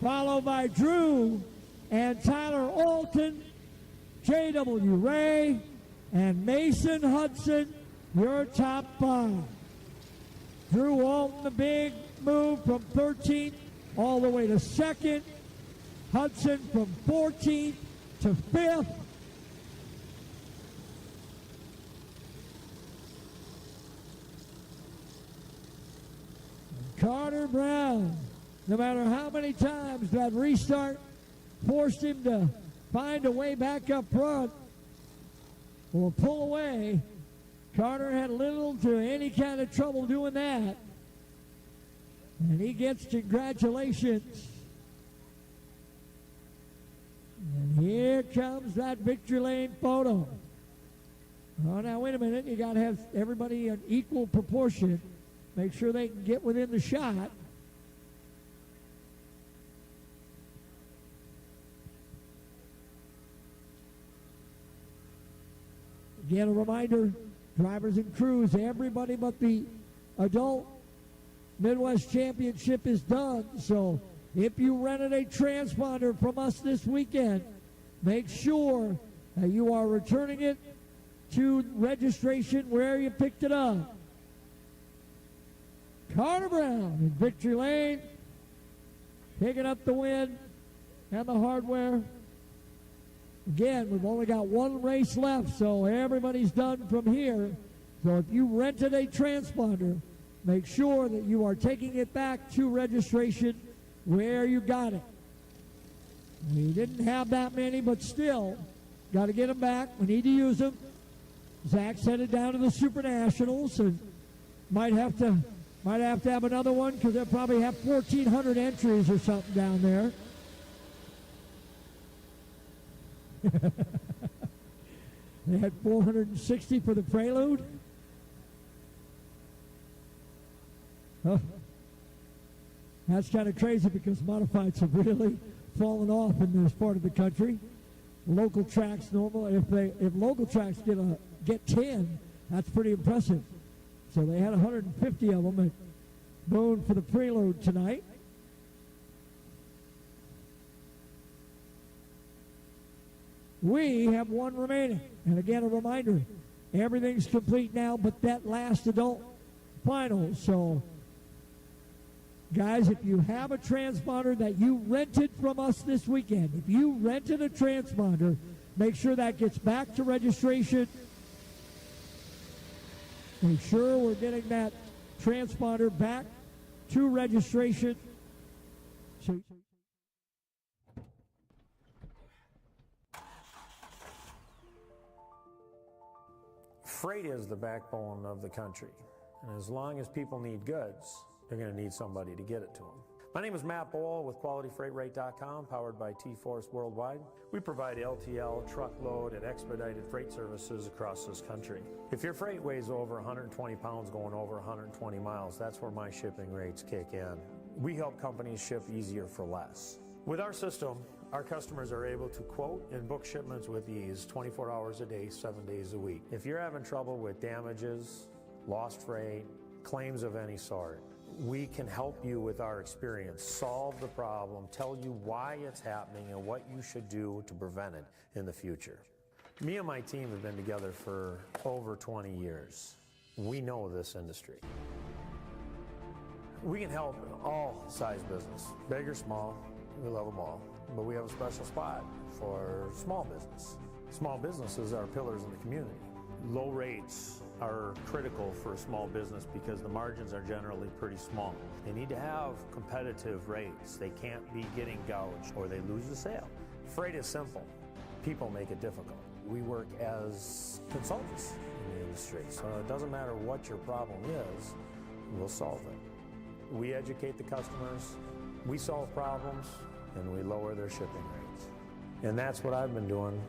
Followed by Drew and Tyler Alton, J.W. Ray, and Mason Hudson, your top 5. Drew Alton, the big move from 13th all the way to 2nd. Hudson from 14th to 5th. Carter Brown, no matter how many times that restart forced him to find a way back up front or pull away, Carter had little to any kind of trouble doing that. And he gets congratulations. And here comes that victory lane photo. Oh, now wait a minute. You got to have everybody in equal proportion. Make sure they can get within the shot. Again, a reminder, drivers and crews, everybody but the adult Midwest Championship is done. So if you rented a transponder from us this weekend, make sure that you are returning it to registration where you picked it up. Carter Brown in victory lane, picking up the win and the hardware. Again, we've only got one race left, so everybody's done from here. So if you rented a transponder, make sure that you are taking it back to registration where you got it. We didn't have that many, but still, got to get them back. We need to use them. Zach's headed down to the Super Nationals and might have to have another one because they'll probably have 1,400 entries or something down there. They had 460 for the Prelude. Oh, that's kind of crazy because modifieds have really fallen off in this part of the country. Local tracks normal. If local tracks get 10, that's pretty impressive. So they had 150 of them at Boone for the preload tonight. We have one remaining. And again, a reminder, everything's complete now but that last adult final. So, guys, if you have a transponder that you rented from us this weekend, if you rented a transponder, make sure that gets back to registration. Make sure we're getting that transponder back to registration. So, freight is the backbone of the country, and as long as people need goods, they're going to need somebody to get it to them. My name is Matt Bowl with QualityFreightRate.com, powered by T-Force Worldwide. We provide LTL, truckload, and expedited freight services across this country. If your freight weighs over 120 pounds going over 120 miles, that's where my shipping rates kick in. We help companies ship easier for less. With our system, our customers are able to quote and book shipments with ease 24 hours a day, 7 days a week. If you're having trouble with damages, lost freight, claims of any sort, we can help you with our experience, solve the problem, tell you why it's happening and what you should do to prevent it in the future. Me and my team have been together for over 20 years. We know this industry. We can help all size business, big or small, we love them all. But we have a special spot for small business. Small businesses are pillars in the community. Low rates are critical for a small business because the margins are generally pretty small. They need to have competitive rates. They can't be getting gouged or they lose the sale. Freight is simple. People make it difficult. We work as consultants in the industry, so it doesn't matter what your problem is, we'll solve it. We educate the customers, we solve problems, and we lower their shipping rates. And that's what I've been doing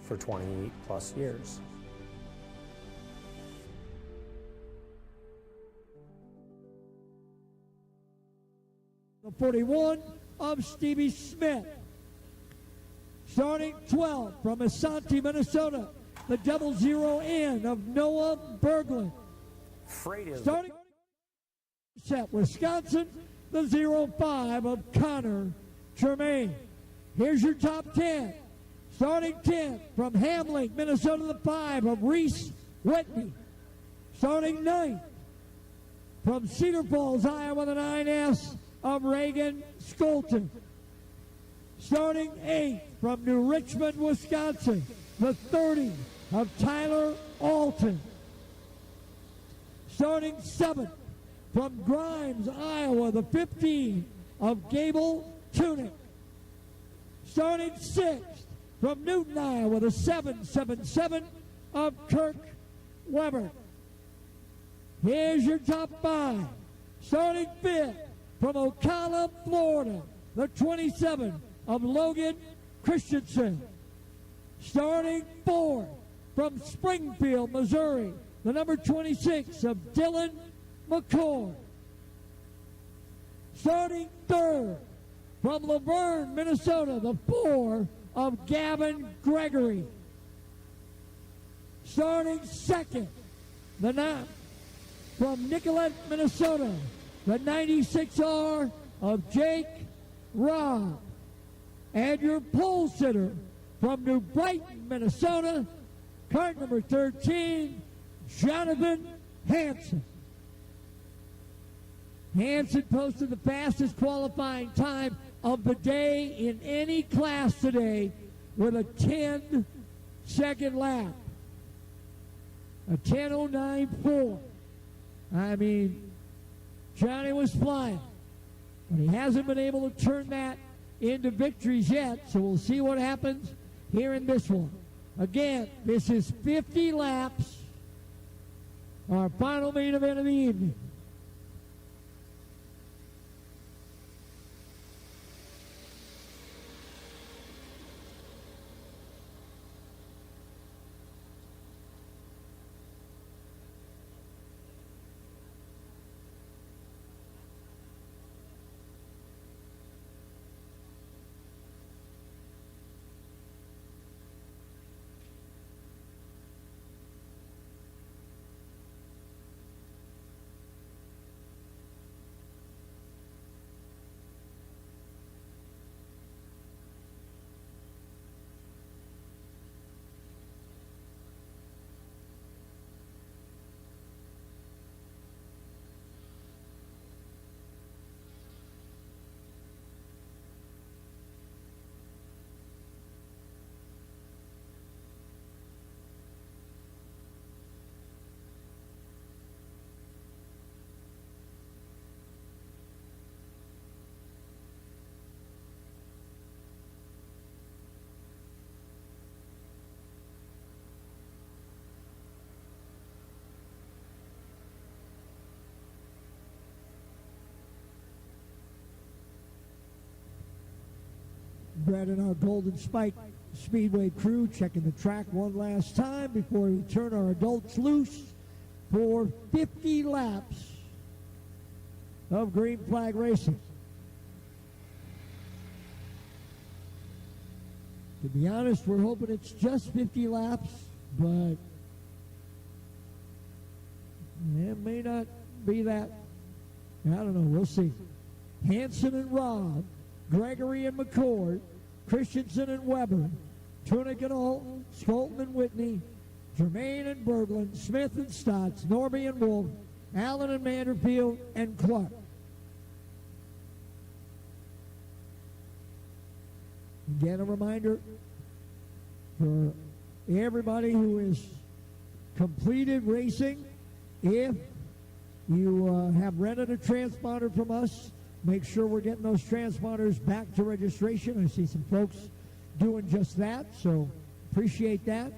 for 20 plus years. The 41 of Stevie Smith. Starting 12 from Asante, Minnesota, the 00N of Noah Berglund. Freight is starting set Wisconsin, the 05 of Connor Tremaine. Here's your top 10. Starting 10th from Hamlin, Minnesota, the 5 of Reese Whitney. Starting 9th from Cedar Falls, Iowa, the 9S of Reagan Skolton. Starting 8th from New Richmond, Wisconsin, the 30 of Tyler Alton. Starting 7th from Grimes, Iowa, the 15 of Gable Tunick. Starting 6th from Newton, Iowa, the 777 of Kirk Weber. Here's your top 5. Starting 5th from Ocala, Florida, the 27 of Logan Christensen. Starting 4th from Springfield, Missouri, the number 26 of Dylan McCord. Starting 3rd from Laverne, Minnesota, the 4 of Gavin Gregory. Starting 2nd, the 9 from Nicollet, Minnesota, the 96R of Jake Robb. And your pole sitter from New Brighton, Minnesota, cart number 13, Jonathan Hansen. Hansen posted the fastest qualifying time of the day in any class today with a 10-second lap. A 10:09.4. I mean, Johnny was flying, but he hasn't been able to turn that into victories yet, so we'll see what happens here in this one. Again, this is 50 laps, our final main event of the evening. Brett and our Golden Spike Speedway crew checking the track one last time before we turn our adults loose for 50 laps of green flag racing. To be honest, we're hoping it's just 50 laps, but it may not be that. I don't know. We'll see. Hanson and Robb, Gregory and McCord, Christensen and Weber, Tunick and Alton, Skolton and Whitney, Germain and Berglund, Smith and Stotts, Norby and Wolf, Allen and Manderfield, and Clark. Again, a reminder for everybody who has completed racing, if you have rented a transponder from us, make sure we're getting those transponders back to registration. I see some folks doing just that, so appreciate that.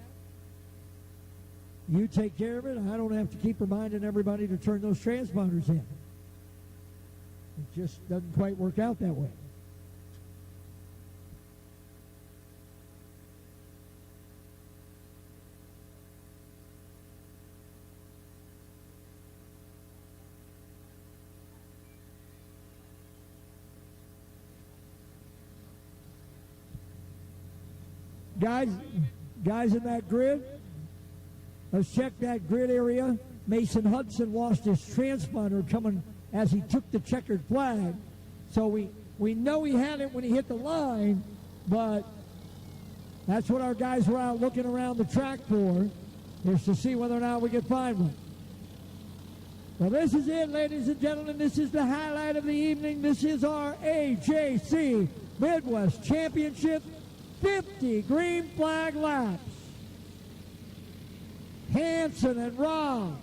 You take care of it. I don't have to keep reminding everybody to turn those transponders in. It just doesn't quite work out that way. Guys in that grid, let's check that grid area. Mason Hudson lost his transponder coming as he took the checkered flag. So we know he had it when he hit the line, but that's what our guys were out looking around the track for, is to see whether or not we could find one. Well, this is it, ladies and gentlemen. This is the highlight of the evening. This is our AJC Midwest Championship 50 green flag laps. Hanson and Robb,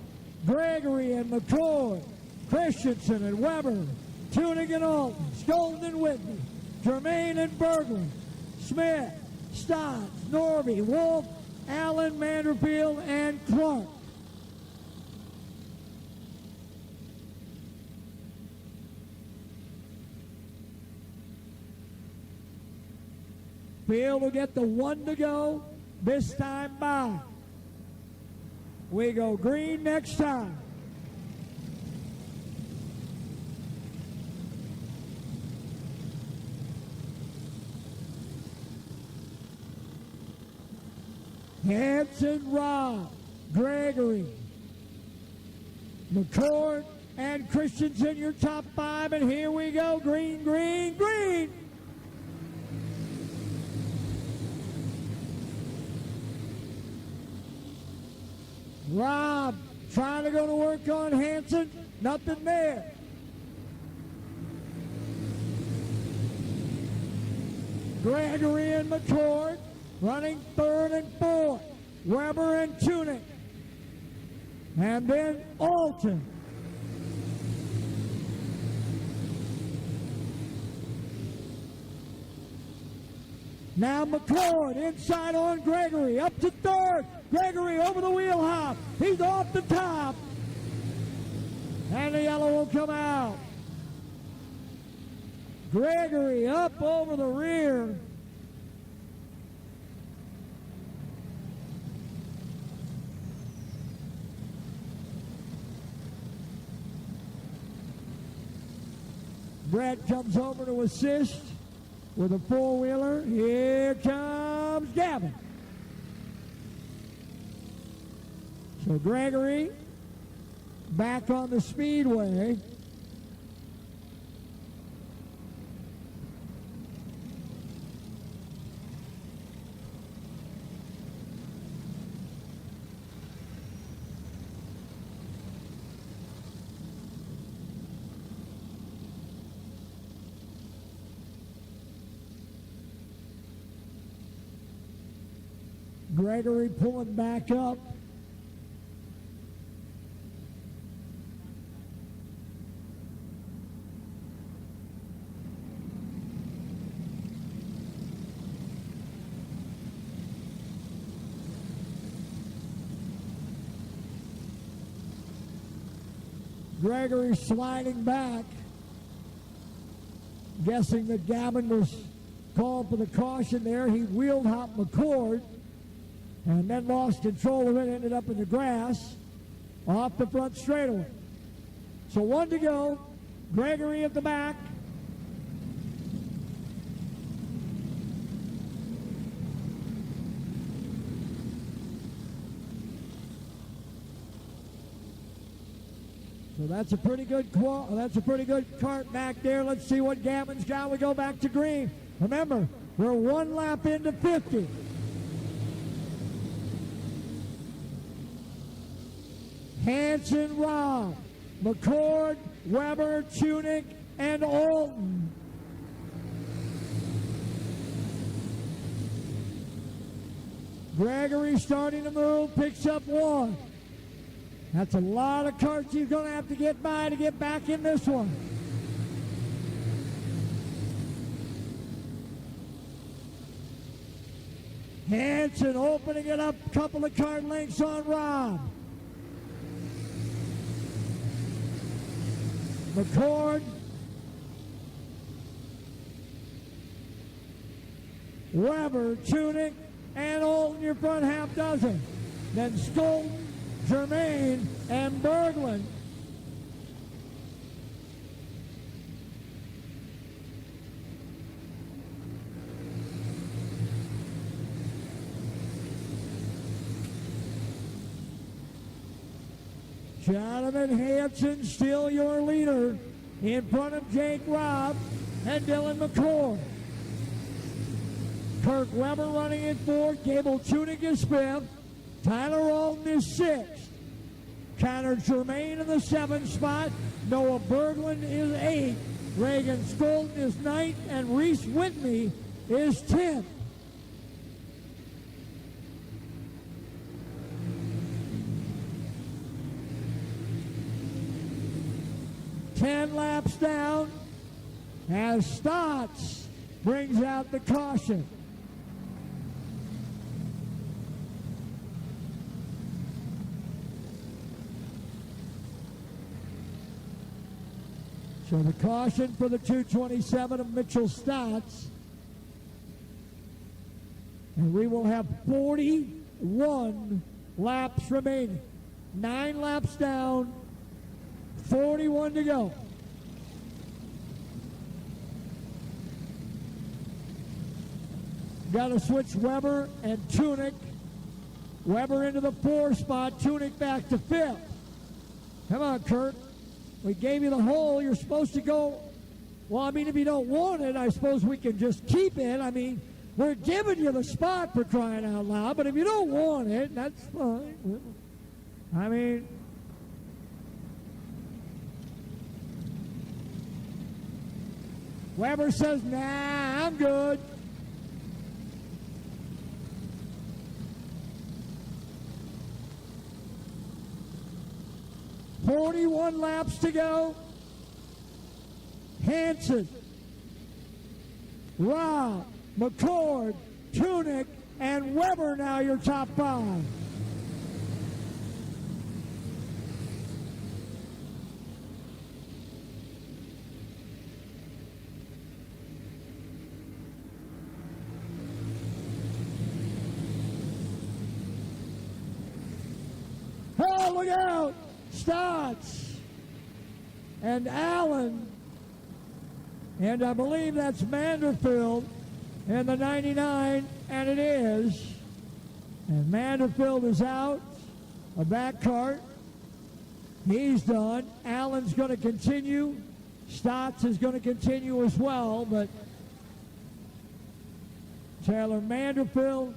Gregory and McCoy, Christensen and Weber, Tunick and Alton, Skolton and Whitney, Germain and Berglund, Smith, Stotts, Norby, Wolf, Allen, Manderfield, and Clark. Field will get the one to go this time by. We go green next time. Hanson, Robb, Gregory, McCord, and Christensen, your top five, and here we go, green, green, green. Robb trying to go to work on Hanson. Nothing there. Gregory and McCord running third and fourth. Weber and Tunick. And then Alton. Now McCord inside on Gregory. Up to third. Gregory over the wheel hop. He's off the top. And the yellow will come out. Gregory up over the rear. Brett comes over to assist with a four-wheeler. Here comes Gavin. So Gregory back on the speedway. Gregory pulling back up. Gregory sliding back, guessing that Gavin was called for the caution there. He wheeled hop McCord and then lost control of it, ended up in the grass off the front straightaway. So 1 to go. Gregory at the back. So that's a pretty good kart back there. Let's see what Gavin's got. We go back to green. Remember, we're 1 lap into 50. Hanson, Rob, McCord, Weber, Tunick, and Alton. Gregory starting to move, picks up 1. That's a lot of karts he's going to have to get by to get back in this one. Hanson opening it up, a couple of kart lengths on Rob. McCord. Weber, Tunick, and Alton, your front half dozen. Then Skolten, Germain, and Berglund. Jonathan Hanson, still your leader, in front of Jake Robb and Dylan McCord. Kirk Weber running in 4th, Gable Tunick is 5th, Tyler Alton is 6th, Connor Germain in the 7th spot, Noah Berglund is 8th, Reagan Skolten is 9th, and Reese Whitney is 10th. Ten laps down as Stotts brings out the caution. So the caution for the 227 of Mitchell Stotts. And we will have 41 laps remaining. 9 laps down, 41 to go. Got to switch Weber and Tunick. Weber into the 4 spot, Tunick back to 5th. Come on, Kurt. We gave you the hole. You're supposed to go. Well, I mean, if you don't want it, I suppose we can just keep it. I mean, we're giving you the spot for crying out loud, but if you don't want it, that's fine. I mean, Weber says, nah, I'm good. "41 laps to go. Hanson, Robb, McCord, Tunick, and Weber now your top 5. Oh, look out! Stotts and Allen, and I believe that's Manderfield in the 99, and it is. And Manderfield is out, a back cart. He's done. Allen's going to continue. Stotts is going to continue as well, but Taylor Manderfield,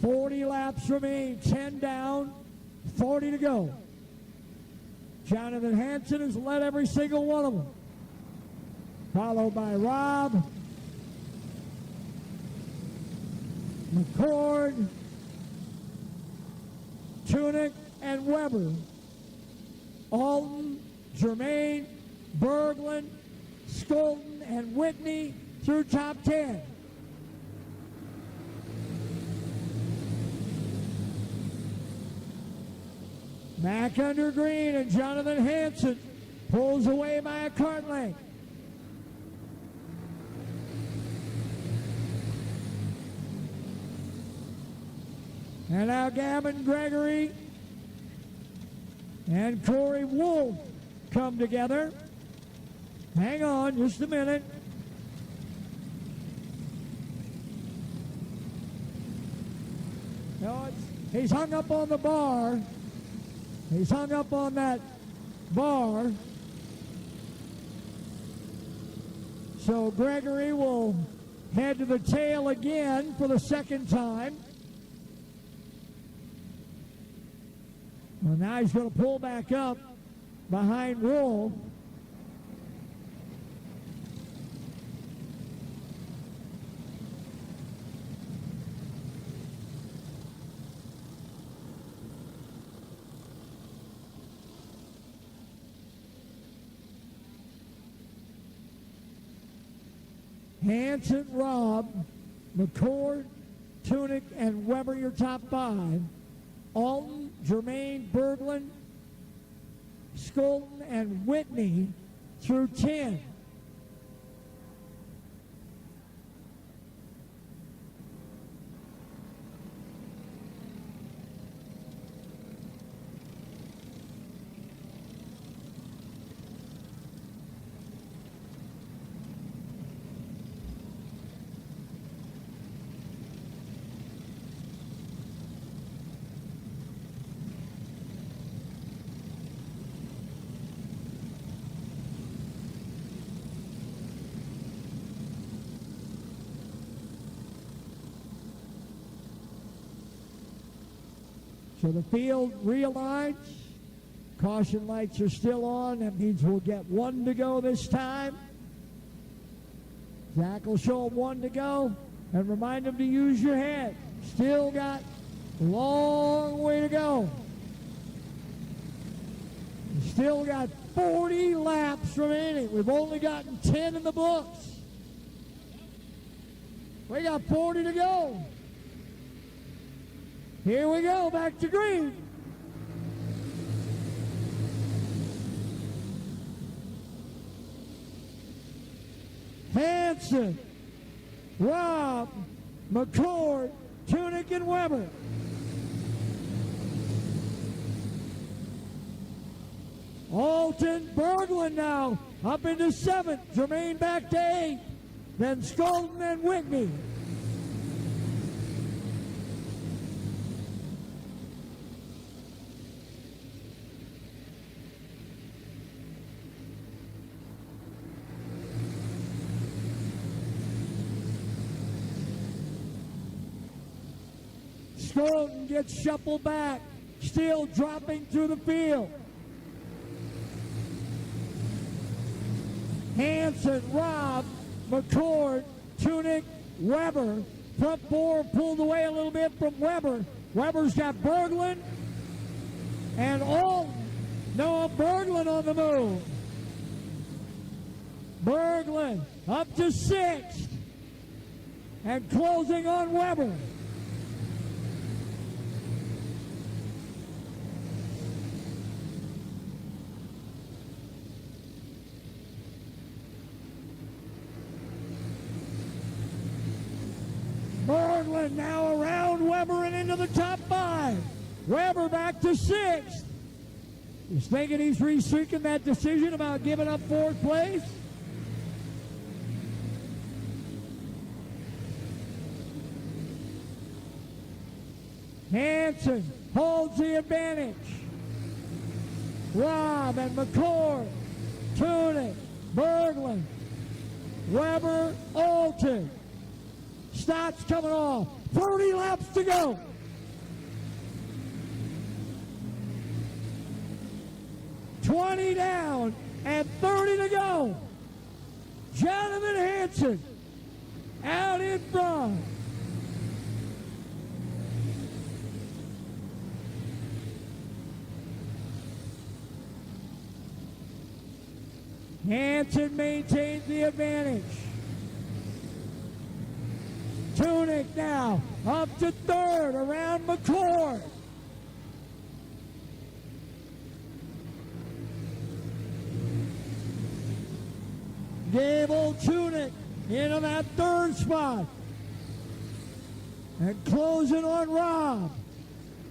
.40 laps remain, 10 down, 40 to go. Jonathan Hanson has led every single one of them. Followed by Robb, McCord, Tunick, and Weber. Alton, Germain, Berglund, Skolton, and Whitney through top 10. Back under green, and Jonathan Hansen pulls away by a kart length. And now Gavin Gregory and Corey Wolf come together. Hang on just a minute. No, he's hung up on the bar. He's hung up on that bar. So Gregory will head to the tail again for the second time. Well, now he's going to pull back up behind Wolf. Hansen, Rob, McCord, Tunick, and Weber your top 5. Alton, Germain, Berglund, Skolton, and Whitney through 10. So the field realigns. Caution lights are still on. That means we'll get 1 to go this time. Zach will show him 1 to go and remind him to use your head. Still got a long way to go. Still got 40 laps remaining. We've only gotten 10 in the books. We got 40 to go. Here we go, back to green. Hansen, Rob, McCord, Tunick, and Weber. Alton, Berglund now up into 7th. Germain back to 8th. Then Skolton and Whitney. Skolton gets shuffled back, still dropping through the field. Hansen, Rob, McCord, Tunick, Weber. Front 4 pulled away a little bit from Weber. Weber's got Berglund and Alton. Noah Berglund on the move. Berglund up to 6th and closing on Weber. Berglund now around Weber and into the top 5. Weber back to 6th. He's thinking he's rethinking that decision about giving up 4th place. Hansen holds the advantage. Rob and McCord, Tunick, Berglund, Weber, Alton. Stott's coming off. 30 laps to go. $20 down and 30 to go. Jonathan Hansen out in front. Hansen maintains the advantage. Tunick now up to third around McCord. Gable Tunick into that third spot. And closing on Rob.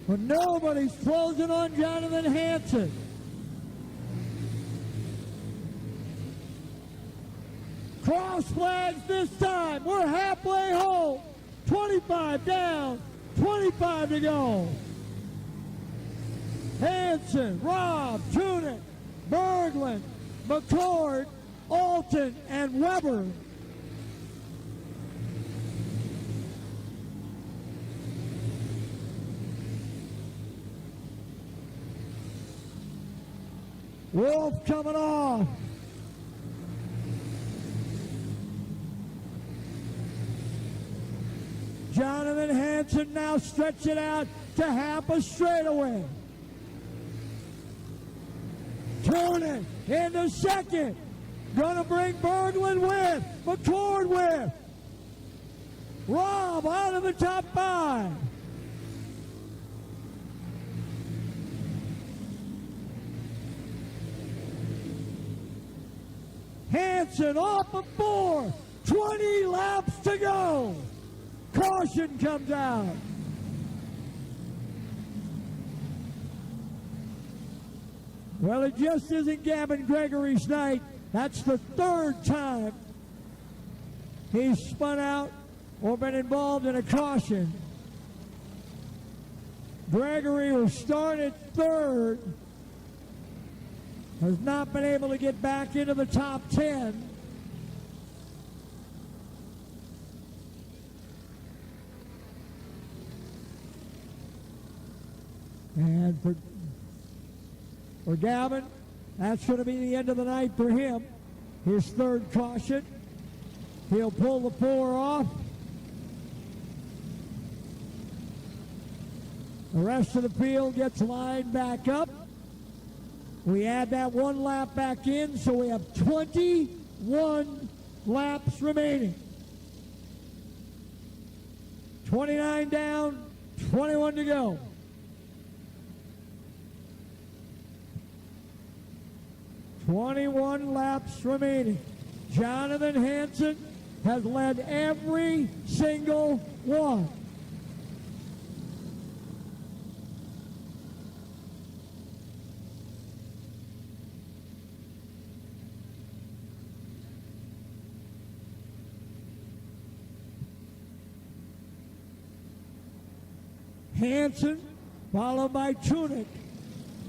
But nobody's closing on Jonathan Hansen. Cross flags this time. We're halfway home. 25 down, 25 to go. Hansen, Rob, Tunick, Berglund, McCord, Alton, and Weber. Wolf coming off. Jonathan Hansen now stretch it out to half a straightaway. Tunick into second. Gonna bring Berglund with. McCord with. Rob out of the top five. Hansen off of 4. 20 laps to go. Caution comes out. Well, it just isn't Gavin Gregory's night. That's the third time he's spun out or been involved in a caution. Gregory, who started third, has not been able to get back into the top 10. And for Gavin, that's going to be the end of the night for him. His third caution. He'll pull the 4 off. The rest of the field gets lined back up. We add that 1 lap back in, so we have 21 laps remaining. 29 down, 21 to go. .21 laps remaining. Jonathan Hansen has led every single one. Hansen, followed by Tunick,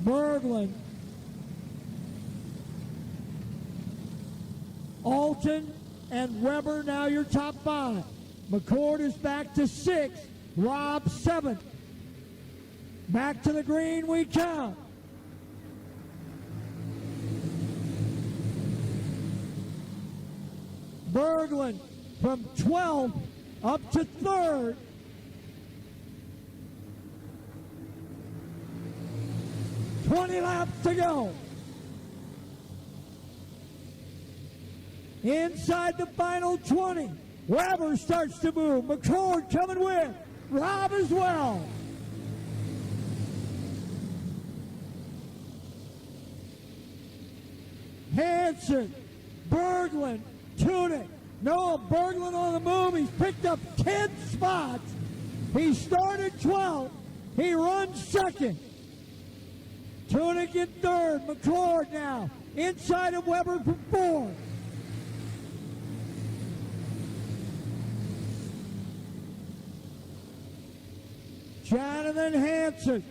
Berglund, Alton, and Weber, now your top 5. McCord is back to 6. Rob 7. Back to the green we count. Berglund from 12th up to 3rd. .20 laps to go. Inside the final 20. Weber starts to move. McCord coming with. Rob as well. Hansen, Berglund, Tunick. Noah Berglund on the move. He's picked up 10 spots. He started 12th. He runs 2nd. Tunick in 3rd. McCord now inside of Weber for 4th. Jonathan Hansen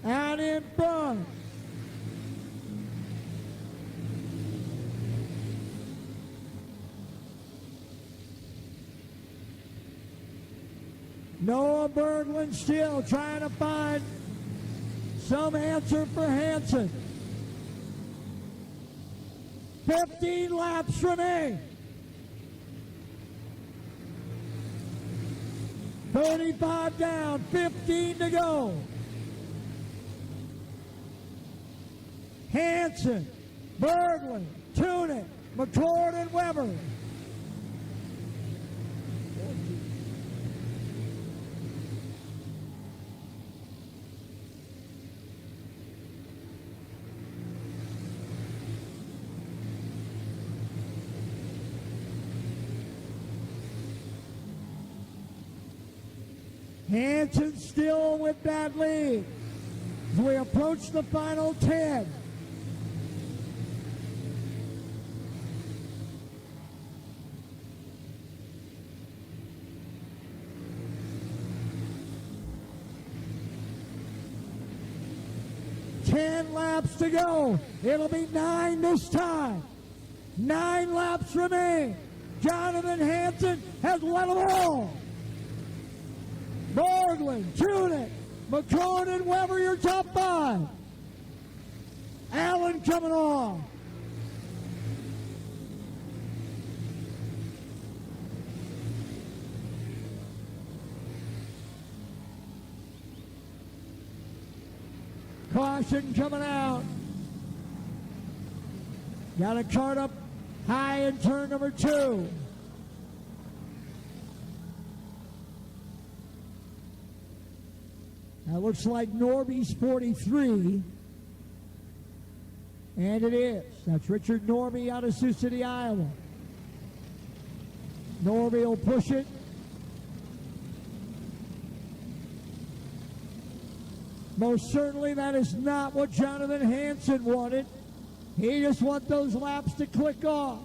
out in front. Noah Berglund still trying to find some answer for Hansen. 15 laps remain. 35 down, 15 to go. Hansen, Berglund, Tunick, McCord, and Weber. Hansen still with that lead as we approach the final 10. Laps to go. It'll be 9 this time. 9 laps remain. Jonathan Hansen has led them all. Borglund, Tunick, McCord, and Weber, your top 5. Allen coming on. Caution coming out. Got a kart up high in turn number 2. That looks like Norby's 43. And it is. That's Richard Norby out of Sioux City, Iowa. Norby will push it. Most certainly that is not what Jonathan Hansen wanted. He just wants those laps to click off.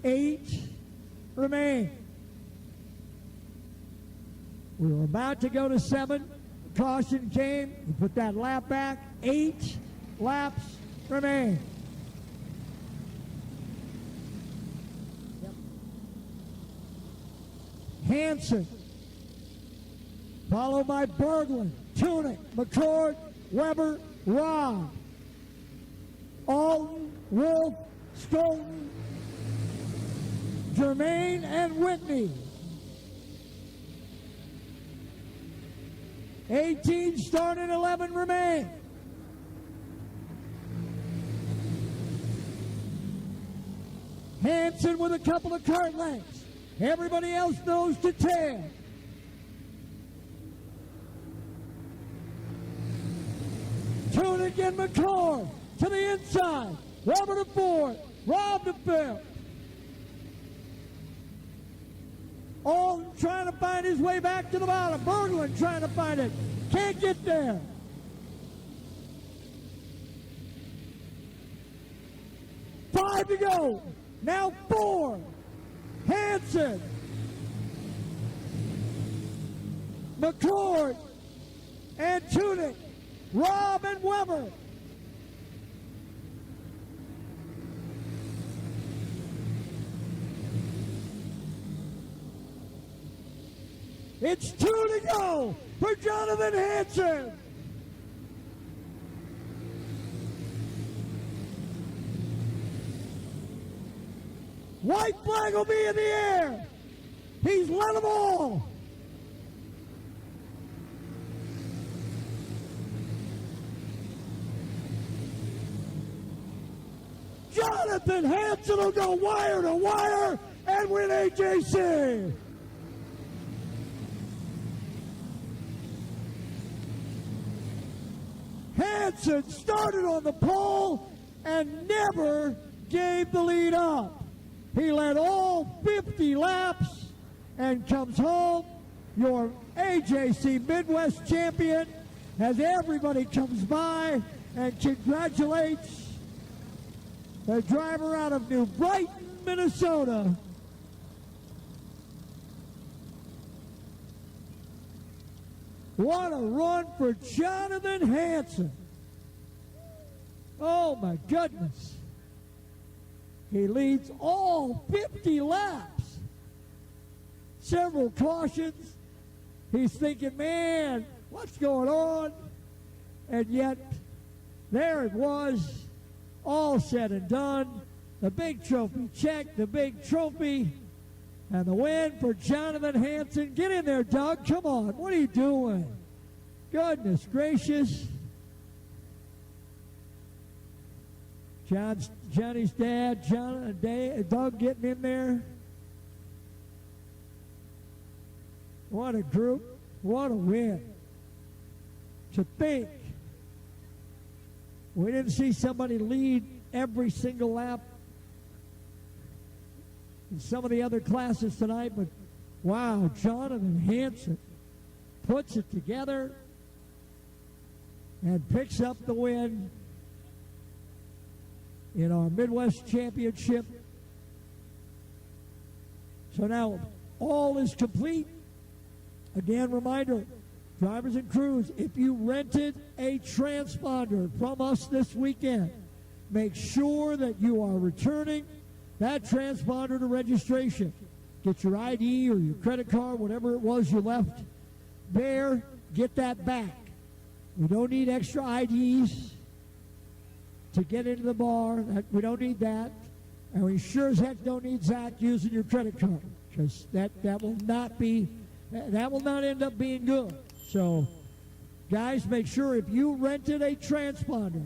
8 remain. We were about to go to 7. Caution came. We put that lap back. 8 laps remain. Hansen, followed by Berglund, Tunick, McCord, Weber, Robb, Alton, Wolf, Stoughton, Germain, and Whitney. 18 start and 11 remain. Hansen with a couple of kart lengths. Everybody else knows to 10. Tunick and McCord to the inside. Weber to 4th. Robb to 5th. Alton trying to find his way back to the bottom. Berglund trying to find it. Can't get there. Five to go. Now 4. Hansen. McCord and Tunick. Robb and Weber. It's 2 to go for Jonathan Hansen. White flag will be in the air. He's led them all. Jonathan Hansen will go wire to wire and win AJC. Hansen started on the pole and never gave the lead up. He led all 50 laps and comes home your AJC Midwest champion as everybody comes by and congratulates the driver out of New Brighton, Minnesota. What a run for Jonathan Hansen. Oh my goodness. He leads all 50 laps. Several cautions. He's thinking, man, what's going on? And yet, there it was, all said and done. The big trophy check, the big trophy, and the win for Jonathan Hansen. Get in there, Doug. Come on. What are you doing? Goodness gracious. Johnny's dad, Doug getting in there. What a group. What a win. To think we didn't see somebody lead every single lap in some of the other classes tonight, but wow, Jonathan Hansen puts it together and picks up the win in our Midwest Championship. So now all is complete. Again, reminder, drivers and crews, if you rented a transponder from us this weekend, make sure that you are returning that transponder to registration. Get your ID or your credit card, whatever it was you left there, get that back. We don't need extra IDs to get into the bar. We don't need that. And we sure as heck don't need Zach using your credit card, because that will not end up being good. So, guys, make sure if you rented a transponder,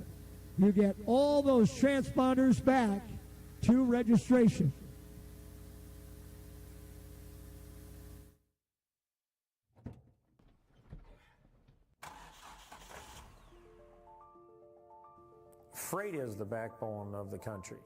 you get all those transponders back to registration. Freight is the backbone of the country,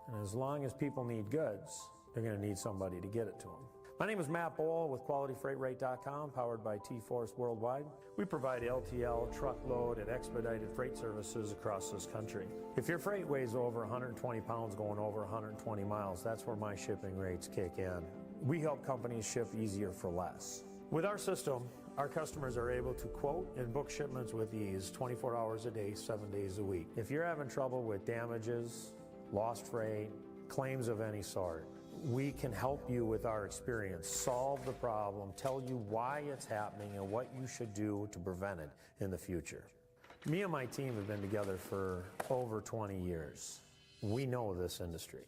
and as long as people need goods, they're going to need somebody to get it to them. My name is Matt Bowl with QualityFreightRate.com, powered by T-Force Worldwide. We provide LTL, truckload, and expedited freight services across this country. If your freight weighs over 120 pounds going over 120 miles, that's where my shipping rates kick in. We help companies ship easier for less. With our system, our customers are able to quote and book shipments with ease 24 hours a day, 7 days a week. If you're having trouble with damages, lost freight, claims of any sort, we can help you with our experience, solve the problem, tell you why it's happening and what you should do to prevent it in the future. Me and my team have been together for over 20 years. We know this industry.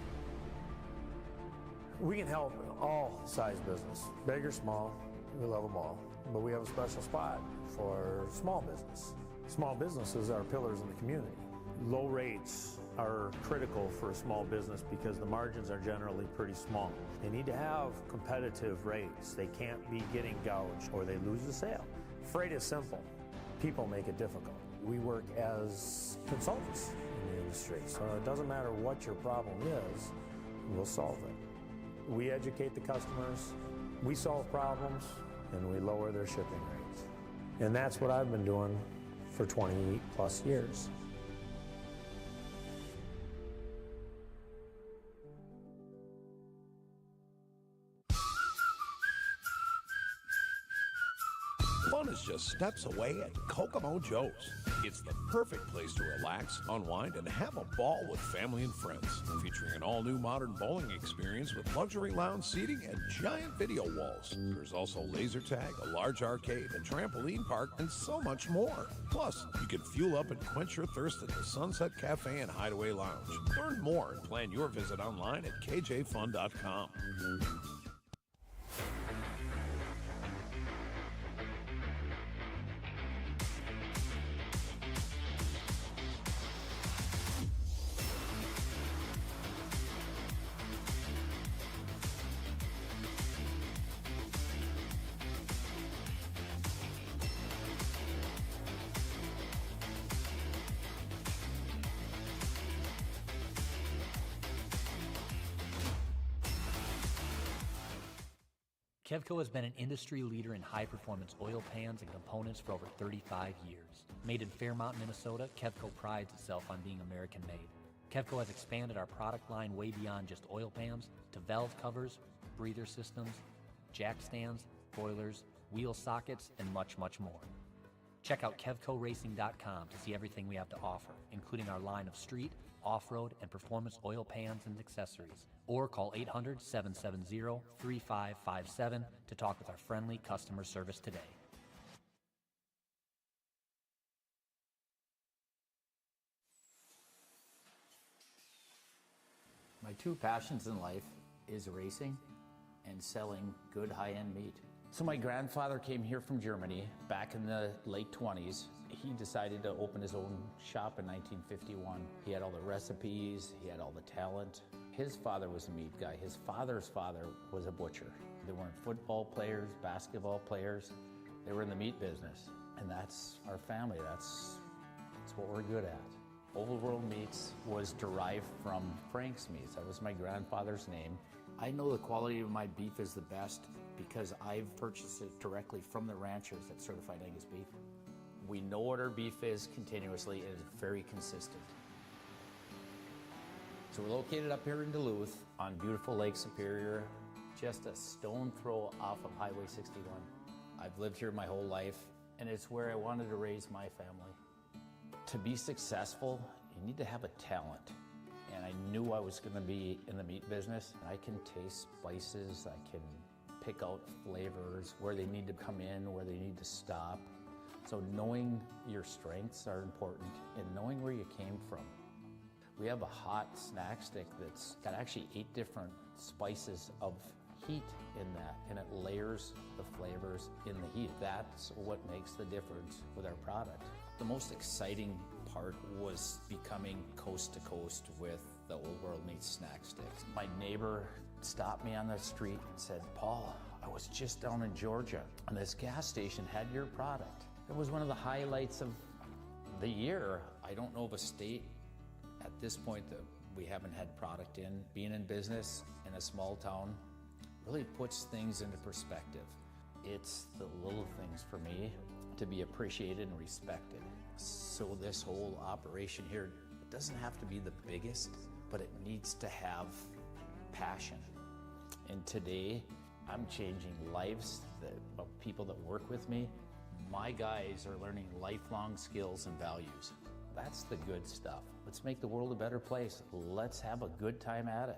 We can help all size business, big or small, we love them all. But we have a special spot for small business. Small businesses are pillars in the community. Low rates are critical for a small business because the margins are generally pretty small. They need to have competitive rates. They can't be getting gouged or they lose the sale. Freight is simple. People make it difficult. We work as consultants in the industry, so it doesn't matter what your problem is, we'll solve it. We educate the customers, we solve problems, and we lower their shipping rates. And that's what I've been doing for 20 plus years. Fun is just steps away at Kokomo Joe's. It's the perfect place to relax, unwind, and have a ball with family and friends. Featuring an all-new modern bowling experience with luxury lounge seating and giant video walls. There's also laser tag, a large arcade, a trampoline park, and so much more. Plus, you can fuel up and quench your thirst at the Sunset Cafe and Hideaway Lounge. Learn more and plan your visit online at kjfun.com. Kevco has been an industry leader in high-performance oil pans and components for over 35 years. Made in Fairmont, Minnesota, Kevco prides itself on being American-made. Kevco has expanded our product line way beyond just oil pans to valve covers, breather systems, jack stands, boilers, wheel sockets, and much, much more. Check out KevcoRacing.com to see everything we have to offer, including our line of street, off-road, and performance oil pans and accessories. Or call 800-770-3557 to talk with our friendly customer service today. My two passions in life is racing and selling good high-end meat. So my grandfather came here from Germany back in the late 20s. He decided to open his own shop in 1951. He had all the recipes, he had all the talent. His father was a meat guy. His father's father was a butcher. They weren't football players, basketball players. They were in the meat business. And that's our family. That's what we're good at. Old World Meats was derived from Frank's Meats. That was my grandfather's name. I know the quality of my beef is the best because I've purchased it directly from the ranchers at Certified Angus Beef. We know what our beef is continuously, and it's very consistent. So we're located up here in Duluth on beautiful Lake Superior, just a stone throw off of Highway 61. I've lived here my whole life, and it's where I wanted to raise my family. To be successful, you need to have a talent. And I knew I was going to be in the meat business. I can taste spices, I can pick out flavors, where they need to come in, where they need to stop. So knowing your strengths are important and knowing where you came from. We have a hot snack stick that's got actually 8 different spices of heat in that, and it layers the flavors in the heat. That's what makes the difference with our product. The most exciting part was becoming coast to coast with the Old World Meats snack sticks. My neighbor stopped me on the street and said, "Paul, I was just down in Georgia and this gas station had your product." It was one of the highlights of the year. I don't know of a state at this point that we haven't had product in. Being in business in a small town really puts things into perspective. It's the little things for me to be appreciated and respected. So this whole operation here, it doesn't have to be the biggest, but it needs to have passion. And today, I'm changing lives of people that work with me. My guys are learning lifelong skills and values. That's the good stuff. Let's make the world a better place. Let's have a good time at it.